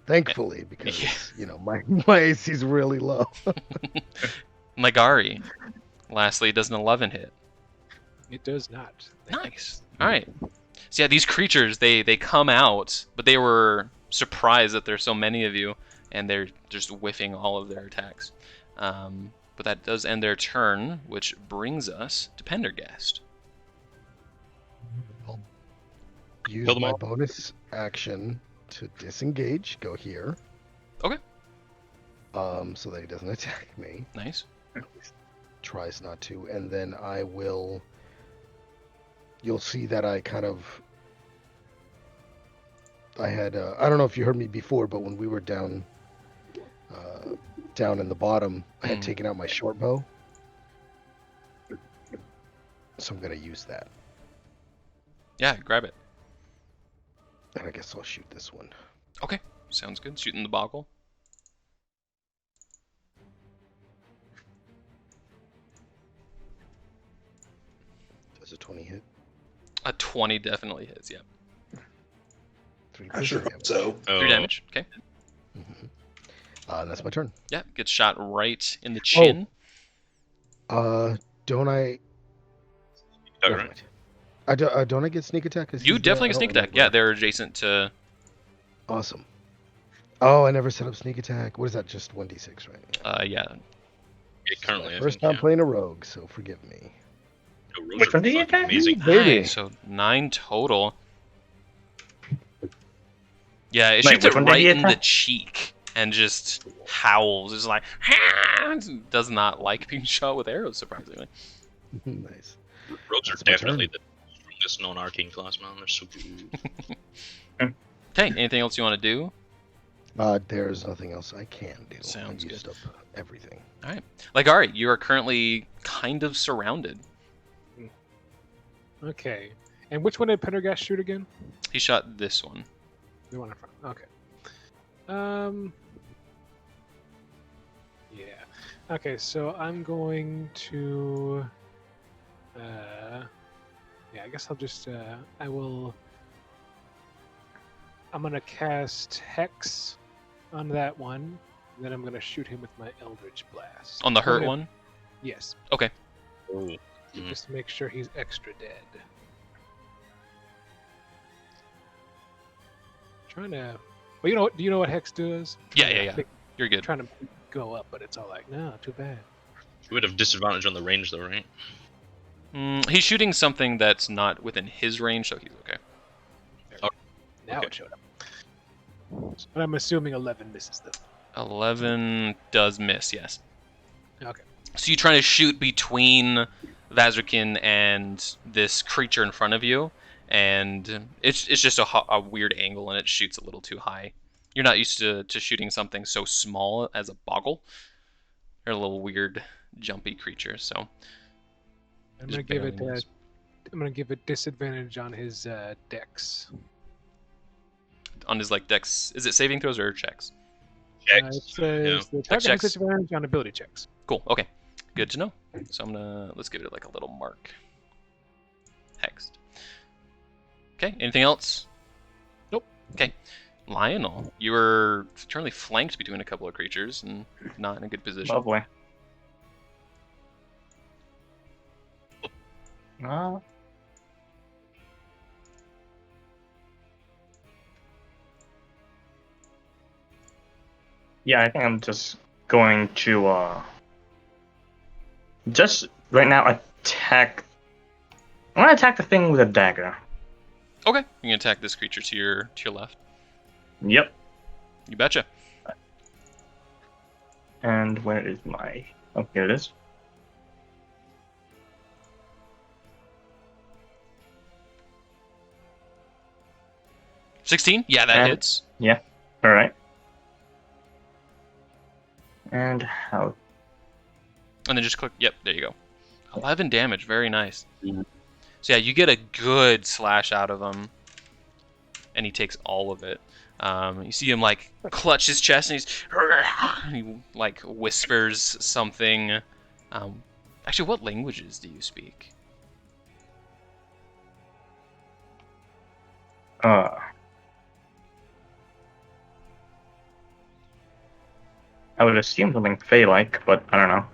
Thankfully, because Yeah. you know my AC is really low. Ligari. Lastly, does an 11 hit. It does not. Nice. All right. So yeah, these creatures they come out, but they were surprised that there's so many of you, and they're just whiffing all of their attacks. But that does end their turn, which brings us to Pendergast. Use Kill them my all. bonus action to disengage. Go here. Okay. So that he doesn't attack me. Nice. Tries not to, and then I will. You'll see that I kind of. I had. I don't know if you heard me before, but when we were down in the bottom, I had taken out my short bow. So I'm gonna use that, Yeah, grab it. and I guess I'll shoot this one. Okay, sounds good. Shooting the boggle. Does a 20 hit? A 20 definitely hits. Yeah. 3 I sure damage. hope so. 3 damage. Okay. Mhm. And that's my turn. Yeah, gets shot right in the chin. Don't I? All Never right. mind. Don't I get sneak attack? 'Cause You he's definitely there? get I sneak don't attack. Yeah, remember. they're adjacent to. Awesome. Oh, I never set up sneak attack. What is that? Just 1d6, right? Yeah. Yeah, currently, I First think, time playing a rogue, so forgive me. yeah. Rogues Which are one did you fucking attack? amazing. Baby. Nice. So 9 total. Yeah, it Wait, shoots which it one did right he in the attack? cheek and just howls. It's like does not like being shot with arrows. Surprisingly. Nice. Rogues are That's my definitely turn. the strongest non-arcane class, man. They're so good. Okay. Anything else you want to do? There's nothing else I can do. Sounds I've used up everything. Like, all right, you are currently kind of surrounded. Okay. And which one did Pendergast shoot again? He shot this one. The one in front. Okay. Yeah. Okay, so I'm going to. Yeah, I guess I'll just. I will. I'm gonna cast Hex on that one. And then I'm gonna shoot him with my Eldritch Blast. On the hurt Okay. one? Yes. Oh. Just to make sure he's extra dead. Trying to. Well, you know what? Do you know what Hex does? Yeah, Trying to yeah, yeah. make- You're good. Trying to go up, but it's all like, no, too bad. You would have disadvantage on the range, though, right? He's shooting something that's not within his range, so he's okay. Now Okay. it showed up. But I'm assuming 11 misses though. 11 does miss, yes. Okay. So you're trying to shoot between Vazrikin and this creature in front of you, and it's just a weird angle, and it shoots a little too high. You're not used to shooting something so small as a boggle. They're a little weird, jumpy creature, so I'm just gonna give it. barely missed. I'm gonna give it disadvantage on his dex. On his like dex, is it saving throws or checks? checks. It says the target has checks. disadvantage on ability checks. Cool. Okay. Good to know. So let's give it like a little mark. Hexed. Okay. Anything else? Nope. Okay. Lionel, you were currently flanked between a couple of creatures and not in a good position. Lovely. Yeah, I think I'm just going to just right now attack. I'm gonna attack the thing with a dagger. Okay. You can attack this creature to your left. Yep. You betcha. And where is my? Oh, here it is. $16? Yeah, that And- hits. Yeah. All right. And how? And then just click. Yep, there you go. 11 damage. Very nice. Mhm. So yeah, you get a good slash out of him, and he takes all of it. You see him like clutch his chest, and he like whispers something. Actually, what languages do you speak? I would assume something Fey-like, but I don't know.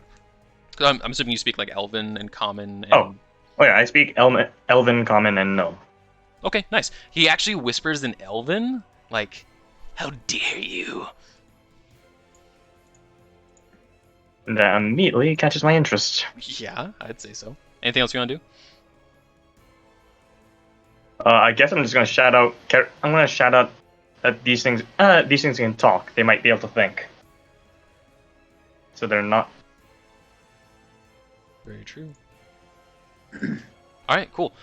'Cause I'm assuming you speak like Elven and Common. And... Oh yeah, I speak Elven, Common, and Gnome. Okay, nice. He actually whispers in Elven, like, "How dare you!" And that immediately catches my interest. Yeah, I'd say so. Anything else you want to do? I guess I'm just gonna shout out. I'm gonna shout out that these things can talk. They might be able to think. So they're not. Very true. All right, cool.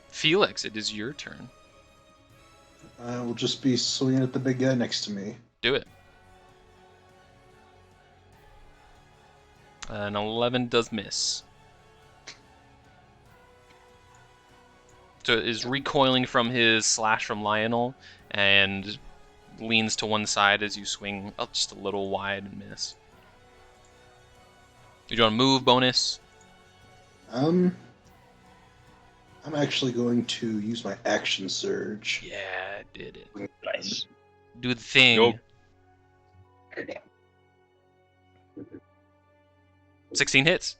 Felix, it is your turn. I will just be swinging at the big guy next to me. Do it. An 11 does miss. So it is recoiling from his slash from Lionel and leans to one side as you swing up just a little wide and miss. Do you want to move bonus? I'm actually going to use my action surge. Yeah, did it. Nice. Do the thing. Yo. 16 hits.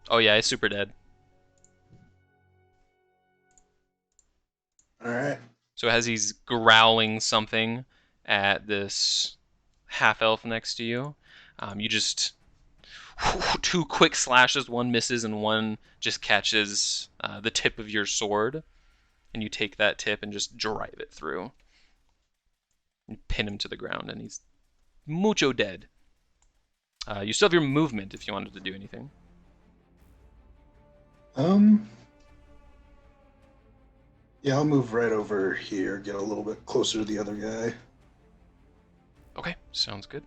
Oh yeah, it's super dead. Alright. So as he's growling something at this half elf next to you, you just two quick slashes, one misses and one just catches the tip of your sword, and you take that tip and just drive it through and pin him to the ground, and he's mucho dead. You still have your movement if you wanted to do anything. Yeah, I'll move right over here, get a little bit closer to the other guy. Okay, sounds good.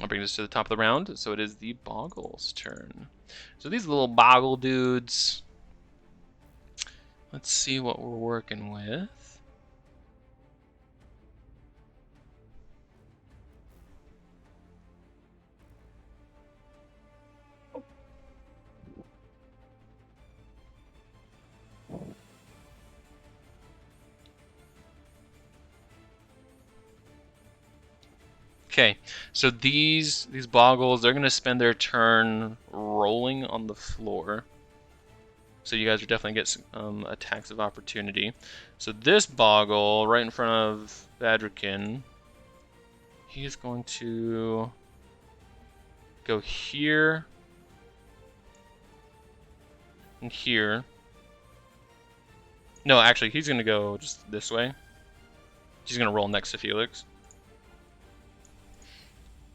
I'll bring this to the top of the round. So it is the Boggle's turn. So these little Boggle dudes. Let's see what we're working with. Okay, so these Boggles, they're gonna spend their turn rolling on the floor. So you guys are definitely get some attacks of opportunity. So this Boggle, right in front of Badrikin, he is going to go here and here. No, actually, he's gonna go just this way. He's gonna roll next to Felix.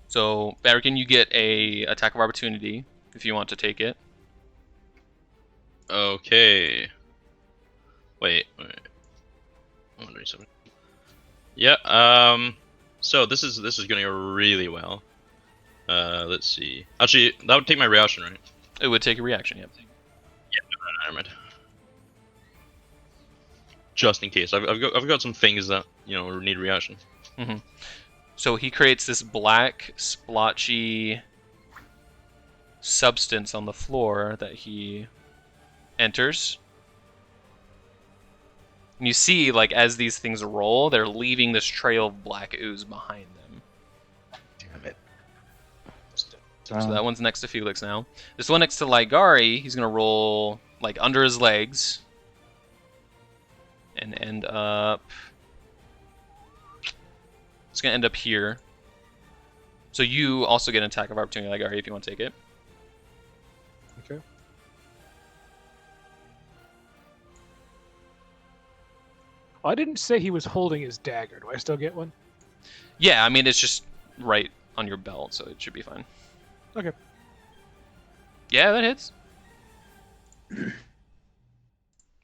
So, Badrikin, you get a attack of opportunity if you want to take it. Okay. Wait. I'm wondering something. Yeah. So this is gonna go really well. Let's see. Actually, that would take my reaction, right? It would take a reaction, yep. Never mind. just in case. I've got some things that need reaction. So he creates this black, splotchy substance on the floor that he enters. And you see, like, as these things roll, they're leaving this trail of black ooze behind them. Damn it. So that one's next to Felix now. This one next to Ligari, he's gonna roll, like, under his legs. And end up... It's gonna end up here. So you also get an attack of opportunity, Ligari, if you want to take it. Okay. Oh, I didn't say he was holding his dagger. Do I still get one? Yeah, I mean, it's just right on your belt, so it should be fine. Okay. Yeah, that hits.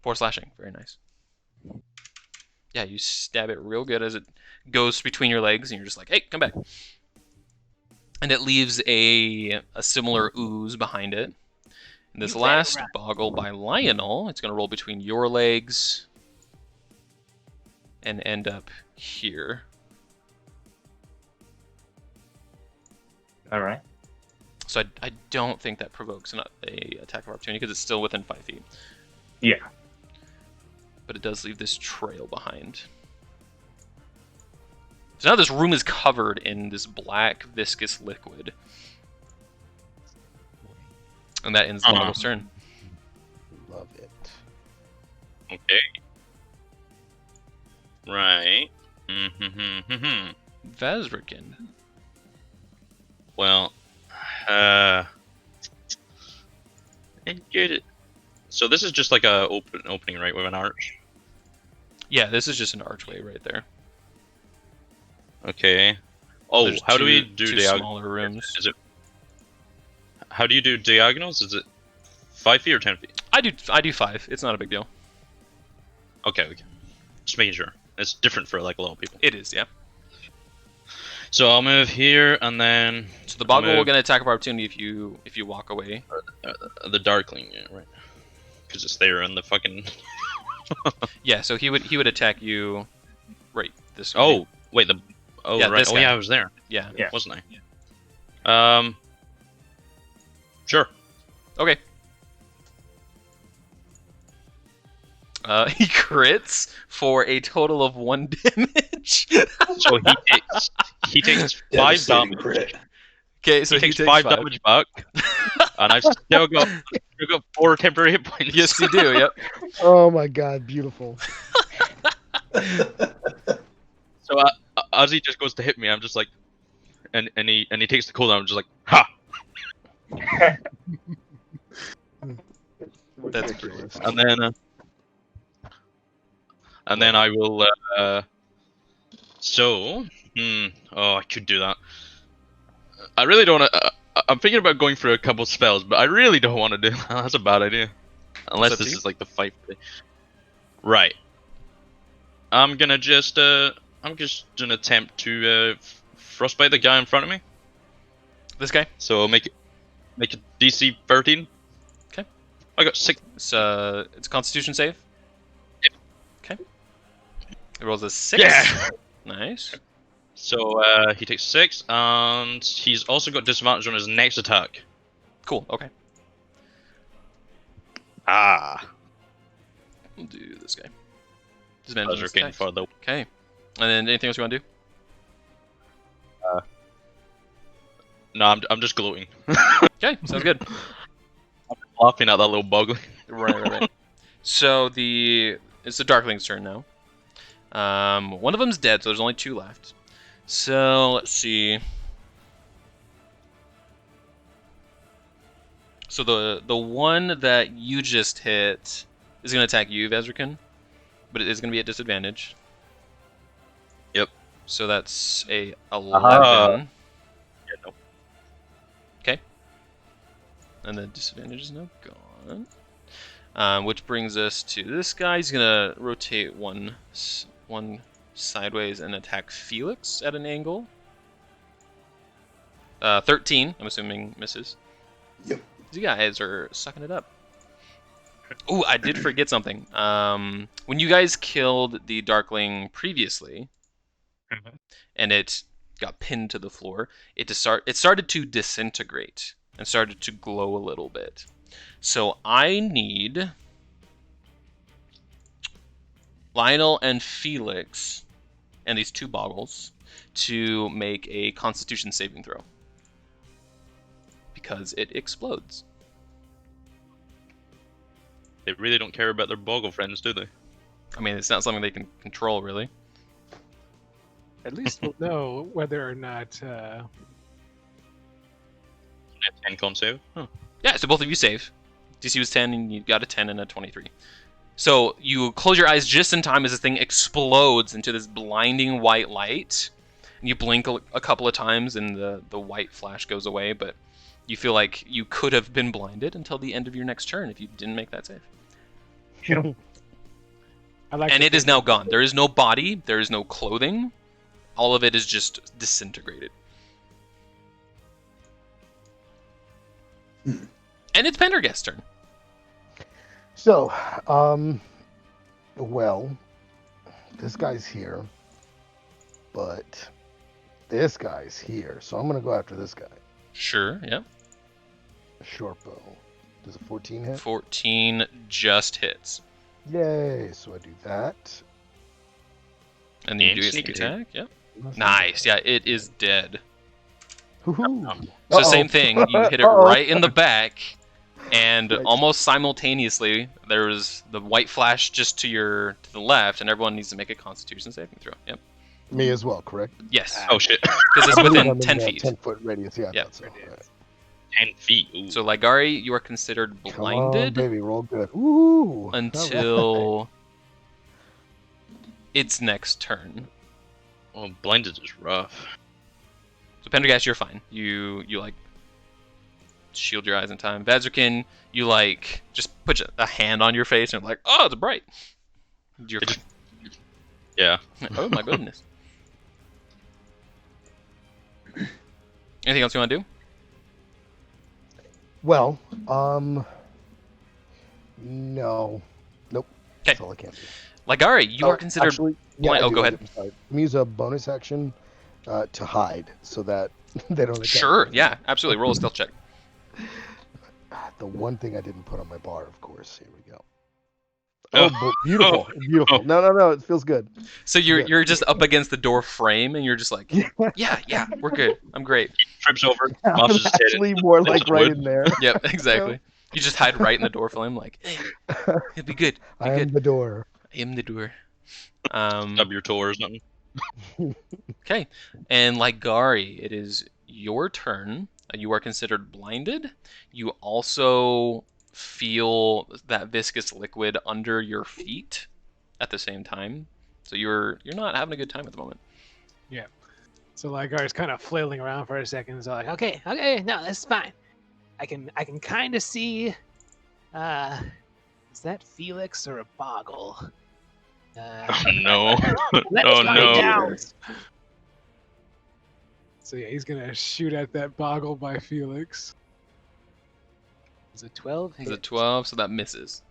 4 slashing. Very nice. Yeah, you stab it real good as it goes between your legs, and you're just like, hey, come back. And it leaves a similar ooze behind it. And this last boggle by Lionel, it's going to roll between your legs and end up here. All right. So I don't think that provokes a attack of opportunity because it's still within 5 feet. Yeah. But it does leave this trail behind. So now this room is covered in this black, viscous liquid. And that ends the boggle's turn. Love it. Okay. Right. Vazrikin. Well, good. So this is just like a opening, right, with an arch. Yeah, this is just an archway right there. Okay. Oh, There's how do we two do diagonal? smaller rooms? Is it? How do you do diagonals? Is it 5 feet or 10 feet? I do 5. It's not a big deal. Okay. Just making sure. It's different for like a lot of people. It is, yeah. So I'll move here and then. So the boggle will get an attack of opportunity if you walk away. The darkling, yeah, right? Because it's there in the fucking. Yeah, so he would attack you, right this way. Oh wait, Yeah, right. this Oh guy. yeah, I was there, Yeah. Yeah. wasn't I? Sure. Okay. He crits for a total of 1 damage. So he takes 5 Devastating damage. crit. Okay, so he takes 5 damage back, and I've still got 4 temporary hit points. Yes, you do. Yep. Oh my god, beautiful. So as he just goes to hit me, I'm just like, and he takes the cooldown. I'm just like, ha! That's Ridiculous. And then I will. Oh, I could do that. I really don't want to. I'm thinking about going for a couple spells, but I really don't want to do that. That's a bad idea. Unless up to this you. is like the fight. Right. I'm just gonna attempt to frostbite the guy in front of me. This guy. So make it DC 13. Okay. I got 6. It's a Constitution save. Yep. Okay. It rolls a 6. Yeah. Nice. So he takes 6, and he's also got disadvantage on his next attack. Cool. Okay. Ah. We'll do this guy. Disadvantage on his Vazrikin attacks. for the. Okay. And then anything else you want to do? No, I'm just gloating. Okay. Sounds good. Laughing at that little bug. Right. So it's the Darkling's turn now. One of them's dead, so there's only 2 left. So let's see. So the one that you just hit is going to attack you, Vazrikin, but it is going to be at disadvantage. Yep. So that's a 11. Yeah, no. Okay. And the disadvantage is now gone. Which brings us to this guy. He's gonna rotate one sideways and attack Felix at an angle. 13, I'm assuming misses. Yep. You guys are sucking it up. Ooh, I did forget something. When you guys killed the Darkling previously, and it got pinned to the floor, it started to disintegrate and started to glow a little bit. So I need Lionel and Felix and these two boggles to make a Constitution saving throw because it explodes. They really don't care about their boggle friends, do they? I mean, it's not something they can control, really. At least we'll know whether or not. 10 con save. Huh. Yeah, so both of you save. DC was 10, and you got a 10 and a 23. So you close your eyes just in time as this thing explodes into this blinding white light. And you blink a couple of times, and the white flash goes away, but you feel like you could have been blinded until the end of your next turn if you didn't make that save. And it is now gone. There is no body. There is no clothing. All of it is just disintegrated. And it's Pendergast's turn. So, well, this guy's here, but this guy's here, so I'm gonna go after this guy. Sure, yeah. Short bow. Does a 14 hit? 14 just hits. Yay! So I do that. And then you And do a sneak sneak attack. attack, yeah. Nice, yeah, it is dead. Hoo-hoo. So Uh-oh. same thing, you hit it Uh-oh. right in the back, and Yikes. almost simultaneously, there was the white flash just to the left, and everyone needs to make a Constitution saving throw. Yep. Me as well, correct? Yes, Oh shit. because it's I believe I'm within in 10 that feet. 10-foot radius, yeah. I Yeah. thought so. Alright. 10 feet. Ooh. So Ligari, you are considered Come on, blinded baby, roll good. Ooh! Alright. until its next turn. Well, blinded is rough. So Pendergast, you're fine. You like shield your eyes in time. Vazirkin, you like just put a hand on your face and like, oh, it's bright. You're It Yeah. oh my goodness. Anything else you want to do? Well, no. Nope. Okay. That's all I can do. Ligari, you Oh, are considered actually, yeah, blind. I Oh, do, go I ahead. do, I'm sorry. Let me use a bonus action to hide so that they don't attack. Sure, me. yeah, absolutely. Roll a stealth check. The one thing I didn't put on my bar, of course. Here we go. Oh. Oh, beautiful, beautiful. No, it feels good. So you're Yeah. you're just up against the door frame, and you're just like, yeah, we're good. I'm great. Trips over, I'm bosses his head. actually more like It's right wood. in there. Yep, exactly. You just hide right in the door frame, like, hey, it'll be good. Be I am good. the door. I am the door. Stub your toe or something. Okay, and Ligari, it is your turn. You are considered blinded. You also feel that viscous liquid under your feet at the same time. So you're not having a good time at the moment. So Ligari's kind of flailing around for a second. So like, Okay, no, that's fine. I can kind of see. Is that Felix or a Boggle? Oh no. Let Oh us find no. out. so yeah, he's gonna shoot at that boggle by Felix. Is it 12? It's a 12, so that misses.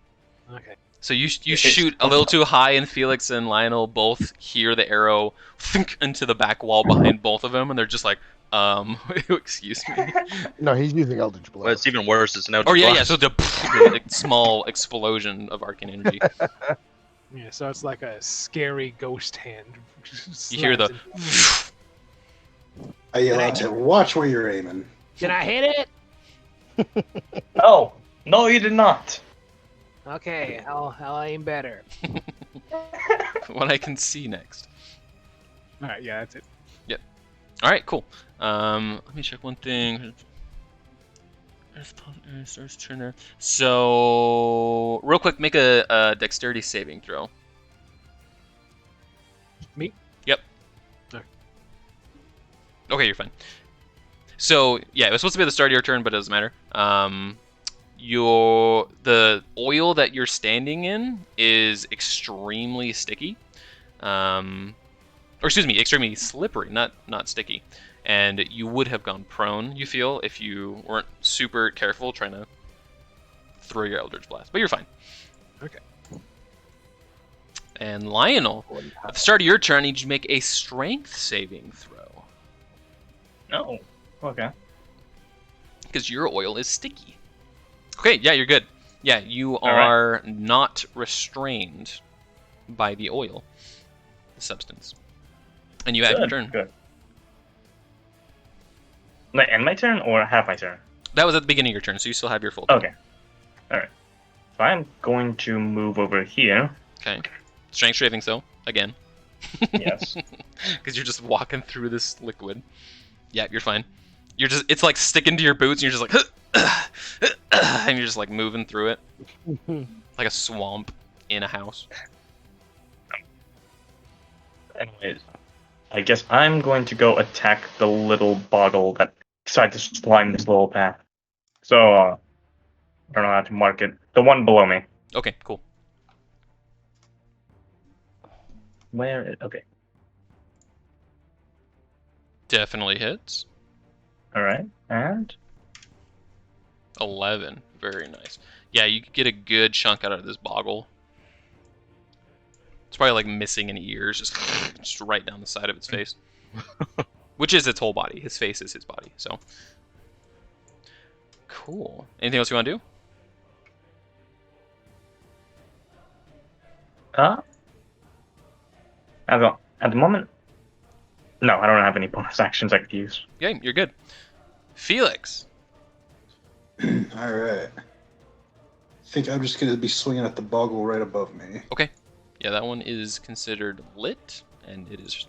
Okay. So you shoot a little too high, and Felix and Lionel both hear the arrow thunk into the back wall behind both of them, and they're just like, excuse me. No, he's using Eldritch Blast. Well, it's even worse. It's now. Or yeah, so the small explosion of arcane energy. Yeah, so it's like a scary ghost hand. You hear the slides I yell out to him, watch where you're aiming. Did I hit it? No, you did not. Okay, I'll aim better. what I can see next. All right, yeah, that's it. All right, cool. Let me check one thing. So, real quick, make a dexterity saving throw. Me? Yep. Okay. Okay, you're fine. So, yeah, it was supposed to be at the start of your turn, but it doesn't matter. The oil that you're standing in is extremely sticky. Or excuse me, extremely slippery, not sticky. And you would have gone prone, you feel, if you weren't super careful trying to throw your Eldritch Blast, but you're fine. Okay. And Lionel, at the start of your turn, I need you to make a Strength saving throw. No. Okay. Because your oil is sticky. Okay, yeah, you're good. Yeah, you right. are not restrained by the oil, the substance. And you have your turn. Good. Wait, end my turn or half my turn? That was at the beginning of your turn, so you still have your full turn. Okay. Alright. So I'm going to move over here. Okay. Strength saving, so again. Yes. Because you're just walking through this liquid. Yeah, you're fine. It's like sticking to your boots, and you're just like, and you're just like moving through it. Like a swamp in a house. Anyways, I guess I'm going to go attack the little boggle that decided to slime this little path. So, I don't know how to mark it. The one below me. Okay, cool. Where is... Okay. Definitely hits. Alright, and... 11. Very nice. Yeah, you could get a good chunk out of this boggle. It's probably like missing an ear, just right down the side of its face. Which is its whole body. His face is his body, so. Cool. Anything else you want to do? At the moment... No, I don't have any bonus actions I could use. Yeah, you're good. Felix. All right. I think I'm just gonna be swinging at the boggle right above me. Okay. Yeah, that one is considered lit, and it is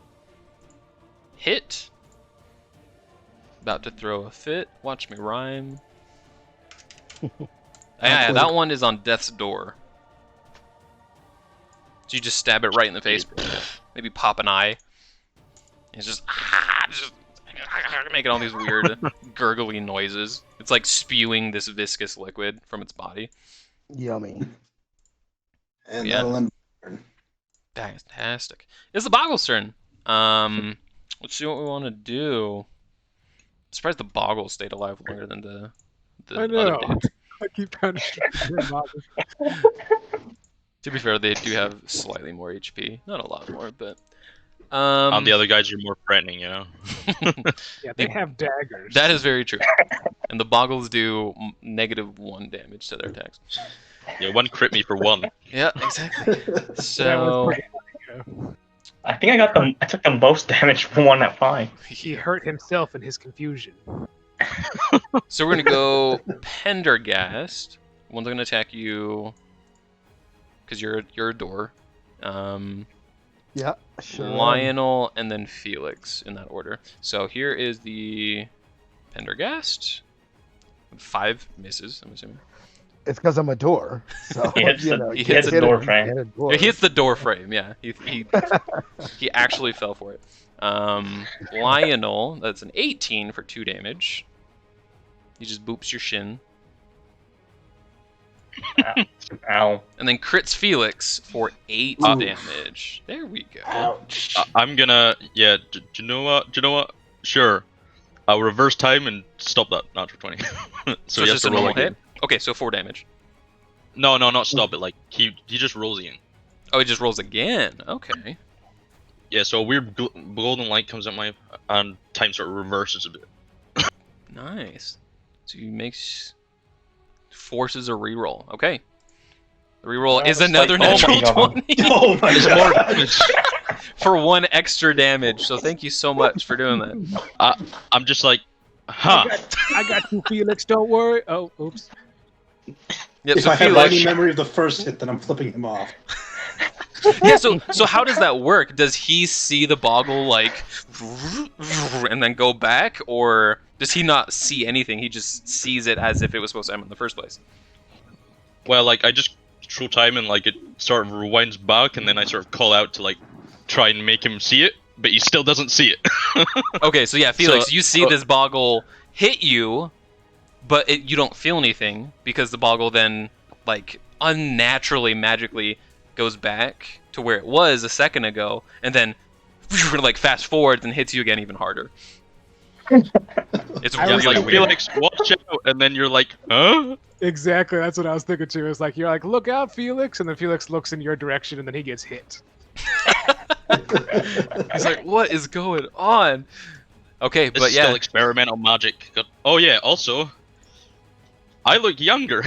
hit. About to throw a fit. Watch me rhyme. Yeah, that one is on death's door. So you just stab it right in the face. Maybe pop an eye. It's just making all these weird gurgly noises. It's like spewing this viscous liquid from its body. Yummy. And Yeah. that'll end. Fantastic. It's the Boggle's turn. Let's see what we want to do. I'm surprised the Boggle stayed alive longer than the I other know. dude. I keep trying to. To be fair, they do have slightly more HP. Not a lot more, but... The other guys are more threatening, you know. Yeah, they have daggers. That is very true. And the Boggles do -1 damage to their attacks. Yeah, one crit me for 1. Yeah, exactly. That was So pretty funny, I think I took the most damage for one at 5. He hurt himself in his confusion. so we're gonna go Pendergast. One's gonna attack you because you're a door. Yeah, sure. Lionel and then Felix in that order. So here is the Pendergast. 5 misses, I'm assuming. It's because I'm a door. So He hits you the- know, he you hits can't the hit door it, frame. you can't hit a door. He hits the door frame, yeah. He actually fell for it. Lionel, that's an 18 for 2 damage. He just boops your shin. Ow. And then crits Felix for 8 damage. There we go. Ouch. I'm gonna, yeah. Do you know what? Sure. I'll reverse time and stop that natural 20. So he it's has just to a roll normal again. hit? Okay, so 4 damage. No, not stop it. Like he just rolls again. Oh, he just rolls again. Okay. Yeah, so a weird golden light comes at my and time sort of reverses a bit. Nice. So he forces a reroll. Okay. The reroll is That's another like- natural oh my 20 Oh my There's more god. damage. for 1 extra damage. So thank you so much for doing that. I'm just like, huh. I got you, Felix. Don't worry. Oh, oops. Yep, If so I have Felix, any memory of the first hit, then I'm flipping him off. yeah, so how does that work? Does he see the boggle like and then go back, or does he not see anything? He just sees it as if it was supposed to happen in the first place. Well, like I just control time and like it sort of rewinds back, and then I sort of call out to like try and make him see it, but he still doesn't see it. Okay, so yeah, Felix, So- you see this boggle hit you, but you don't feel anything because the boggle then like unnaturally magically goes back to where it was a second ago, and then like fast forwards and hits you again even harder. It's I Yeah, was really like weird. Felix, watch out, and then you're like, huh? Exactly, that's what I was thinking too. It's like you're like, look out, Felix, and then Felix looks in your direction, and then he gets hit. He's like, what is going on? Okay, This but is yeah, still experimental magic. Oh yeah, also, I look younger.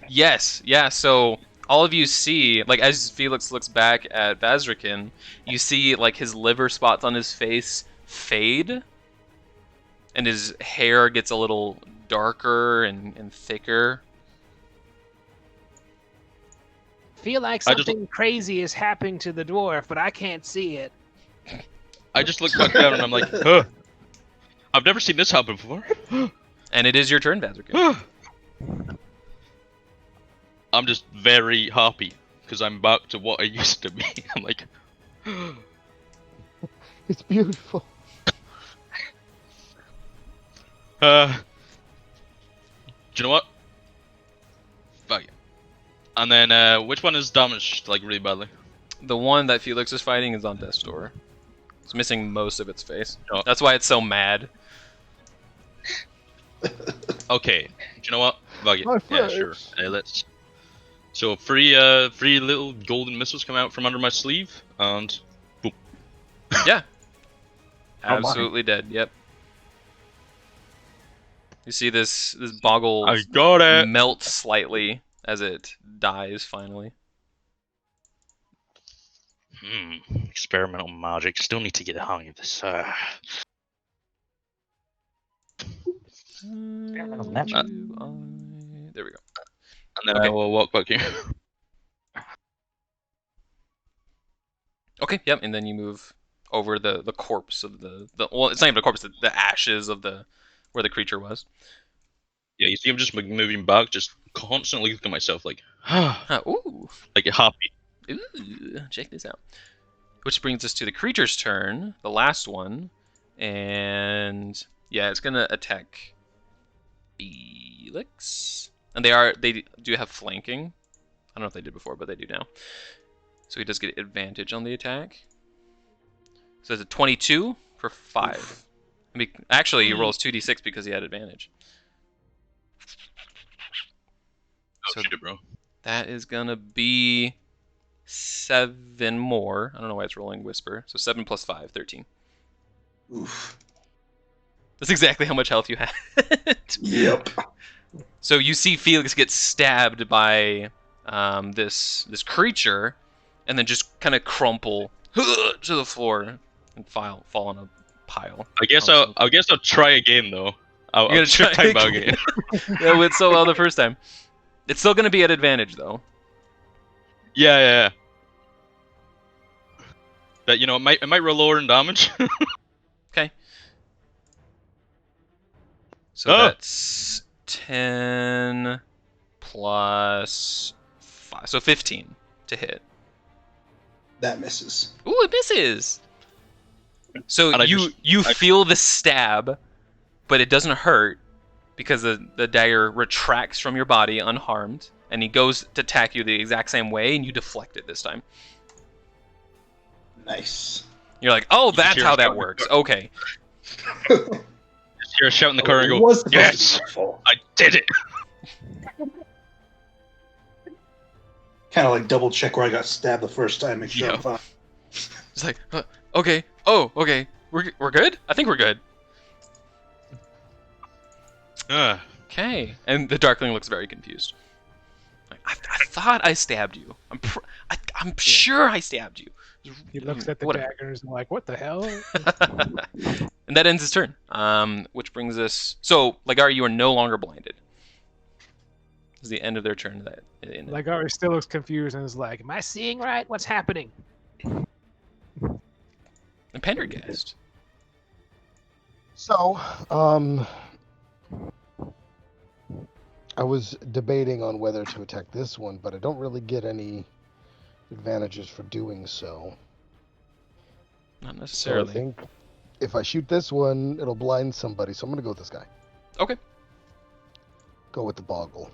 yes, yeah. So all of you see, like, as Felix looks back at Vazrikin, you see like his liver spots on his face fade, and his hair gets a little darker and thicker. Feel like I just- something crazy is happening to the dwarf, but I can't see it. I just look back down and I'm like, huh. I've never seen this happen before. And it is your turn, Vazrikin. I'm just very happy because I'm back to what I used to be. I'm like, It's beautiful. do you know what? Fuck it. And then, which one is damaged, like, really badly? The one that Felix is fighting is on death's door. It's missing most of its face. Oh. That's why it's so mad. Okay, do you know what? Fuck it. My Yeah, sure. face. Let's. So, three little golden missiles come out from under my sleeve, and Yeah. Oh my. Absolutely dead. Yep. You see this boggle I got it! melt slightly as it dies finally. Experimental magic. Still need to get the hang of this. magic. There we go. And then Okay. I will walk back here. Okay, yep, and then you move over the corpse of the well, it's not even a corpse, the ashes of the where the creature was. Yeah, you see, I'm just moving back, just constantly looking at myself like, Ooh. like happy. Ooh, check this out. Which brings us to the creature's turn, the last one, and yeah, it's gonna attack Felix, and they do have flanking. I don't know if they did before, but they do now. So he does get advantage on the attack. So it's a 22 for 5. I mean, actually, he rolls 2d6 because he had advantage. Oh, So- shoot it, bro. That is gonna be 7 more. I don't know why it's rolling whisper. So 7 plus 5, 13. Oof. That's exactly how much health you had. Yep. So you see Felix get stabbed by this creature, and then just kind of crumple to the floor and fall on a pile. I guess Awesome. I'll try again though. I'll You're gonna try try time out again? again. That went so well the first time. It's still gonna be at advantage though. Yeah. But you know, it might roll lower in damage. Okay. So Oh. that's 10 plus 5, so 15 to hit. That misses. Ooh, it misses. So And I you feel the stab, but it doesn't hurt because the dagger retracts from your body unharmed, and he goes to attack you the exact same way, and you deflect it this time. Nice. You're like, oh, can that's hear how us that going. works. Okay. Just hear a shout in the corner and It go, was supposed to be yes, my fault. I did it. Kind of like double check where I got stabbed the first time. Make sure Yeah. I'm fine. It's like, okay. Oh, okay. We're good? I think we're good. Okay. And the Darkling looks very confused. Like, I thought I stabbed you. I'm sure I stabbed you. He looks at the Whatever. daggers and like, what the hell? And that ends his turn. Which brings us. So, Ligari, you are no longer blinded. This is the end of their turn. Like, Ari still looks confused and is like, Am I seeing right? What's happening? And Pendergast. So, I was debating on whether to attack this one, but I don't really get any advantages for doing so. Not So I necessarily. think if I shoot this one, it'll blind somebody. So I'm gonna go with this guy. Okay. Go with the boggle.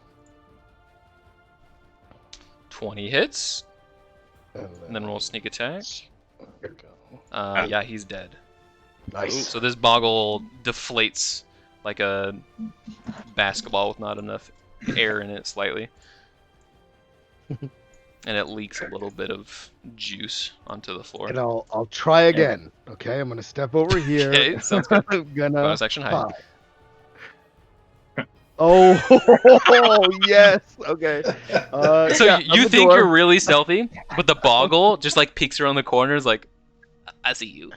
20 hits. And And then roll sneak attack. There we go. Yeah, he's dead. Nice. So this boggle deflates like a basketball with not enough air in it slightly. And it leaks a little bit of juice onto the floor. And I'll try again. Okay, I'm gonna step over here. Okay, sounds good. I'm gonna. Bonus action hide. hide. Oh yes. Okay. So yeah, you I'm the think door. you're really stealthy, but the boggle just like peeks around the corners like, I see you.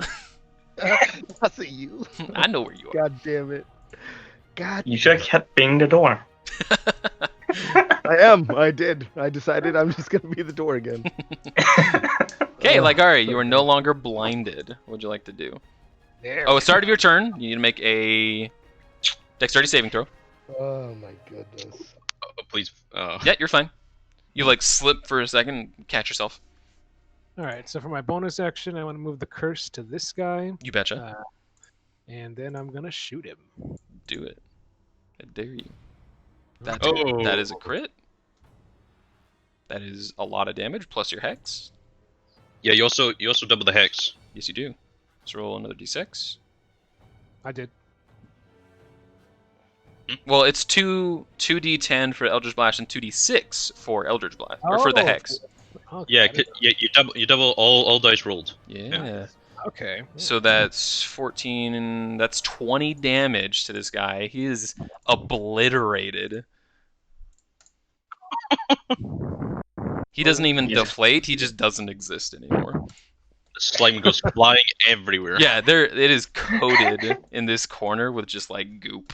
I see you. I know where you are. God damn it. God. You should have kept being the door. I am. I did. I decided I'm just gonna be the door again. Okay, Ligari, you are no longer blinded. What would you like to do? There. Oh, at the start of your turn, you need to make a dexterity saving throw. Oh my goodness. Please. Yeah, you're fine. You like slip for a second, catch yourself. All right, so for my bonus action, I want to move the curse to this guy, You betcha. and then I'm gonna shoot him. Do it. I dare you. That Oh. that is a crit. That is a lot of damage plus your hex. Yeah, you also double the hex. Yes, you do. Let's roll another d6. I did. Well, it's 2d10 for Eldritch Blast and 2d6 for Eldritch Blast or for the Oh, hex. Okay. Yeah, you double all dice rolled. Yeah. Okay. So that's 14 and that's 20 damage to this guy. He is obliterated. He doesn't even Yeah. deflate. He just doesn't exist anymore. The slime goes flying everywhere. Yeah, it is coated in this corner with just like goop.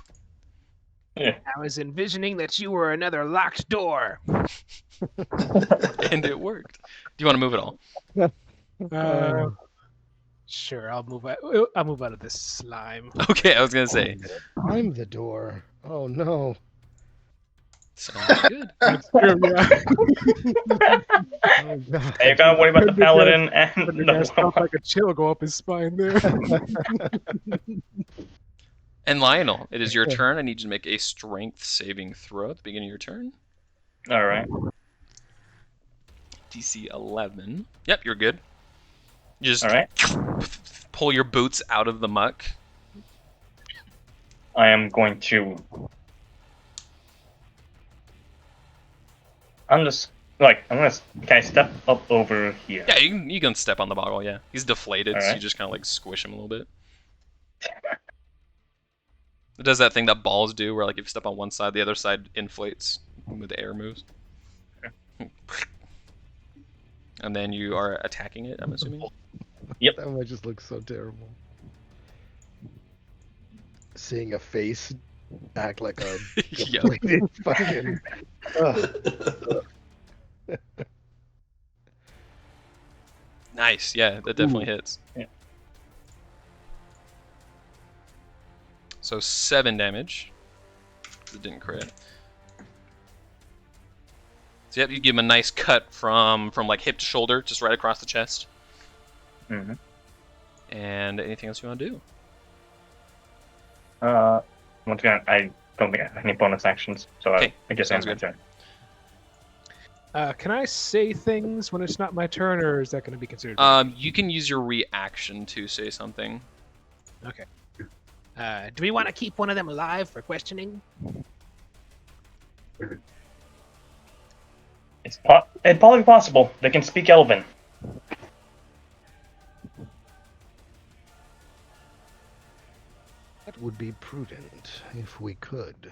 I was envisioning that you were another locked door. And it worked. Do you want to move it all? Sure, I'll move out. I'll move out of this slime. Okay, I was gonna say. I'm the door. Oh no. Sounds good. That's true, yeah. Oh, God. And you gotta worry about the paladin and But the the guy felt like a chill go up his spine there. And Lionel, it is your turn. I need you to make a strength saving throw at the beginning of your turn. All right. DC 11. Yep, you're good. You just All right. pull your boots out of the muck. I am going to. I'm just like I'm gonna. Can I step up over here? Yeah, you can step on the bottle. Yeah, he's deflated, so you Alright. just kind of like squish him a little bit. It does that thing that balls do, where like if you step on one side, the other side inflates with the air moves. And then you are attacking it, I'm assuming. That might just look so terrible. Seeing a face act like a Yep. deflated fucking. Ugh. Nice, yeah, that definitely hits. Yeah. So 7 damage. It didn't crit. So yep, you give him a nice cut from like hip to shoulder, just right across the chest. Mm-hmm. And anything else you want to do? Once again, I don't think I have any bonus actions, so Okay, I guess sounds I'm good. turn. Can I say things when it's not my turn, or is that going to be considered? You can use your reaction to say something. Okay. Do we want to keep one of them alive for questioning? It's probably possible. They can speak Elven. That would be prudent if we could.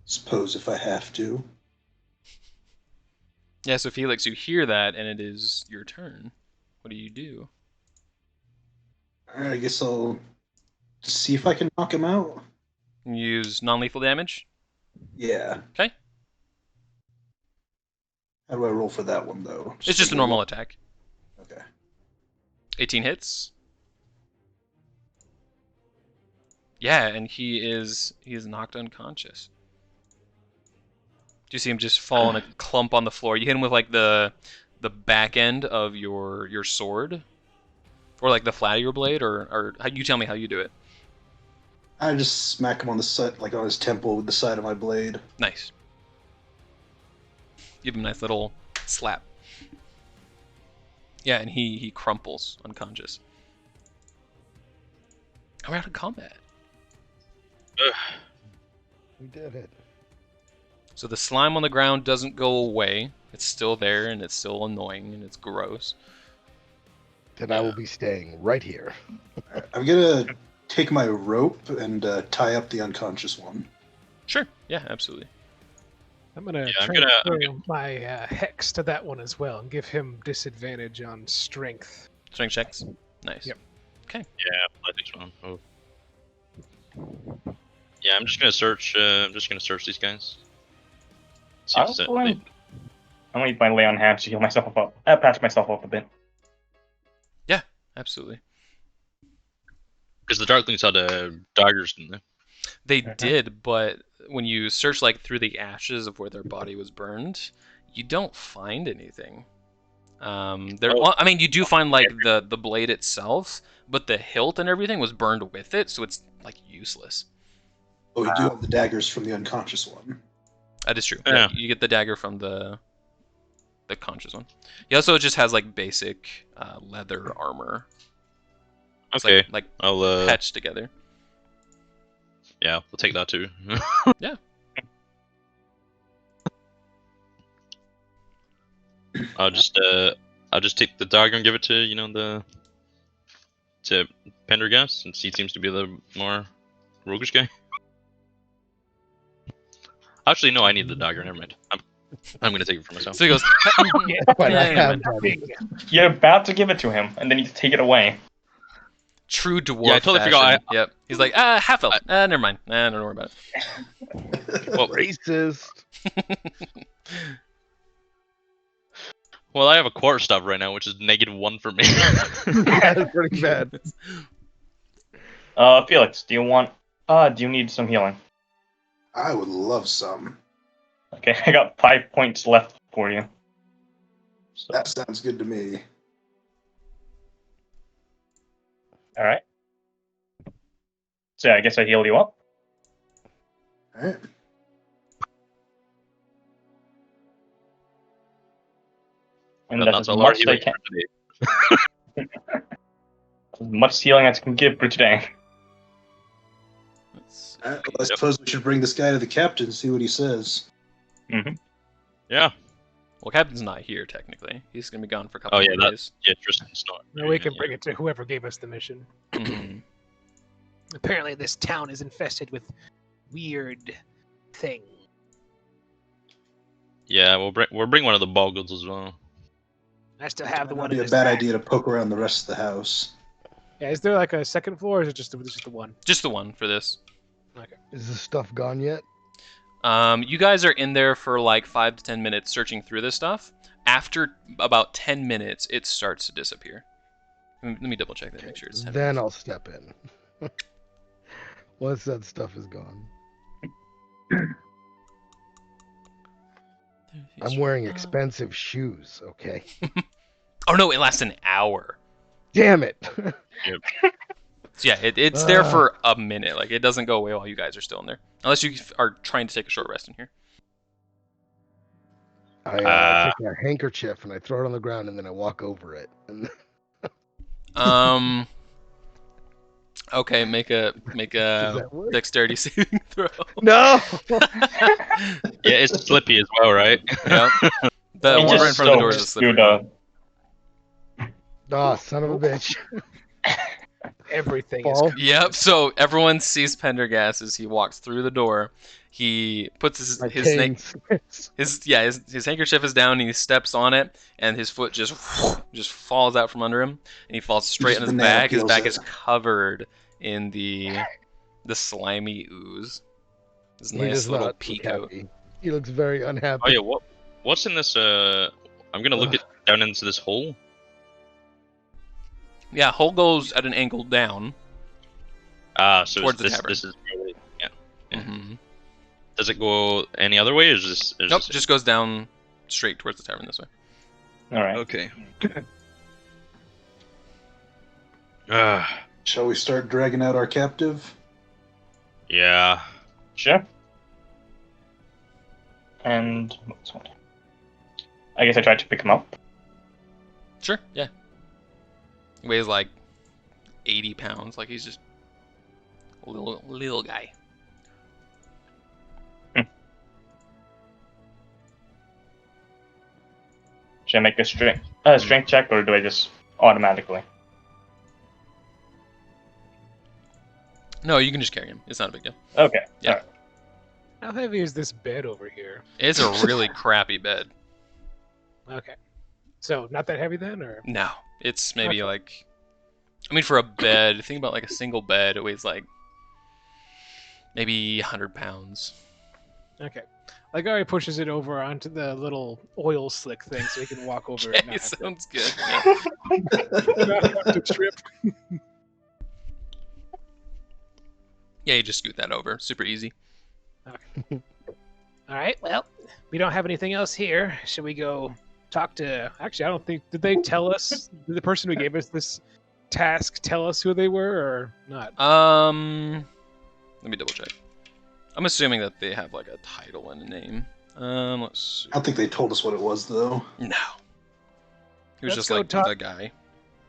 Suppose if I have to. Yeah, so Felix, you hear that, and it is your turn. What do you do? I guess I'll see if I can knock him out. Use non-lethal damage. Yeah. Okay. How do I roll for that one, though? It's just a normal attack. Okay. 18 hits. Yeah, and he is knocked unconscious. Do you see him just fall in a clump on the floor? You hit him with like the back end of your sword, or like the flat of your blade, or how, you tell me how you do it. I just smack him on the side, like on his temple with the side of my blade. Nice. Give him a nice little slap. Yeah, and he crumples unconscious. We're out of combat. We did it. So the slime on the ground doesn't go away. It's still there, and it's still annoying, and it's gross. Then I will be staying right here. I'm gonna take my rope and tie up the unconscious one. Sure. Yeah, absolutely. I'm gonna Yeah, I'm transfer gonna- my hex to that one as well and give him disadvantage on strength. Strength checks. Nice. Yep. Yeah, athletics one. Oh. Yeah, I'm just gonna search. I'm just gonna search these guys. See I'll what's it- go in. I'm gonna use my lay on hands to heal myself up. Patch myself up a bit. Absolutely. Because the Darklings had daggers, didn't they? They Mhm. did, but when you search like through the ashes of where their body was burned, you don't find anything. Well, I mean, you do find like the blade itself, but the hilt and everything was burned with it, so it's like useless. But we do have the daggers from the unconscious one. That is true. Yeah. You get the dagger from the conscious one. He also just has like basic leather armor. It's Okay, like I'll. patched together. Yeah, we'll take that too. Yeah. I'll just take the dagger and give it to to Pendergast, since he seems to be the more roguish guy. Actually, no, I need the dagger. Never mind. I'm gonna take it for myself. So he goes, But I Yeah, have done it. You're about to give it to him, and then you take it away. true dwarf. Yeah, I totally forgot fashion. Yep. He's like, half elf. Never mind. Don't worry about Well, Racist. it. well, I have a quarterstaff right now, which is -1 for me. That's pretty bad. Felix, do you need some healing? I would love some. Okay, I got 5 points left for you. So, That sounds good to me. all right. So I guess I heal you up. All right. And Well, that's that's as a lot of much as I healing can. for today. As much healing as I can give for today. Let's All right, well, I suppose we should bring this guy to the captain and see what he says. Yeah. Well, Captain's not here technically. He's gonna be gone for a couple Oh, yeah, of that- days. Yeah, Tristan's not. Now we can bring it to whoever gave us the mission. Mhm. Apparently, this town is infested with weird things. Yeah, we'll bring one of the boggles as well. I still have the It one would in be a this bad bag. idea to poke around the rest of the house. Yeah, is there like a second floor, or is it just the one? Just the one for this. Is the stuff gone yet? You guys are in there for like 5 to 10 minutes searching through this stuff. After about 10 minutes, it starts to disappear. Let me double check that, make sure it's 10 Then minutes. I'll step in. Once that stuff is gone. I'm wearing expensive shoes, okay? Oh no, it lasts an hour. Damn it! So yeah, it's there Ah. for a minute. Like it doesn't go away while you guys are still in there, unless you are trying to take a short rest in here. I take a handkerchief and I throw it on the ground and then I walk over it. And Okay, make a Does that work? dexterity saving throw. no! Yeah, it's slippy as well, right? Yep. The He one right in just front of the door is a soaks slippery. through Oh, son of a bitch. Everything Fall. is. Yep. So everyone sees Pendergast as he walks through the door. He puts his My his cane snake his handkerchief is down. And he steps on it, and his foot just falls out from under him, and he falls straight just on his banana back. His peels back it. is covered in the slimy ooze. This He nice does little not pea look coat. happy. He looks very unhappy. Oh yeah, what's in this? I'm gonna look it down into this hole. Yeah, hole goes at an angle down. So Towards the this tavern. this is really, yeah. Yeah. Mhm. Does it go any other way? Or is this? Is Nope, this just goes down straight towards the tavern this way. All right. okay. Shall we start dragging out our captive? Yeah. Sure. And what's what? I guess I tried to pick him up. Sure, yeah. He weighs like 80 pounds, like he's just Little guy. Should I make a strength check, or do I just automatically? No, you can just carry him. It's not a big deal. Okay. Yeah. Alright. How heavy is this bed over here? It's a really crappy bed. Okay. So not that heavy then, or No, it's maybe Okay. like, I mean, for a bed, think about like a single bed. It weighs like maybe 100 pounds. okay. Ligari pushes it over onto the little oil slick thing so he can walk over it. Okay, And not have to- sounds good. Yeah. not have to trip. Yeah, you just scoot that over. Super easy. All right. Well, we don't have anything else here. Should we go talk to? Actually, I don't think did they tell us? Did the person who gave us this task tell us who they were or not? Let me double check. I'm assuming that they have like a title and a name. Let's see. I don't think they told us what it was though. No. He was Let's just go like talk- the guy.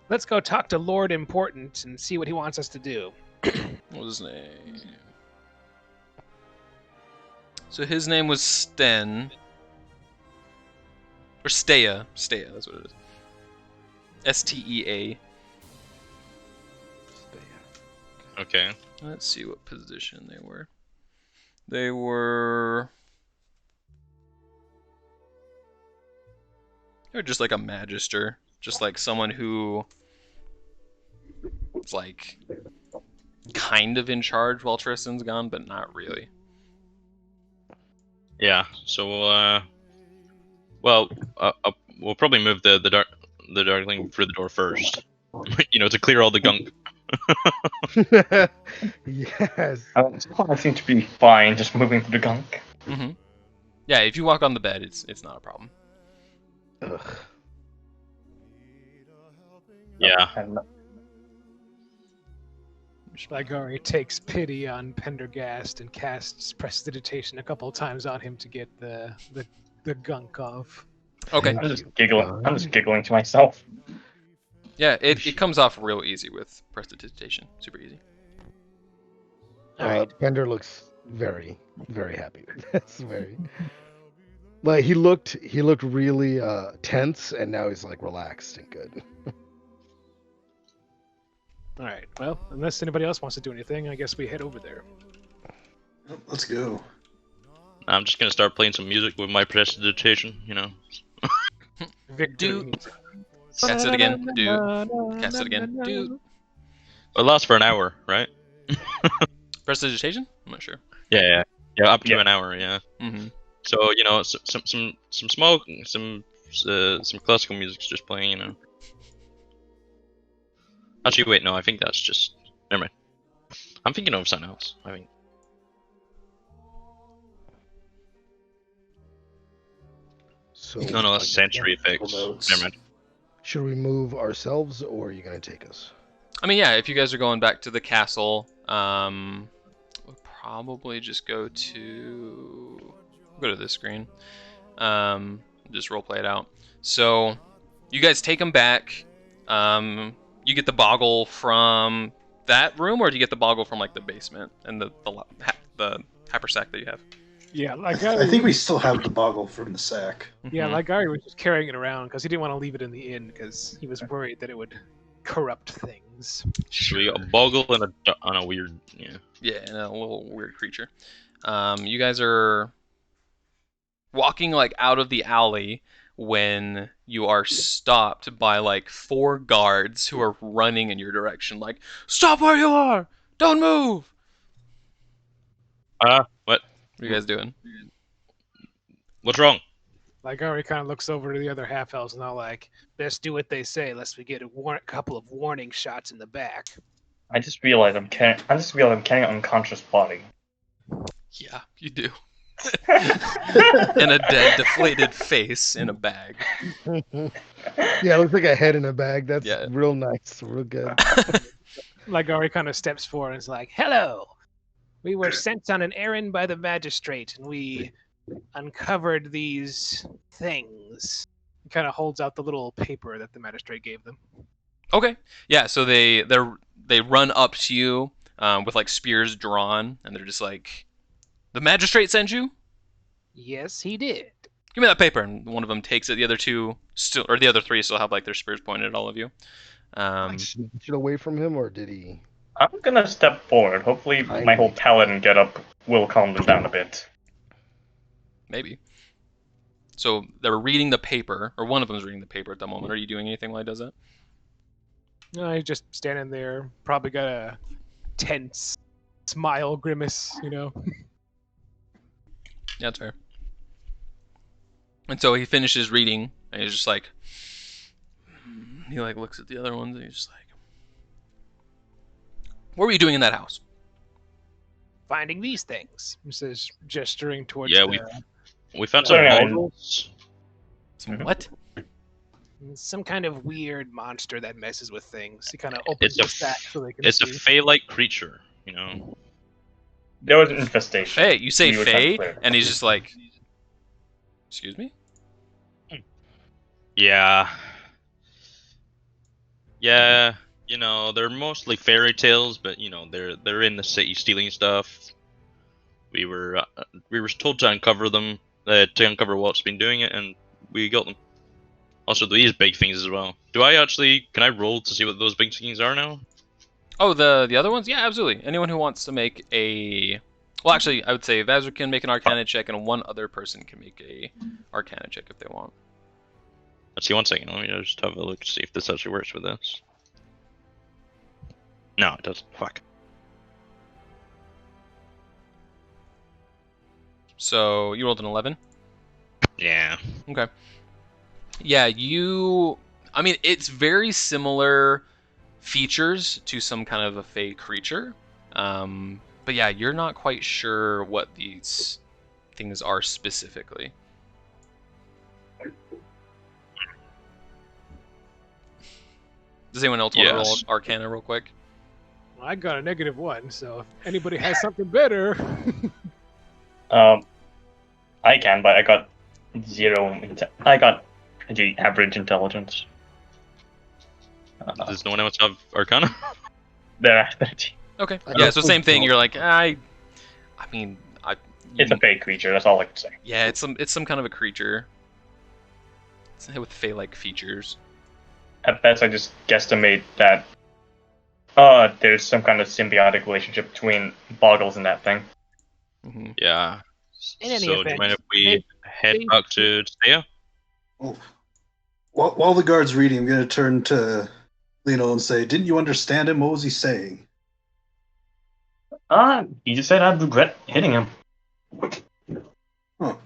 Let's go talk to Lord Important and see what he wants us to do. What was his name? So his name was Sten. Or Stea. Stea, that's what it is. Stea. Okay. Let's see what position they were. They were just like a magister. Just like someone who is like kind of in charge while Tristan's gone, but not really. Yeah. So we'll probably move the darkling through the door first. To clear all the gunk. Yes. I seem to be fine just moving through the gunk. Mm-hmm. Yeah, if you walk on the bed, it's not a problem. Ugh. Yeah. And Ligari takes pity on Pendergast and casts Prestidigitation a couple of times on him to get the gunk off. Okay. I'm just giggling. I'm just giggling to myself. Yeah, it comes off real easy with prestidigitation. Super easy. Bender looks very, very happy with this. Very. Like he looked really tense, and now he's like relaxed and good. All right. Well, unless anybody else wants to do anything, I guess we head over there. Let's go. I'm just gonna start playing some music with my prestidigitation. Victor. Dude. Cast it again, dude. Cast it again, dude. It lasts for an hour, right? Prestidigitation? I'm not sure. Yeah, up to Yeah. an hour. Yeah. Mm-hmm. So some smoke, some classical music's just playing. Actually, wait, no, I think that's just. Never mind. I'm thinking of something else. I think. So No, that's sensory effects. notes. Never mind. should we move ourselves, or are you gonna take us? I mean, yeah, if you guys are going back to the castle, we'll probably just go to this screen. Just roleplay it out. So, you guys take them back. You get the boggle from that room, or do you get the boggle from like the basement and the haversack that you have? Yeah, I Ligari. think we still have the boggle from the sack. Yeah, Mhm. Ligari was just carrying it around because he didn't want to leave it in the inn because he was worried that it would corrupt things. So we got a boggle and a weird. Yeah. Yeah, and a little weird creature. You guys are walking like out of the alley when you are stopped by like 4 guards who are running in your direction, like, "Stop where you are! Don't move!" What? What are you guys doing? What's wrong? Ligari kind of looks over to the other half elves and all like, Best do what they say, lest we get a couple of warning shots in the back. I just realized I'm carrying an unconscious body. Yeah, you do. And a dead, deflated face in a bag. Yeah, it looks like a head in a bag. That's Yeah. real nice, real good. Ligari kind of steps forward and is like, Hello! We were sent on an errand by the magistrate, and we uncovered these things. he kind of holds out the little paper that the magistrate gave them. Okay. Yeah, so they run up to you. with like spears drawn, and they're just like, "The magistrate sent you? Yes, he did. Give me that paper." And one of them takes it. The other two still, or the other three still have like their spears pointed at all of you. Snatch it away from him, or did he? I'm gonna step forward. Hopefully, my whole paladin getup will calm them down a bit. Maybe. So they're reading the paper, or one of them's reading the paper at the moment. Are you doing anything while he does that? No, he's just standing there, probably got a tense smile grimace, you know. Yeah, that's fair. And so he finishes reading, and he's just like, he like looks at the other ones, and he's just like, "What were you doing in that house?" Finding these things. He says, gesturing towards Yeah, the, we found Sorry, some I- bottles. Some Mhm. what? some kind of weird monster that messes with things. He kind of opens It's a the sack so they can It's a see. fey-like creature, you know. There was an infestation. Faye. You say We were trying to Faye, clear. and he's just like, "Excuse me?" Yeah. Yeah, you know, they're mostly fairy tales, but you know, they're in the city stealing stuff. We were told to uncover them, to uncover what's been doing it, and we got them. Also, these big things as well. Can I roll to see what those big things are now? Oh, the other ones? Yeah, absolutely. Anyone who wants to make a, well, actually, I would say Vazir can make an Arcana check, and one other person can make a Arcana check if they want. Let's see, 1 second. Let me just have a look to see if this actually works with this. No, it doesn't. Fuck. So you rolled an 11. Yeah. Okay. Yeah, I mean, it's very similar features to some kind of a fey creature. But yeah, you're not quite sure what these things are specifically. Does anyone else want to roll Yes. Arcana real quick? Well, I got a -1, so if anybody has something better. I can, but I got I got the average intelligence. Does no one else have Arcana? There are 13. Okay. I Yeah, got so same thing. food. You're like, I mean, It's a fey creature. That's all I can say. yeah, it's some kind of a creature. It's with fey-like features. At best, I just guesstimate that there's some kind of symbiotic relationship between Boggles and that thing. Hmm. Yeah. In any So, do you event, mind if we head they- back to Staya? Oh. While the guard's reading, I'm going to turn to Lino and say, "Didn't you understand him? What was he saying?" He just said I'd regret hitting him. Huh.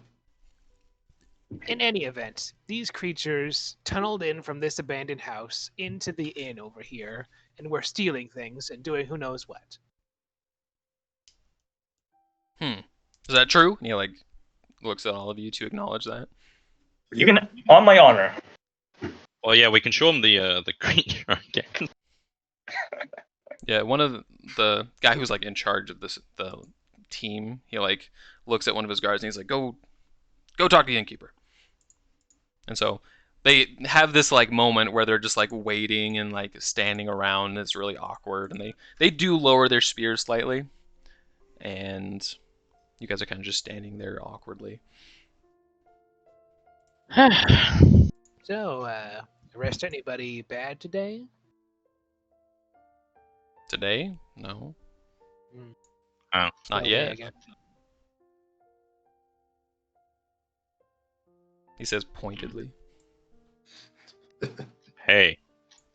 In any event, these creatures tunneled in from this abandoned house into the inn over here, and were stealing things and doing who knows what. Is that true? And he like looks at all of you to acknowledge that. You can, on my honor. Well, yeah, we can show him the creature again. Yeah, one of the guy who's like in charge of the team, he like looks at one of his guards and he's like, "Go talk to the innkeeper." And so they have this like moment where they're just like waiting and like standing around, and it's really awkward, and they do lower their spears slightly, and you guys are kind of just standing there awkwardly. So, arrest anybody bad today? Today? No. Hmm. Oh. Not Okay, yet. I guess. He says pointedly. Hey,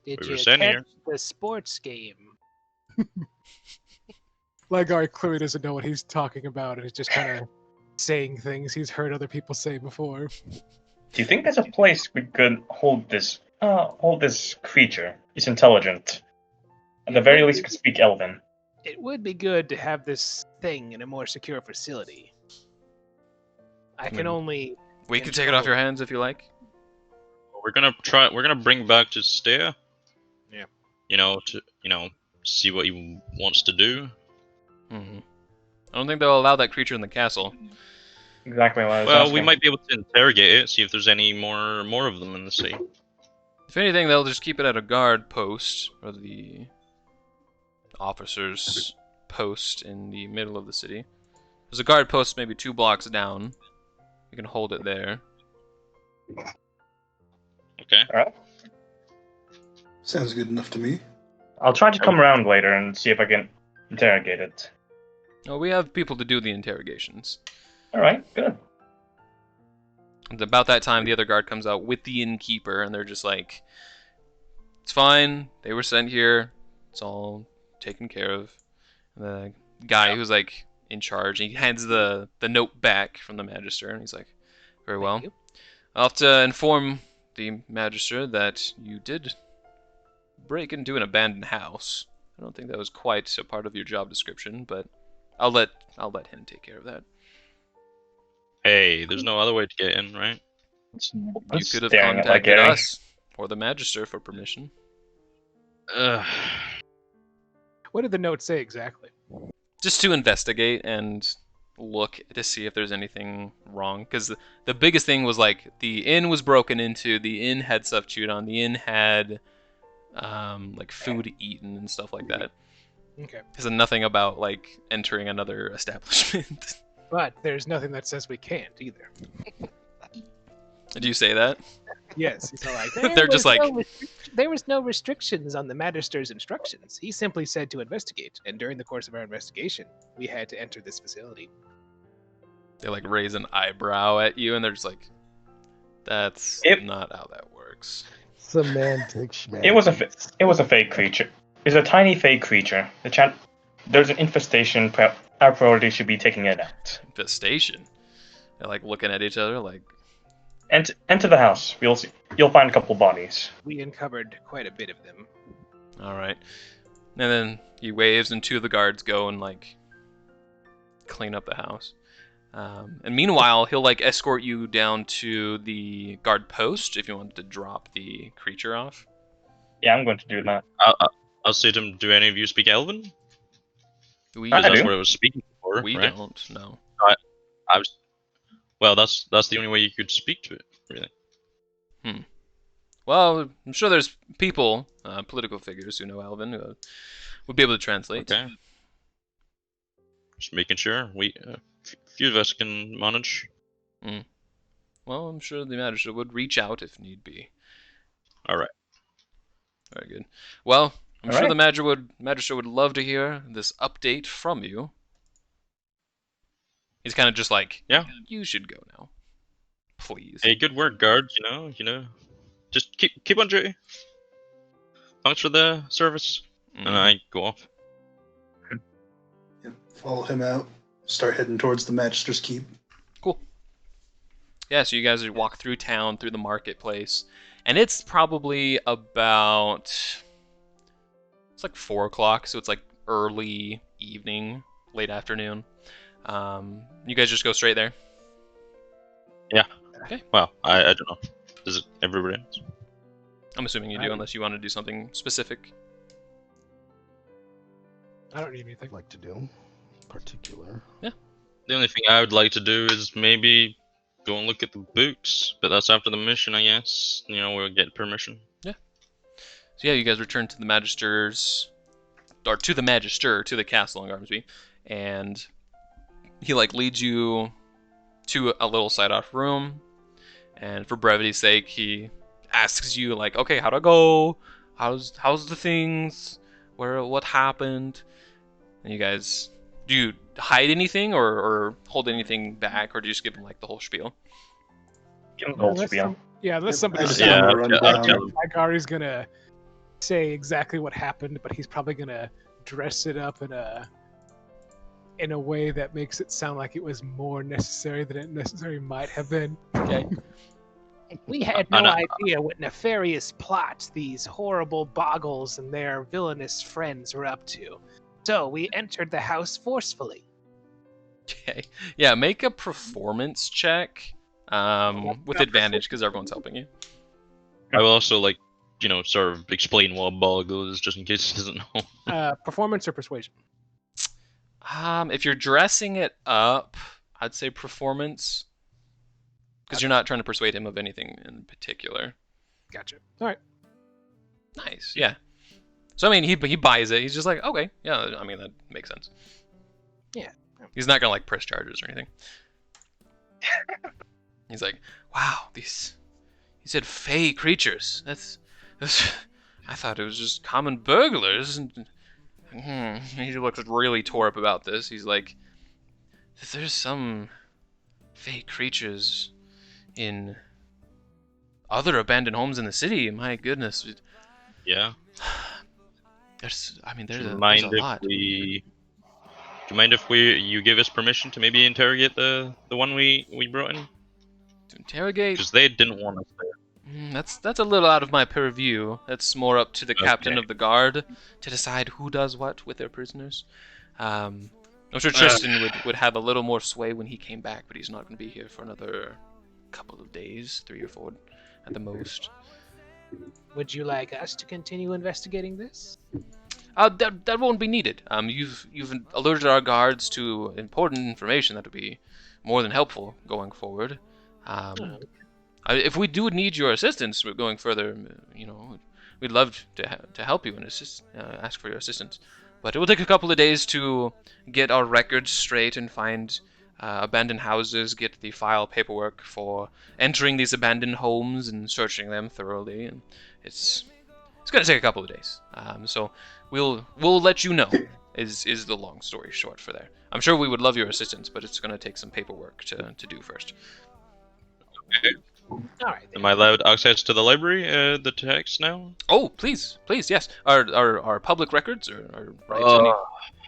Did We you were catch standing here. the sports game? Lygar clearly doesn't know what he's talking about, and he's just kind of saying things he's heard other people say before. Do you think there's a place we could hold this creature? He's intelligent. At the very least, he could speak Elven. It would be good to have this thing in a more secure facility. I can mean, only. We can take it off your hands if you like. we're gonna bring back to Staya. Yeah. To see what he wants to do. Hmm. I don't think they'll allow that creature in the castle. Exactly what I was Well, asking. we might be able to interrogate it, see if there's any more of them in the city. If anything, they'll just keep it at a guard post, or the officers post in the middle of the city. There's a guard post maybe 2 blocks down. You can hold it there. Okay. Alright. Sounds good enough to me. I'll try to come around later and see if I can interrogate it. Oh, we have people to do the interrogations. Alright, good. And about that time, the other guard comes out with the innkeeper, and they're just like, it's fine, they were sent here, it's all taken care of. And the guy who's like in charge, he hands the note back from the Magister, and he's like, very well. you. I'll have to inform the Magister that you did break into an abandoned house. I don't think that was quite a part of your job description, but I'll let him take care of that. Hey, there's no other way to get in, right? You could have Staring at my contacted Gary. us or the Magister for permission. Ugh. What did the note say exactly? Just to investigate and look to see if there's anything wrong. Because the biggest thing was like the inn was broken into, the inn had stuff chewed on, the inn had like food eaten and stuff like that. Okay. There's nothing about like entering another establishment. But there's nothing that says we can't either. Did you say that? Yes, he's all like, They're just like, There was no restrictions on the Magister's instructions. He simply said to investigate, and during the course of our investigation, we had to enter this facility. they like raise an eyebrow at you, and they're just like, that's It- not how that works. Semantic schmantic. It was a fake creature. It's a tiny fake creature. There's an infestation. Our priority should be taking it out. Infestation. They're like looking at each other like, Enter the house. You'll find a couple bodies. We uncovered quite a bit of them. all right. And then he waves, and 2 of the guards go and like clean up the house. And meanwhile, he'll like escort you down to the guard post if you wanted to drop the creature off. Yeah, I'm going to do that. I'll say to him, do any of you speak Elven? We I Because that's do. what I was speaking for, we right? don't know. I was. Well, that's the only way you could speak to it, really. Well, I'm sure there's people, political figures who know Elven who would be able to translate. Okay. Just making sure few of us can manage. Well, I'm sure the Magister would reach out if need be. All right. Very good. Well, I'm All sure right. the Magister would love to hear this update from you. He's kind of just like, Yeah. you should go now. Please. Hey, good work, guards. You know, just keep on duty. Thanks for the service. Mhm. And I go off. Yeah, follow him out. Start heading towards the Magister's Keep. Cool. Yeah, so you guys walk through town, through the marketplace, and it's probably about, it's like 4 o'clock, so it's like early evening, late afternoon. You guys just go straight there? Well, I don't know. Does it everybody else? I'm assuming you do, unless you want to do something specific. I don't need anything. I'd like to do particular. The only thing I would like to do is maybe go and look at the books, but that's after the mission, I guess. You know, we'll get permission. So yeah, you guys return to the Magister's, or to the Magister, to the castle in Garmsby, and he like leads you to a little side-off room, and for brevity's sake, he asks you like, okay, how'd it go? How's the things? What happened? And you guys, do you hide anything or hold anything back, or do you just give him like the whole spiel? Give him the whole Unless spiel. unless I somebody just says Yeah, yeah, I'll run tell- I'll down. tell him. Agari's gonna say exactly what happened, but he's probably gonna dress it up in a way that makes it sound like it was more necessary than it necessarily might have been. Okay. We had I no know. idea what nefarious plots these horrible boggles and their villainous friends were up to. So we entered the house forcefully. Okay. Yeah, make a performance check with advantage because everyone's helping you. I will also sort of explain what a boggle is, just in case he doesn't know. Performance or persuasion? If you're dressing it up, I'd say performance, because you're not trying to persuade him of anything in particular. Gotcha. All right. Nice, yeah. So I mean, he buys it. He's just like, okay, yeah. I mean, that makes sense. Yeah. He's not gonna like press charges or anything. He's like, wow, these. He said fey creatures. That's. I thought it was just common burglars. He looks really tore up about this. He's like, there's some fey creatures in other abandoned homes in the city. My goodness. Yeah. There's a Do you lot. mind if you give us permission to maybe interrogate the one we brought in? To interrogate? Because they didn't want us there. That's a little out of my purview. That's more up to the captain Okay. of the guard to decide who does what with their prisoners. I'm sure Tristan would have a little more sway when he came back, but he's not going to be here for another couple of days, 3 or 4 at the most. Would you like us to continue investigating this? That won't be needed. You've alerted our guards to important information that would be more than helpful going forward. If we do need your assistance going further, we'd love to help you and ask for your assistance. But it will take a couple of days to get our records straight and find abandoned houses, get the file paperwork for entering these abandoned homes and searching them thoroughly. And it's going to take a couple of days. So we'll let you know. Is the long story short for there. I'm sure we would love your assistance, but it's going to take some paperwork to do first. Okay. All right. Then. Am I allowed access to the library, the text now? Oh, please, yes. Our public records are right. And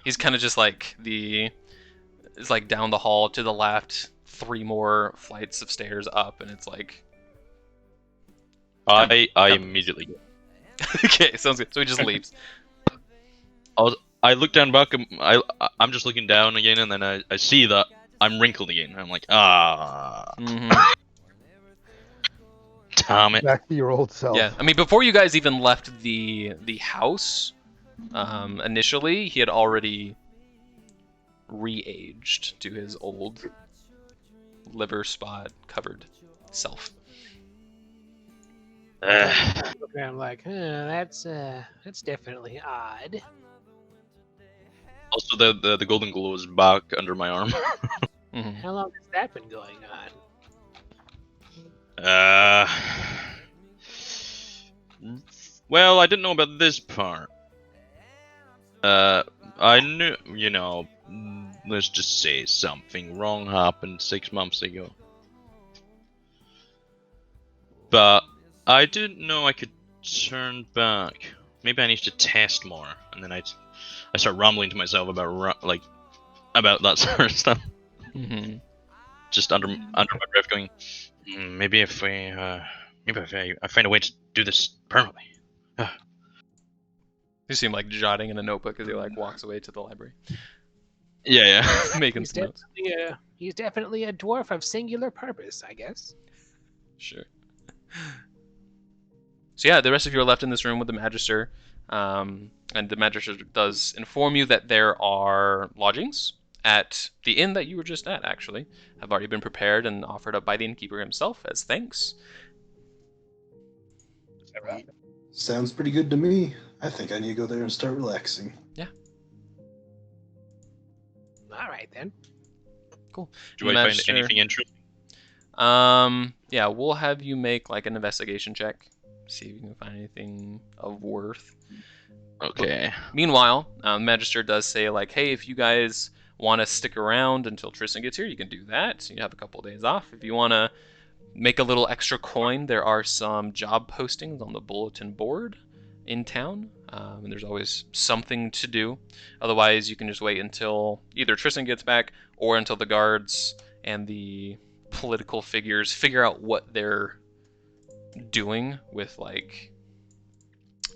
he's kind of just like it's like down the hall to the left, 3 more flights of stairs up, and it's like. I immediately go. Okay, sounds good. So he just leaves. I look down back. I'm just looking down again, and then I see that I'm wrinkled again. I'm like, Mm-hmm. damn it. Back to your old self. Yeah, I mean, before you guys even left the house, initially he had already re-aged to his old liver spot covered self. I'm like, that's definitely odd. Also, the golden glow is back under my arm. Mm-hmm. How long has that been going on? Well, I didn't know about this part. I knew, let's just say something wrong happened 6 months ago. But I didn't know I could turn back. Maybe I need to test more, and then I start rumbling to myself about that sort of stuff. Mm-hmm. Just under my breath, going, maybe if I find a way to do this permanently. You seem like jotting in a notebook as he like walks away to the library, Yeah. making He's some notes. he's definitely a dwarf of singular purpose, I guess. Sure. So yeah, the rest of you are left in this room with the Magister, and the Magister does inform you that there are lodgings at the inn that you were just at, actually, have already been prepared and offered up by the innkeeper himself as thanks. Sounds pretty good to me. I think I need to go there and start relaxing. All right then. Cool. Do I find Magister- anything interesting? Yeah, we'll have you make like an investigation check, see if you can find anything of worth. Okay. Meanwhile, the Magister does say like, hey, if you guys want to stick around until Tristan gets here, you can do that. So you have a couple of days off. If you want to make a little extra coin, there are some job postings on the bulletin board in town, and there's always something to do. Otherwise, you can just wait until either Tristan gets back or until the guards and the political figures figure out what they're doing with like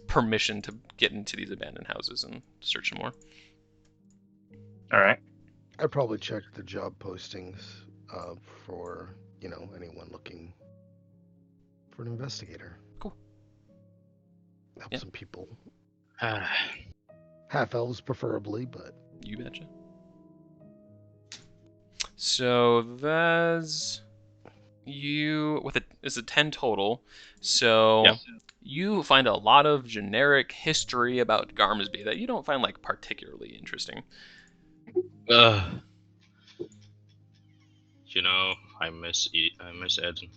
permission to get into these abandoned houses and search more. All right. I'd probably check the job postings for, anyone looking for an investigator. Cool. Help Yeah. some people. Half elves preferably, but You betcha. So Vaz, it's a 10 total, so Yeah. you find a lot of generic history about Garmsby that you don't find like particularly interesting. You know, I miss Eden.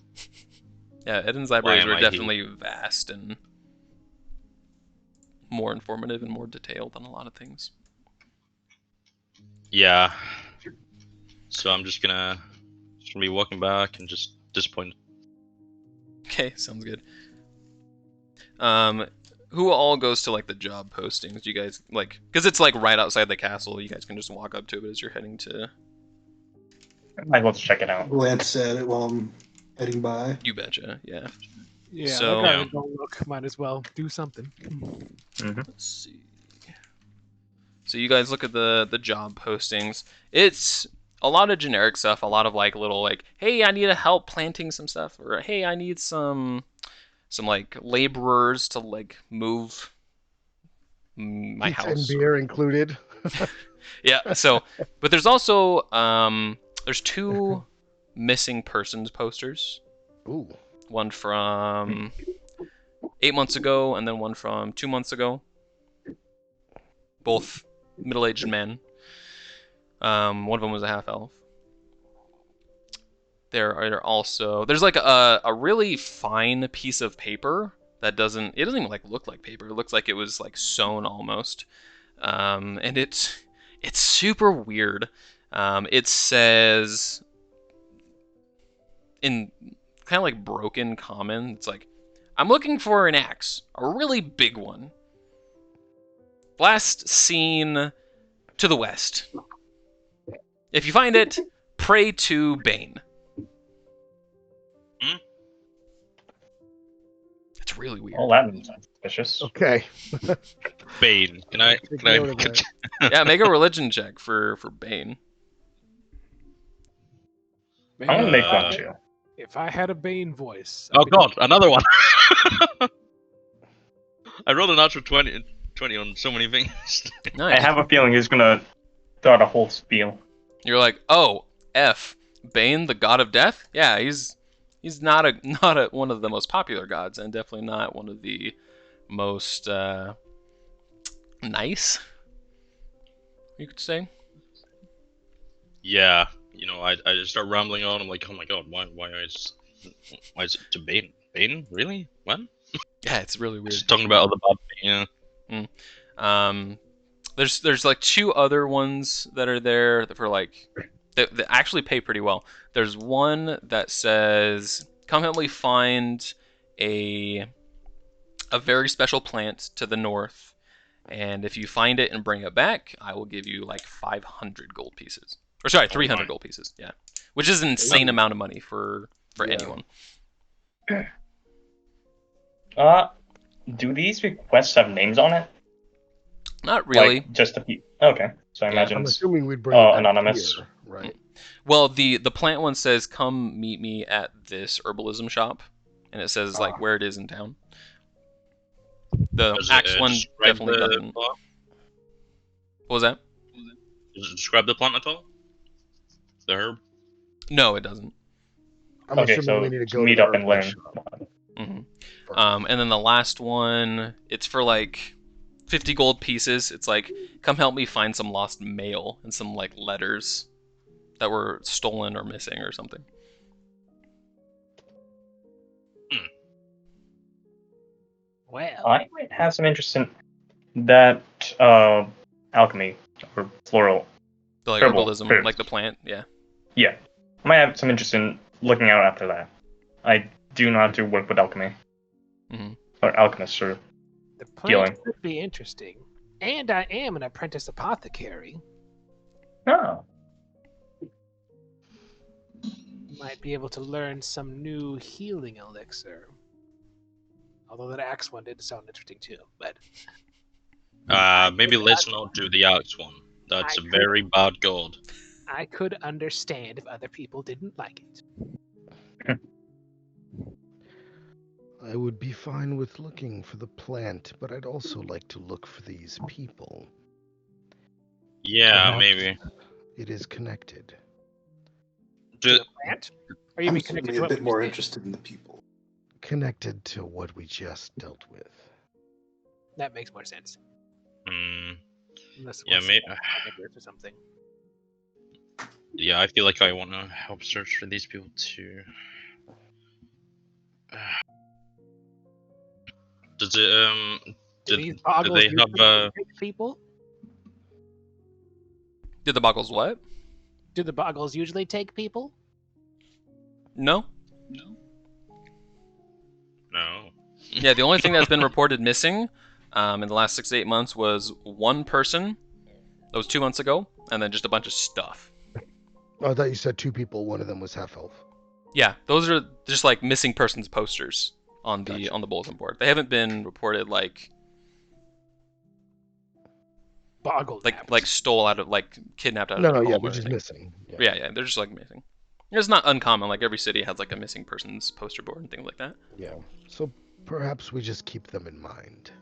Yeah, Eden's Why libraries am were I here? definitely vast and more informative and more detailed on a lot of things. Yeah. So I'm just gonna be walking back and just disappointed. Okay, sounds good. Who all goes to like the job postings? You guys like, because it's like right outside the castle. You guys can just walk up to it as you're heading to. Might as well check it out. Glance at it while I'm heading by. You betcha, yeah. Yeah, So- like, Yeah. don't look. Might as well do something. Let's see. So you guys look at the job postings. It's a lot of generic stuff. A lot of like little like, hey, I need help planting some stuff, or hey, I need some like laborers to like move my Pizza house. and beer included. Yeah. So, but there's also there's 2 missing persons posters. Ooh. One from 8 months ago, and then one from 2 months ago. Both middle-aged men. One of them was a half-elf. There's like a really fine piece of paper that doesn't even like look like paper. It looks like it was like sewn almost. And it's super weird. It says in kind of like broken common, it's like, I'm looking for an axe, a really big one. Last seen to the west. If you find it, pray to Bane. It's really weird. Well, that sounds suspicious. Okay. Bane, can I? note of that. Yeah, make a religion check for Bane. I'm gonna make Uh, one too. If I had a Bane voice. Oh god, another one. I rolled a natural 20 on so many things. I Nice. have a feeling he's gonna throw out a whole spiel. You're like, oh, F, Bane, the god of death? Yeah, he's not one of the most popular gods, and definitely not one of the most nice, you could say. Yeah, you know, I just start rambling on. I'm like, oh my god, why is it to Bane? Bane? Really? What? Yeah, it's really weird. Just talking about other bad. Yeah. There's like 2 other ones that are there for like that actually pay pretty well. There's one that says, come help me find a very special plant to the north, and if you find it and bring it back, I will give you like 500 gold pieces. Or sorry, 300 gold pieces. Yeah, which is an insane amount of money for Yeah. anyone. Do these requests have names on it? Not really. Like, just a few. Okay, so I Yeah, imagine I'm it's assuming we'd bring it back anonymous. here, right? Well, the plant one says, "Come meet me at this herbalism shop," and it says like where it is in town. The Does it, axe one describe definitely the doesn't. plant? What was that? Does it describe the plant at all? The herb? No, it doesn't. I'm Okay, assuming so we need to go meet to up the and learn. shop hmm first. And then the last one, it's for like 50 gold pieces. It's like, come help me find some lost mail and some like letters that were stolen or missing or something. Well, I might have some interest in that alchemy or floral. The like Herbal, herbalism, herbs. like the plant. Yeah. Yeah, I might have some interest in looking out after that. I do know how to work with alchemy hmm or alchemists or the healing. plant could be interesting. And I am an apprentice apothecary. no. Might be able to learn some new healing elixir. Although that axe one did sound interesting too. But Maybe let's not do the axe one. That's a I very bad gold. I could understand if other people didn't like it. I would be fine with looking for the plant, but I'd also like to look for these people. Yeah, Perhaps maybe. It is connected. Ju- the plant? Or you I'm mean connected certainly to a what bit we more just did? interested in the people. Connected to what we just dealt with. That makes more sense. Hmm. Unless it Yeah, was maybe. or something. Yeah, I feel like I want to help search for these people too. Does it Do did these do boggles they have usually take people? Did the Boggles what? Do the boggles usually take people? No. no? Yeah, the only thing that's been reported missing in the last 6 to 8 months was one person. That was 2 months ago, and then just a bunch of stuff. Oh, I thought you said 2 people. One of them was half elf. Yeah, those are just like missing persons posters on the Gotcha. on the bulletin board. They haven't been reported like Boggle stole out of like kidnapped out No, of their yeah, home they're or just anything. missing. Yeah, they're just like missing. It's not uncommon. Like every city has like a missing persons poster board and things like that. Yeah. So perhaps we just keep them in mind.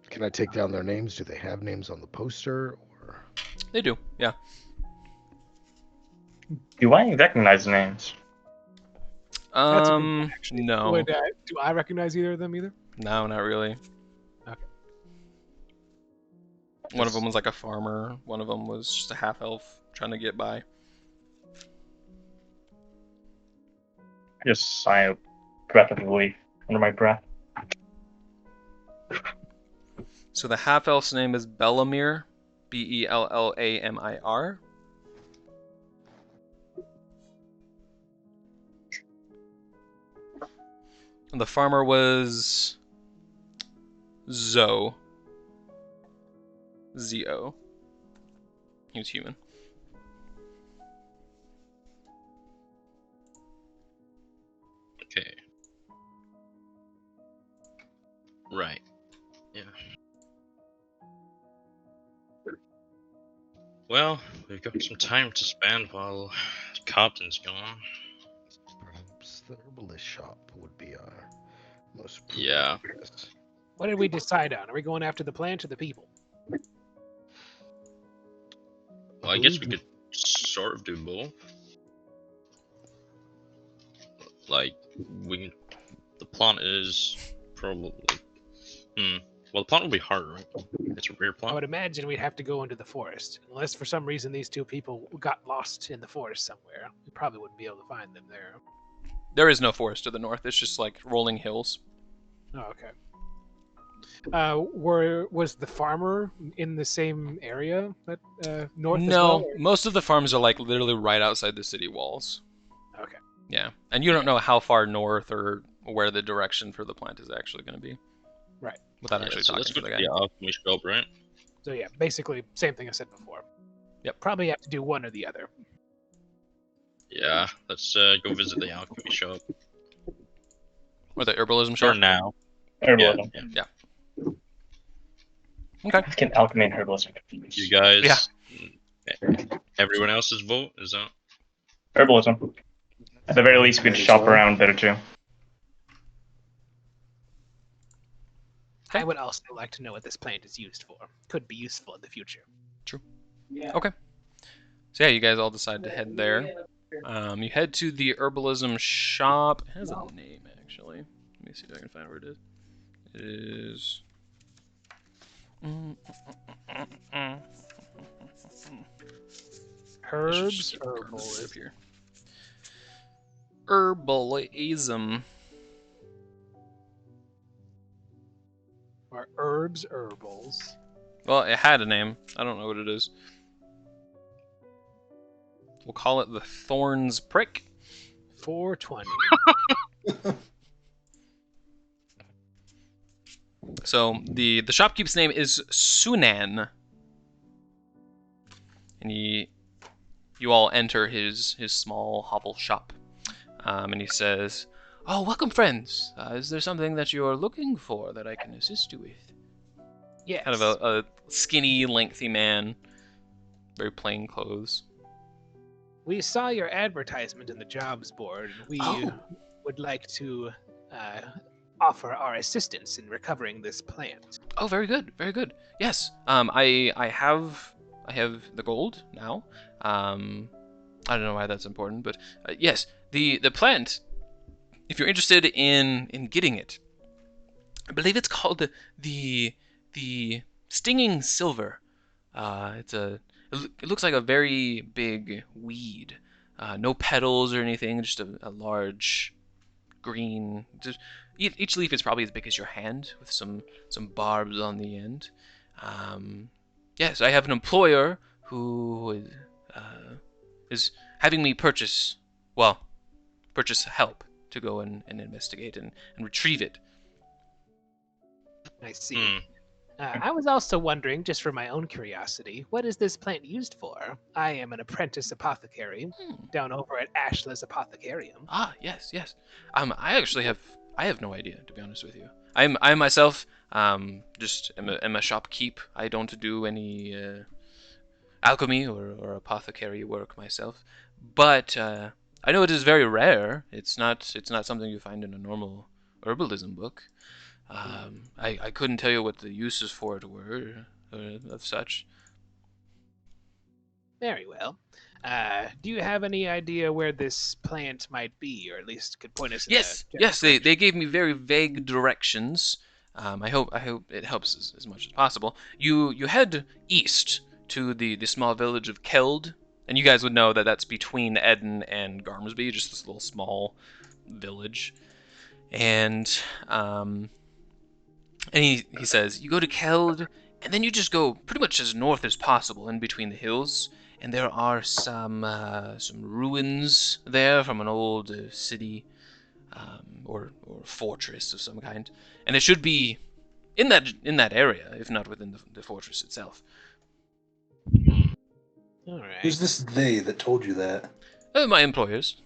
Can I take down their names? Do they have names on the poster? Or They do. Yeah. Do I recognize names? That's a good one, actually. No. Do I recognize either of them either? No, not really. Okay. One of them was like a farmer. One of them was just a half elf trying to get by. I just sigh a breath of relief under my breath. So the half elf's name is Bellamir, Bellamir. And the farmer was Zo. Z-O. He was human. Okay. Right. Yeah. Well, we've got some time to spend while Captain's gone. perhaps the herbalist shop would be our most Yeah. prudent. What did we decide on? Are we going after the plant or the people? Well, I guess we could sort of do both. Like, the plant is probably. Well, the plant will be harder, right? It's a rare I would plant. imagine we'd have to go into the forest. Unless for some reason these two people got lost in the forest somewhere. We probably wouldn't be able to find them there. There is no forest to the north. It's just like rolling hills. Oh, okay. Was the farmer in the same area that north as well? No, or- most of the farms are like literally right outside the city walls. Okay. Yeah, and you don't know how far north or where the direction for the plant is actually going to be. Right. Without Yeah, actually so talking let's to go the to guy. the alchemy shop, right? So yeah, basically same thing I said before. Yep. Probably have to do one or the other. Yeah, let's go visit the alchemy shop. Or the herbalism For shop. now. Herbalism. Yeah. Okay. Can alchemy and herbalism confused? You guys. Yeah. Everyone else's vote is that? Herbalism. At the very least, we'd shop around there too. I would also like to know what this plant is used for. Could be useful in the future. Okay. So yeah, you guys all decide to head there. You head to the herbalism shop. It has a name actually. Let me see if I can find where it is. It is. Herbs, Up herbalist. here. Herbalism. Or herbs, herbals. Well, it had a name. I don't know what it is. We'll call it the Thorns Prick. 420. So the shopkeep's name is Sunan, and you all enter his small hovel shop, and he says, "Oh, welcome, friends. Is there something that you're looking for that I can assist you with?" Yes. Kind of a skinny, lengthy man, very plain clothes. We saw your advertisement in the jobs board. We Oh. would like to offer our assistance in recovering this plant. Oh, very good, very good. Yes, I have the gold now. I don't know why that's important, but yes, the plant. If you're interested in getting it, I believe it's called the stinging silver. It looks like a very big weed. No petals or anything, just a large green. Each leaf is probably as big as your hand, with some barbs on the end. Yes, I have an employer who is having me purchase help to go and investigate and retrieve it. I see. Hmm. I was also wondering, just for my own curiosity, what is this plant used for? I am an apprentice apothecary down over at Ashla's Apothecarium. Ah, yes. I have no idea, to be honest with you. I myself just am a shopkeep. I don't do any alchemy or apothecary work myself, but I know it is very rare. It's not something you find in a normal herbalism book. I couldn't tell you what the uses for it were of such. Very well. Do you have any idea where this plant might be, or at least could point us in Yes, a yes. general They gave me very vague directions. I hope it helps as much as possible. You head east to the small village of Keld, and you guys would know that that's between Eden and Garmsby, just this little small village. And he says you go to Keld, and then you just go pretty much as north as possible in between the hills. And there are some ruins there from an old city or fortress of some kind, and it should be in that area, if not within the fortress itself. All right. Who's this they that told you that? My employers.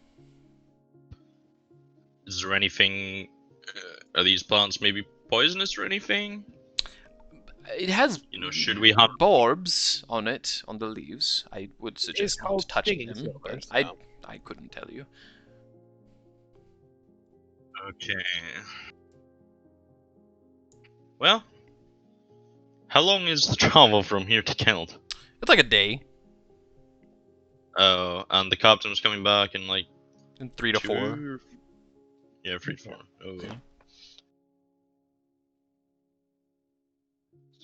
Is there anything? Are these plants maybe poisonous or anything? It has Should we hunt? barbs on it on the leaves. I would It's suggest not called touching stinging them, silver, but so. I couldn't tell you. Okay. Well, how long is the travel from here to Keld? It's like a day, Oh, and the captain's coming back in like in 3 to 4. 2 Yeah, 3 to 4. Oh. Okay.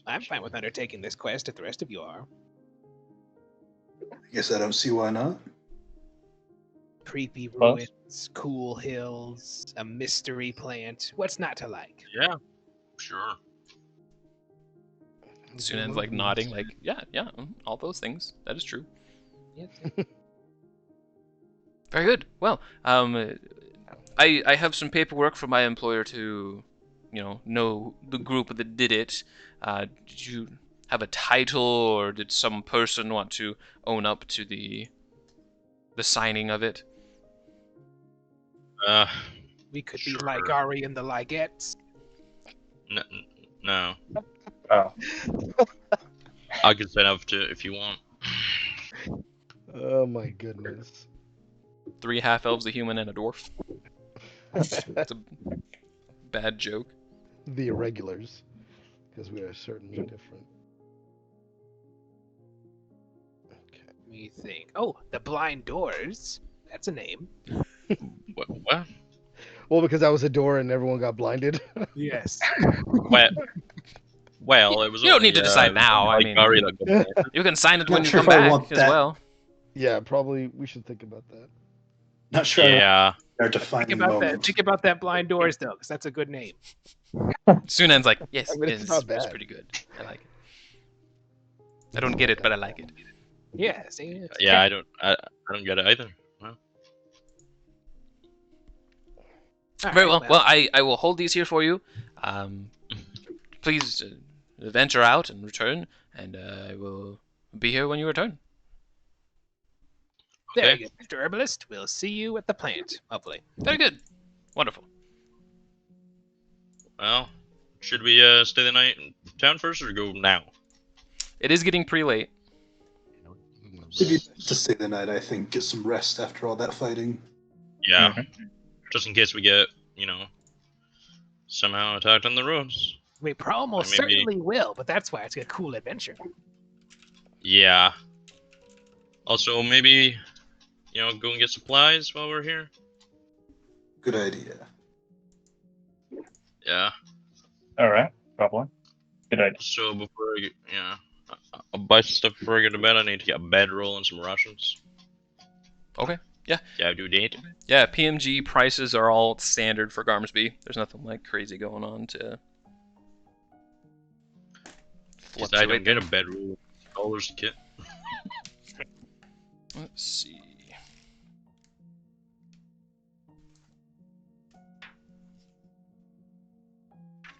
I'm fine with undertaking this quest if the rest of you are. I guess I don't see why not. Creepy Well- ruins, cool hills, a mystery plant. What's not to like? Yeah, sure. Sunan's like nodding, like yeah, all those things. That is true. Yes. Very good. Well, I have some paperwork from my employer to, know the group that did it. Did you have a title, or did some person want to own up to the signing of it? We could be Sure. like Ari and the Ligettes. No. Oh, I can sign up to if you want. Oh my goodness. 3 half elves, a human, and a dwarf. It's a bad joke. The irregulars, because we are certainly different. Okay. Let me think. Oh, the Blind Doors. That's a name. What? Well, because I was a door and everyone got blinded. Yes. Well, it was. You don't only, need to decide now, I like mean- Ari that got there. You can sign it when Not you sure come if I back want as that. well. Yeah, probably we should think about that. Not sure. Yeah. Our defining Think about that. moment. Think about that Blind Doors though, because that's a good name. Sunan's like, yes, I mean, it's not it's bad. pretty good. I like it. I don't get it, but I like it. Yeah. See. it's- Yeah, I don't get it either. Well, All Very right, well. Well, I will hold these here for you. Please venture out and return, and I will be here when you return. Very okay. good, Mr. Herbalist. We'll see you at the plant. Hopefully. Very good. Wonderful. Well, should we stay the night in town first or go now? It is getting pretty late. Maybe to stay the night, I think. Get some rest after all that fighting. Yeah. Just in case we get, somehow attacked on the roads. We almost Maybe- certainly will, but that's why it's a cool adventure. Yeah. Also, maybe go and get supplies while we're here? Good idea. Yeah. All right, probably. Good idea. So before I get, I'll buy some stuff before I go to bed. I need to get a bedroll and some rations. Okay, yeah. Yeah, do date. Yeah, PMG prices are all standard for Garmsby. There's nothing like crazy going on to Because I don't fluctuate. get a bedroll. $1 a kit. Let's see.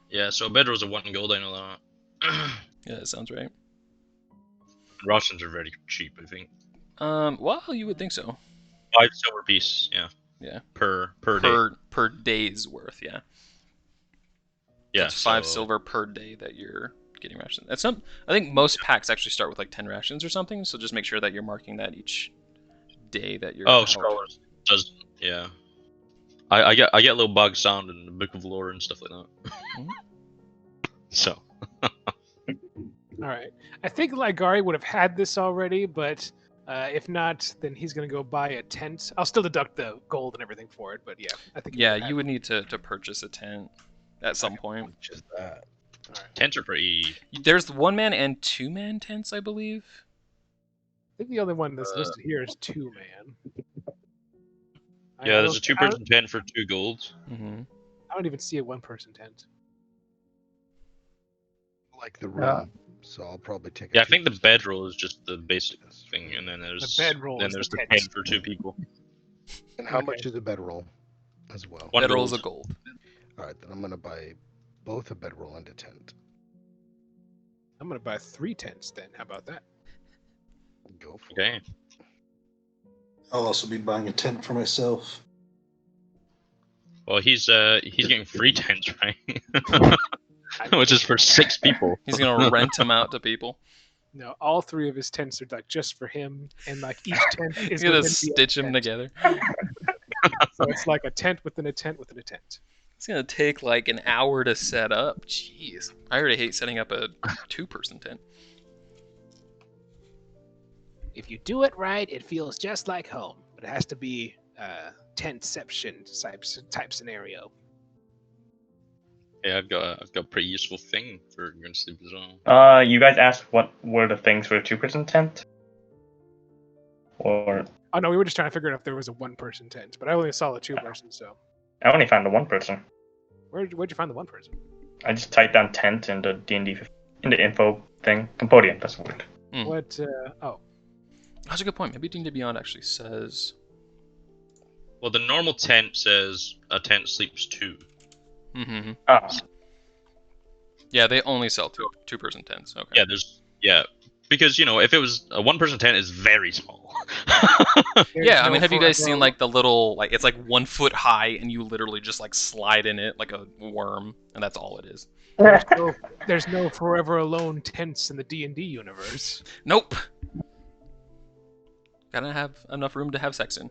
Yeah, so a bedroll's a 1 gold. I know that. Yeah, that sounds right. Rations are very cheap. I think Well, you would think so. 5 silver piece. Yeah. Yeah. Per day. Per day's worth, yeah. Yeah. It's 5 so- silver per day that you're getting rations. That's not. I think most packs actually start with like 10 rations or something. So just make sure that you're marking that each day that you're. Oh, out. scrollers does. Yeah. I get a little bug sound in the Book of Lore and stuff like that. Mhm. So. All right. I think Ligari would have had this already, but if not, then he's going to go buy a tent. I'll still deduct the gold and everything for it, but yeah, I think. he Yeah, would have you would need to purchase a tent at some How point. much is that? had- all right. Tents are pretty. There's 1-man and 2-man tents, I believe. I think the only one that's listed here is 2-man. Yeah, there's a 2-person tent for 2 gold. Mm-hmm. I don't even see a 1-person tent. I like the room, so I'll probably take. Yeah, I think the bedroll is just the basic thing, and then there's bedroll then is the there's the tent. tent for 2 people. And how Okay. much is a bedroll, as well? 1 Bedroll's a gold. gold. All right, then I'm gonna buy both a bedroll and a tent. I'm going to buy 3 tents then. How about that? Go for it. Okay. I'll also be buying a tent for myself. Well, he's getting free tents, right? Which is for 6 people. He's gonna rent them out to people. No, all 3 of his tents are like just for him, and like each tent is He's gonna within the stitch other them tent. together. So it's like a tent within a tent within a tent. It's gonna take like an hour to set up. Jeez, I already hate setting up a 2-person tent. If you do it right, it feels just like home. But it has to be tentception type scenario. Yeah, I've got a pretty useful thing for going to sleep as well. You guys asked what were the things for a 2-person tent? Or Oh no, we were just trying to figure out if there was a 1-person tent, but I only saw a 2-person. So I only found the 1-person. where'd you find the 1-person? I just typed down tent in the D&D in the info thing. Compodium, that's the word. Hmm. What? Oh, That's a good point. Maybe D&D Beyond actually says. Well, the normal tent says a tent sleeps 2. Mm-hmm. Ah, Yeah, they only sell 2-person tents. Okay. Yeah, because if it was a 1-person tent is very small. there's Yeah, I no mean, have you guys forever- seen like the little like it's like 1 foot high and you literally just like slide in it like a worm and that's all it is. There's no forever alone tents in the D&D universe. Nope. Gotta have enough room to have sex in.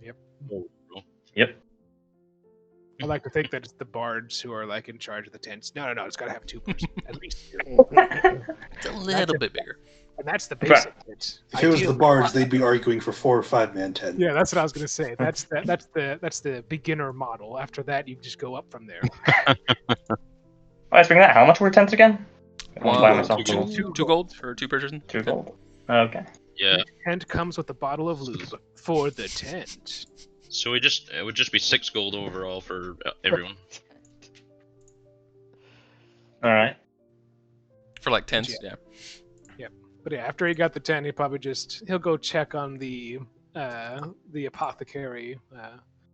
yep. I like to think that it's the bards who are like in charge of the tents. No, it's got to have 2-person at least. It's a little bit bigger. And that's the basic tent. If it was the Ideally- bards, they'd be arguing for 4 or 5-man tent. Yeah, that's what I was gonna say. That's the beginner model. After that, you just go up from there. Oh, speaking of that, how much were tents again? I'm One, buying myself two one. gold. Two gold for 2-person. 2 gold. Okay. Yeah, Tent comes with a bottle of lube for the tent. so it would just be 6 gold overall for everyone. All right. For like tents, yeah. But yeah, after he got the tent, he'll go check on the apothecary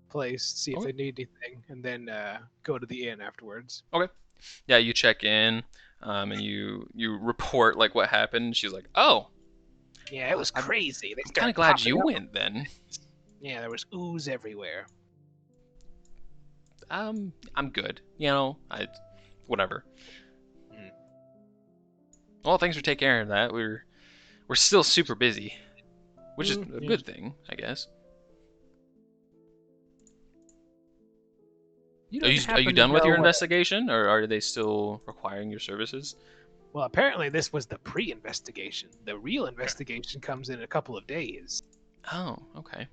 place, see if Okay. they need anything, and then go to the inn afterwards. Yeah, you check in, and you report like what happened. She's like, "Oh, Yeah, it was I'm- crazy. They I'm kind started of glad popping you up. went then." Yeah, there was ooze everywhere. I'm good. Whatever. Hmm. Well, thanks for taking care of that. We're still super busy, which is a Yeah. good thing, I guess. You Are don't you happen to done with your know- investigation, or are they still requiring your services? Well, apparently this was the pre-investigation. The real investigation comes in a couple of days. Oh, okay.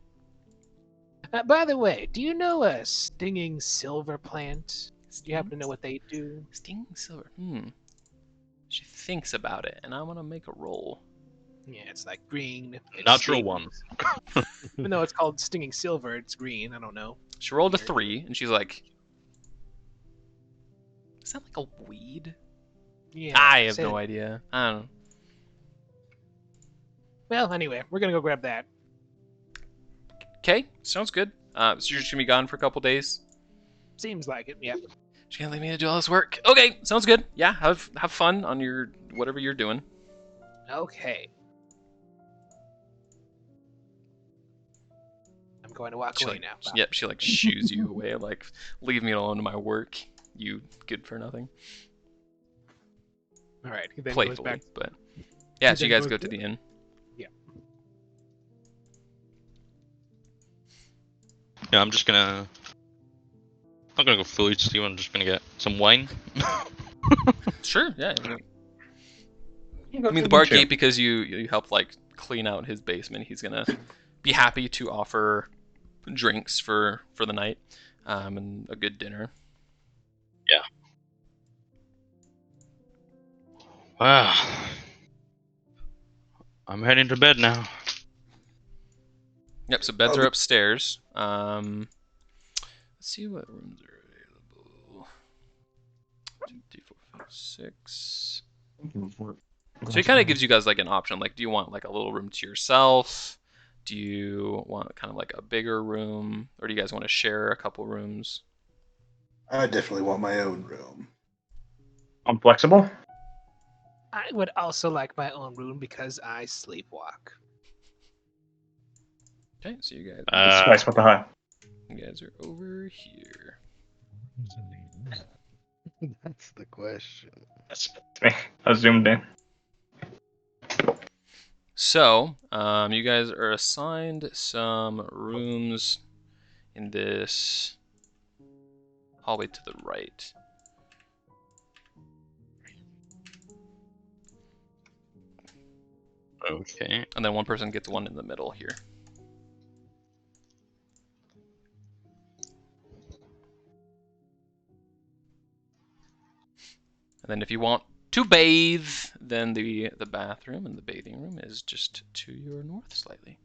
By the way, do you know a stinging silver plant? Do you happen to know what they do? Stinging silver. She thinks about it, and I'm gonna make a roll. Yeah, it's like green. It Natural stings. one. Even though it's called stinging silver, it's green. I don't know. She rolled a Weird. 3, and she's like, "Is that like a weed?" Yeah. I have said- no idea. I don't know. Well, anyway, we're gonna go grab that. Okay, sounds good. So you're just gonna be gone for a couple days. Seems like it. Yeah. She's gonna leave me to do all this work. Okay, sounds good. Yeah, have fun on your whatever you're doing. Okay. I'm going to walk She away like, now. yep, she like shoos you away, like leave me alone to my work. You good for nothing. All right. He then goes Playfully, back. but yeah. he So you then guys goes go to the inn. Yeah, I'm just gonna. I'm not gonna go fully steal. I'm just gonna get some wine. Sure. Yeah. I mean, the barkeep, because you helped like clean out his basement, he's gonna be happy to offer drinks for the night, and a good dinner. Wow. I'm heading to bed now. Yep. So beds are upstairs. Let's see what rooms are available. 2, 3, 4, 5, 6. So it kind of gives you guys like an option. Like, do you want like a little room to yourself? Do you want kind of like a bigger room, or do you guys want to share a couple rooms? I definitely want my own room. I'm flexible. I would also like my own room because I sleepwalk. Okay, so you guys, Spice with the high. you guys are over here. That's the question. That's me. I zoomed in. So, you guys are assigned some rooms in this hallway to the right. Okay. And then one person gets one in the middle here. And then if you want to bathe, then the bathroom and the bathing room is just to your north slightly.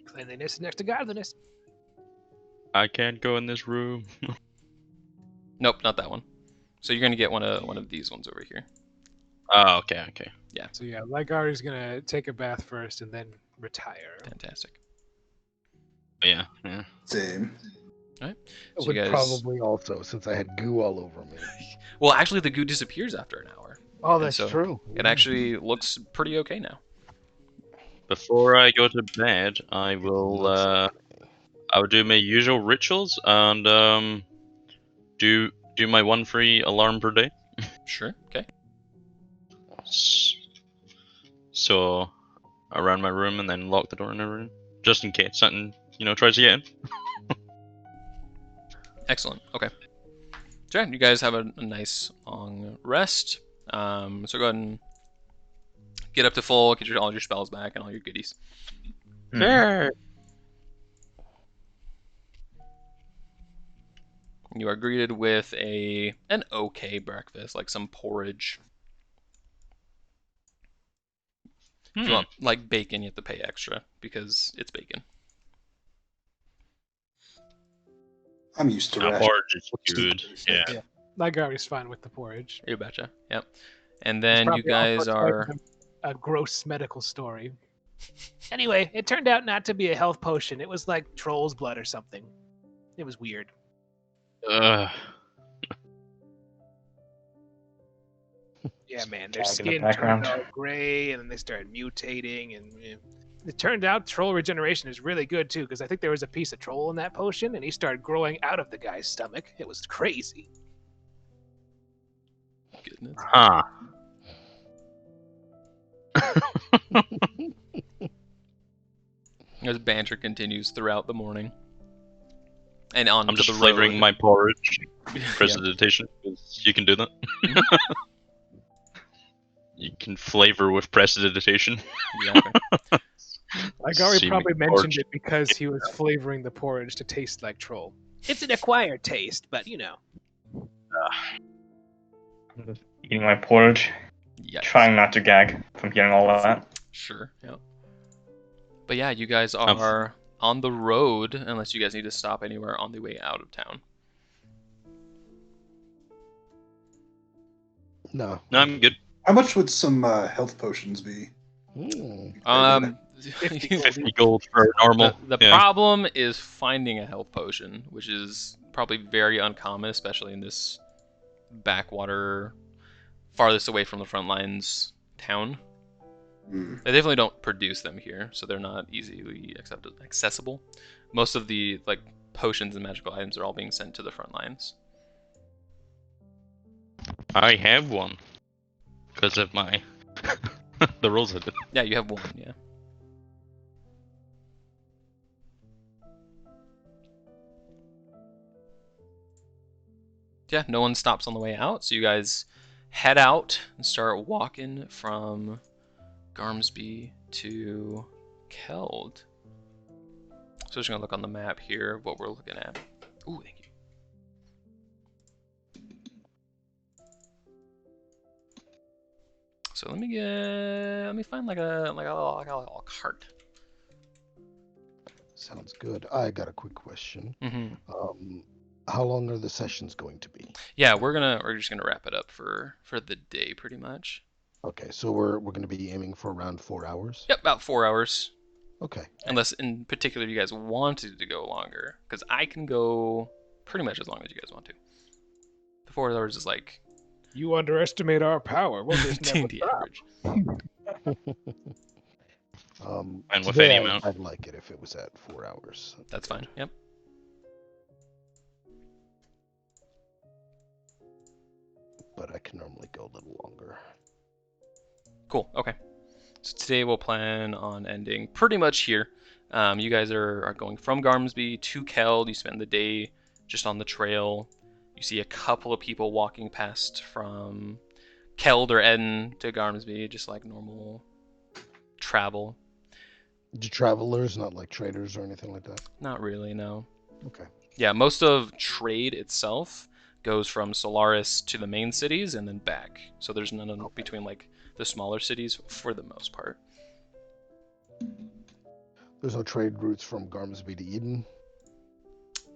Cleanliness next to godliness. I can't go in this room. Nope, not that one. So you're gonna get one of these ones over here. Oh, okay, okay. So yeah, Ligari's gonna take a bath first and then retire. Fantastic. Yeah, yeah. Same. I So would you guys- probably also, since I had goo all over me. Well, actually, the goo disappears after an hour. Oh, And that's so true. It actually looks pretty okay now. Before I go to bed, I will do my usual rituals and do my one free alarm per day. Sure. Okay. So around my room and then lock the door and everything, just in case something tries to get in. Excellent. Okay. So yeah, you guys have a nice long rest. So go ahead and get up to full, get all your spells back and all your goodies. Sure. You are greeted with an okay breakfast, like some porridge. If you want like bacon, you have to pay extra because it's bacon. I'm used to ration. Porridge is good. Yeah. Ligari's fine with the porridge. You betcha. Yep. And It's then you probably guys also are. a gross medical story. Anyway, it turned out not to be a health potion. It was like troll's blood or something. It was weird. Yeah, man, their Tag in the skin turned background. all gray, and then they started mutating, and it turned out troll regeneration is really good too, because I think there was a piece of troll in that potion, and he started growing out of the guy's stomach. It was crazy. Goodness. Huh. As banter continues throughout the morning. And on I'm to just the flavoring road. my porridge. Yeah. Prestidigitation. 'Cause you can do that. You can flavor with prestidigitation. Exactly. Igari Seeming probably mentioned torch. it because he was flavoring the porridge to taste like troll. It's an acquired taste, but you know. I'm just eating my porridge, Yes. trying not to gag from hearing all of that. Sure. Yeah. But yeah, you guys are on the road, unless you guys need to stop anywhere on the way out of town. No. No, I'm good. How much would some health potions be? Um, 50 gold for normal. The yeah. problem is finding a health potion, which is probably very uncommon, especially in this backwater, farthest away from the front lines town. They definitely don't produce them here, so they're not easily accessible. Most of the like potions and magical items are all being sent to the front lines. I have one. Because of my... the rules of it. Yeah, you have one, yeah. Yeah, no one stops on the way out, so you guys head out and start walking from Garmsby to Keld. So just gonna look on the map here of what we're looking at. Ooh, thank you. So let me find like a little cart. Sounds good. I got a quick question. Mm-hmm. How long are the sessions going to be? Yeah, we're just gonna wrap it up for the day pretty much. Okay, so we're going to be aiming for around 4 hours. Yep, about 4 hours. Okay. Unless in particular you guys wanted to go longer, because I can go pretty much as long as you guys want to. The 4 hours is like You underestimate our power. We'll just never D stop. average. And with today any amount. I'd like it if it was at 4 hours. That's fine. Yep. But I can normally go a little longer. Cool. Okay. So today we'll plan on ending pretty much here. You guys are going from Garmsby to Keld. You spend the day just on the trail. You see a couple of people walking past from Keld or Eden to Garmsby, just like normal travel. Do travelers, not like traders or anything like that? Not really, no. Okay. Yeah, most of trade itself goes from Solaris to the main cities and then back. So there's none in between like the smaller cities for the most part. There's no trade routes from Garmsby to Eden?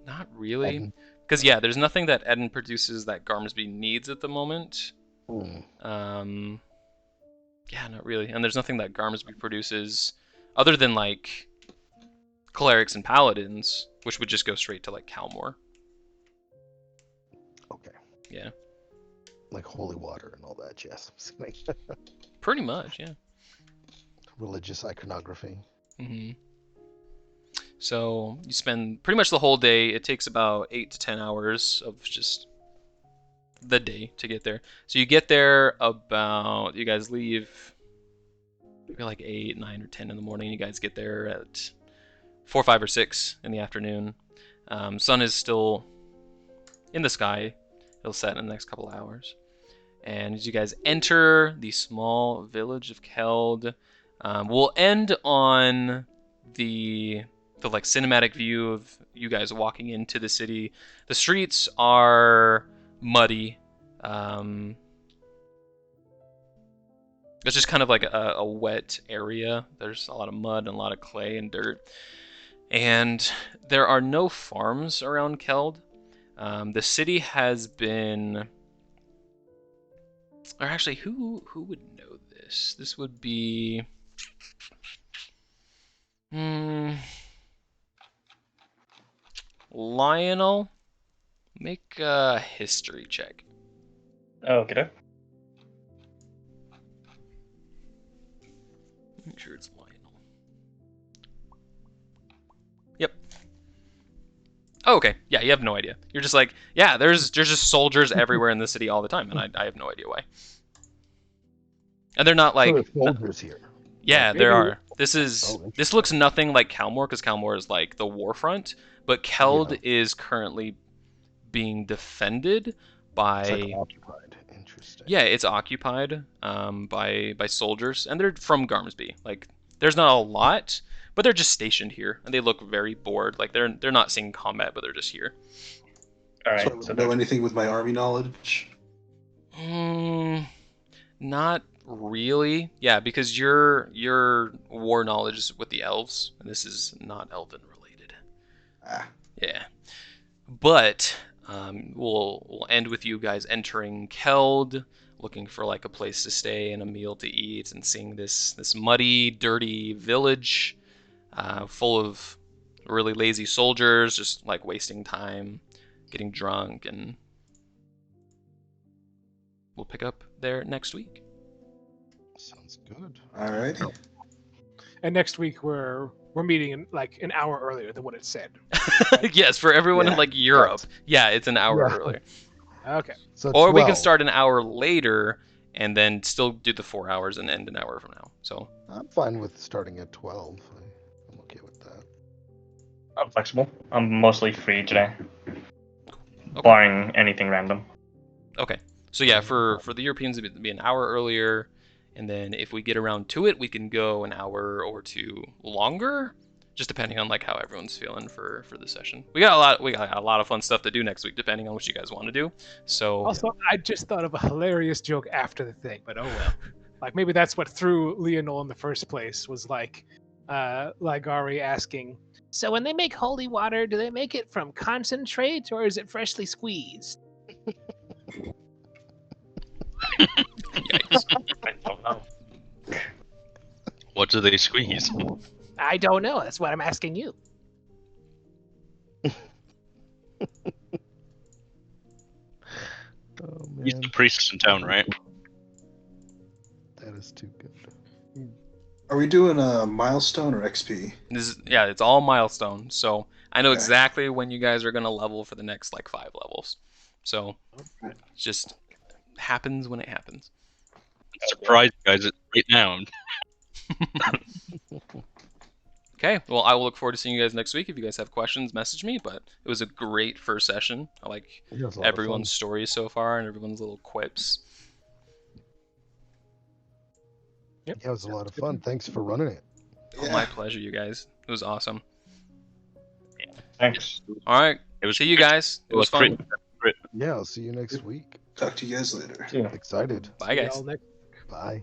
Not really. Eden? Because yeah, there's nothing that Eden produces that Garmsby needs at the moment. Hmm. Yeah, not really. And there's nothing that Garmsby produces other than like clerics and paladins, which would just go straight to like Calmore. Okay. Yeah. Like holy water and all that jazz. Pretty much, yeah. Religious iconography. Mm-hmm. So you spend pretty much the whole day. It takes about 8 to 10 hours of just the day to get there. So you get there about, you guys leave maybe like 8, 9, or 10 in the morning. You guys get there at 4, 5, or 6 in the afternoon. Sun is still in the sky. It'll set in the next couple of hours. And as you guys enter the small village of Keld, we'll end on the like cinematic view of you guys walking into the city. The streets are muddy. It's just kind of like a wet area. There's a lot of mud and a lot of clay and dirt. And there are no farms around Keld. The city has been... Or actually, who would know this? This would be... Lionel, make a history check. Okay. Make sure it's Lionel. Yep. Oh, okay. Yeah, you have no idea. You're just like, yeah, there's just soldiers everywhere in the city all the time, and I have no idea why. And they're not like... There are soldiers here. Yeah, there are. This Oh, this looks nothing like Calmore, because Calmore is like the war front, but Keld is currently being defended by... It's like occupied. Interesting. Yeah, it's occupied by soldiers, and they're from Garmsby. Like There's not a lot, but they're just stationed here, and they look very bored. Like they're not seeing combat, but they're just here. All So I right. So don't know anything with my army knowledge. Not really. Yeah, because your war knowledge is with the elves, and this is not elven related. Ah, Yeah, but we'll end with you guys entering Keld, looking for like a place to stay and a meal to eat, and seeing this muddy, dirty village, full of really lazy soldiers, just like wasting time, getting drunk, and we'll pick up there next week. Sounds good. all right. And next week we're meeting in like an hour earlier than what it said. Yes, for everyone in Yeah, like Europe. right. Yeah, it's an hour Yeah. earlier. Okay. So Or we can 12. start an hour later and then still do the 4 hours and end an hour from now. So I'm fine with starting at 12. I'm okay with that. I'm flexible. I'm mostly free today, Okay. barring anything random. okay. So yeah, for the Europeans it'd be an hour earlier, and then if we get around to it, we can go an hour or two longer, just depending on like how everyone's feeling for the session. We got a lot of fun stuff to do next week, depending on what you guys want to do. So Also, I just thought of a hilarious joke after the thing, but oh well. Like maybe that's what threw Leonol in the first place, was like Ligari asking, So when they make holy water, do they make it from concentrate or is it freshly squeezed? yikes. I don't know. What do they squeeze? I don't know. That's what I'm asking you. Oh He's man, the priest in town, right? that is too good. Are we doing a milestone or XP? Yeah, it's all milestone. So I know Okay. exactly when you guys are gonna level for the next like 5 levels. So Okay. it just happens when it happens. Surprise you guys right now. Okay, well, I will look forward to seeing you guys next week. If you guys have questions, message me. But it was a great first session. I like Yeah, it was a lot of everyone's fun. stories so far and everyone's little quips. Yep. Yeah, it was a lot of fun. Thanks for running it. Oh, my pleasure, you guys. It was awesome. Thanks. All right, It was see you guys. It was fun. great. Yeah, I'll see you next week. Talk to you guys later. See ya. Excited. Bye, see guys. y'all next Bye.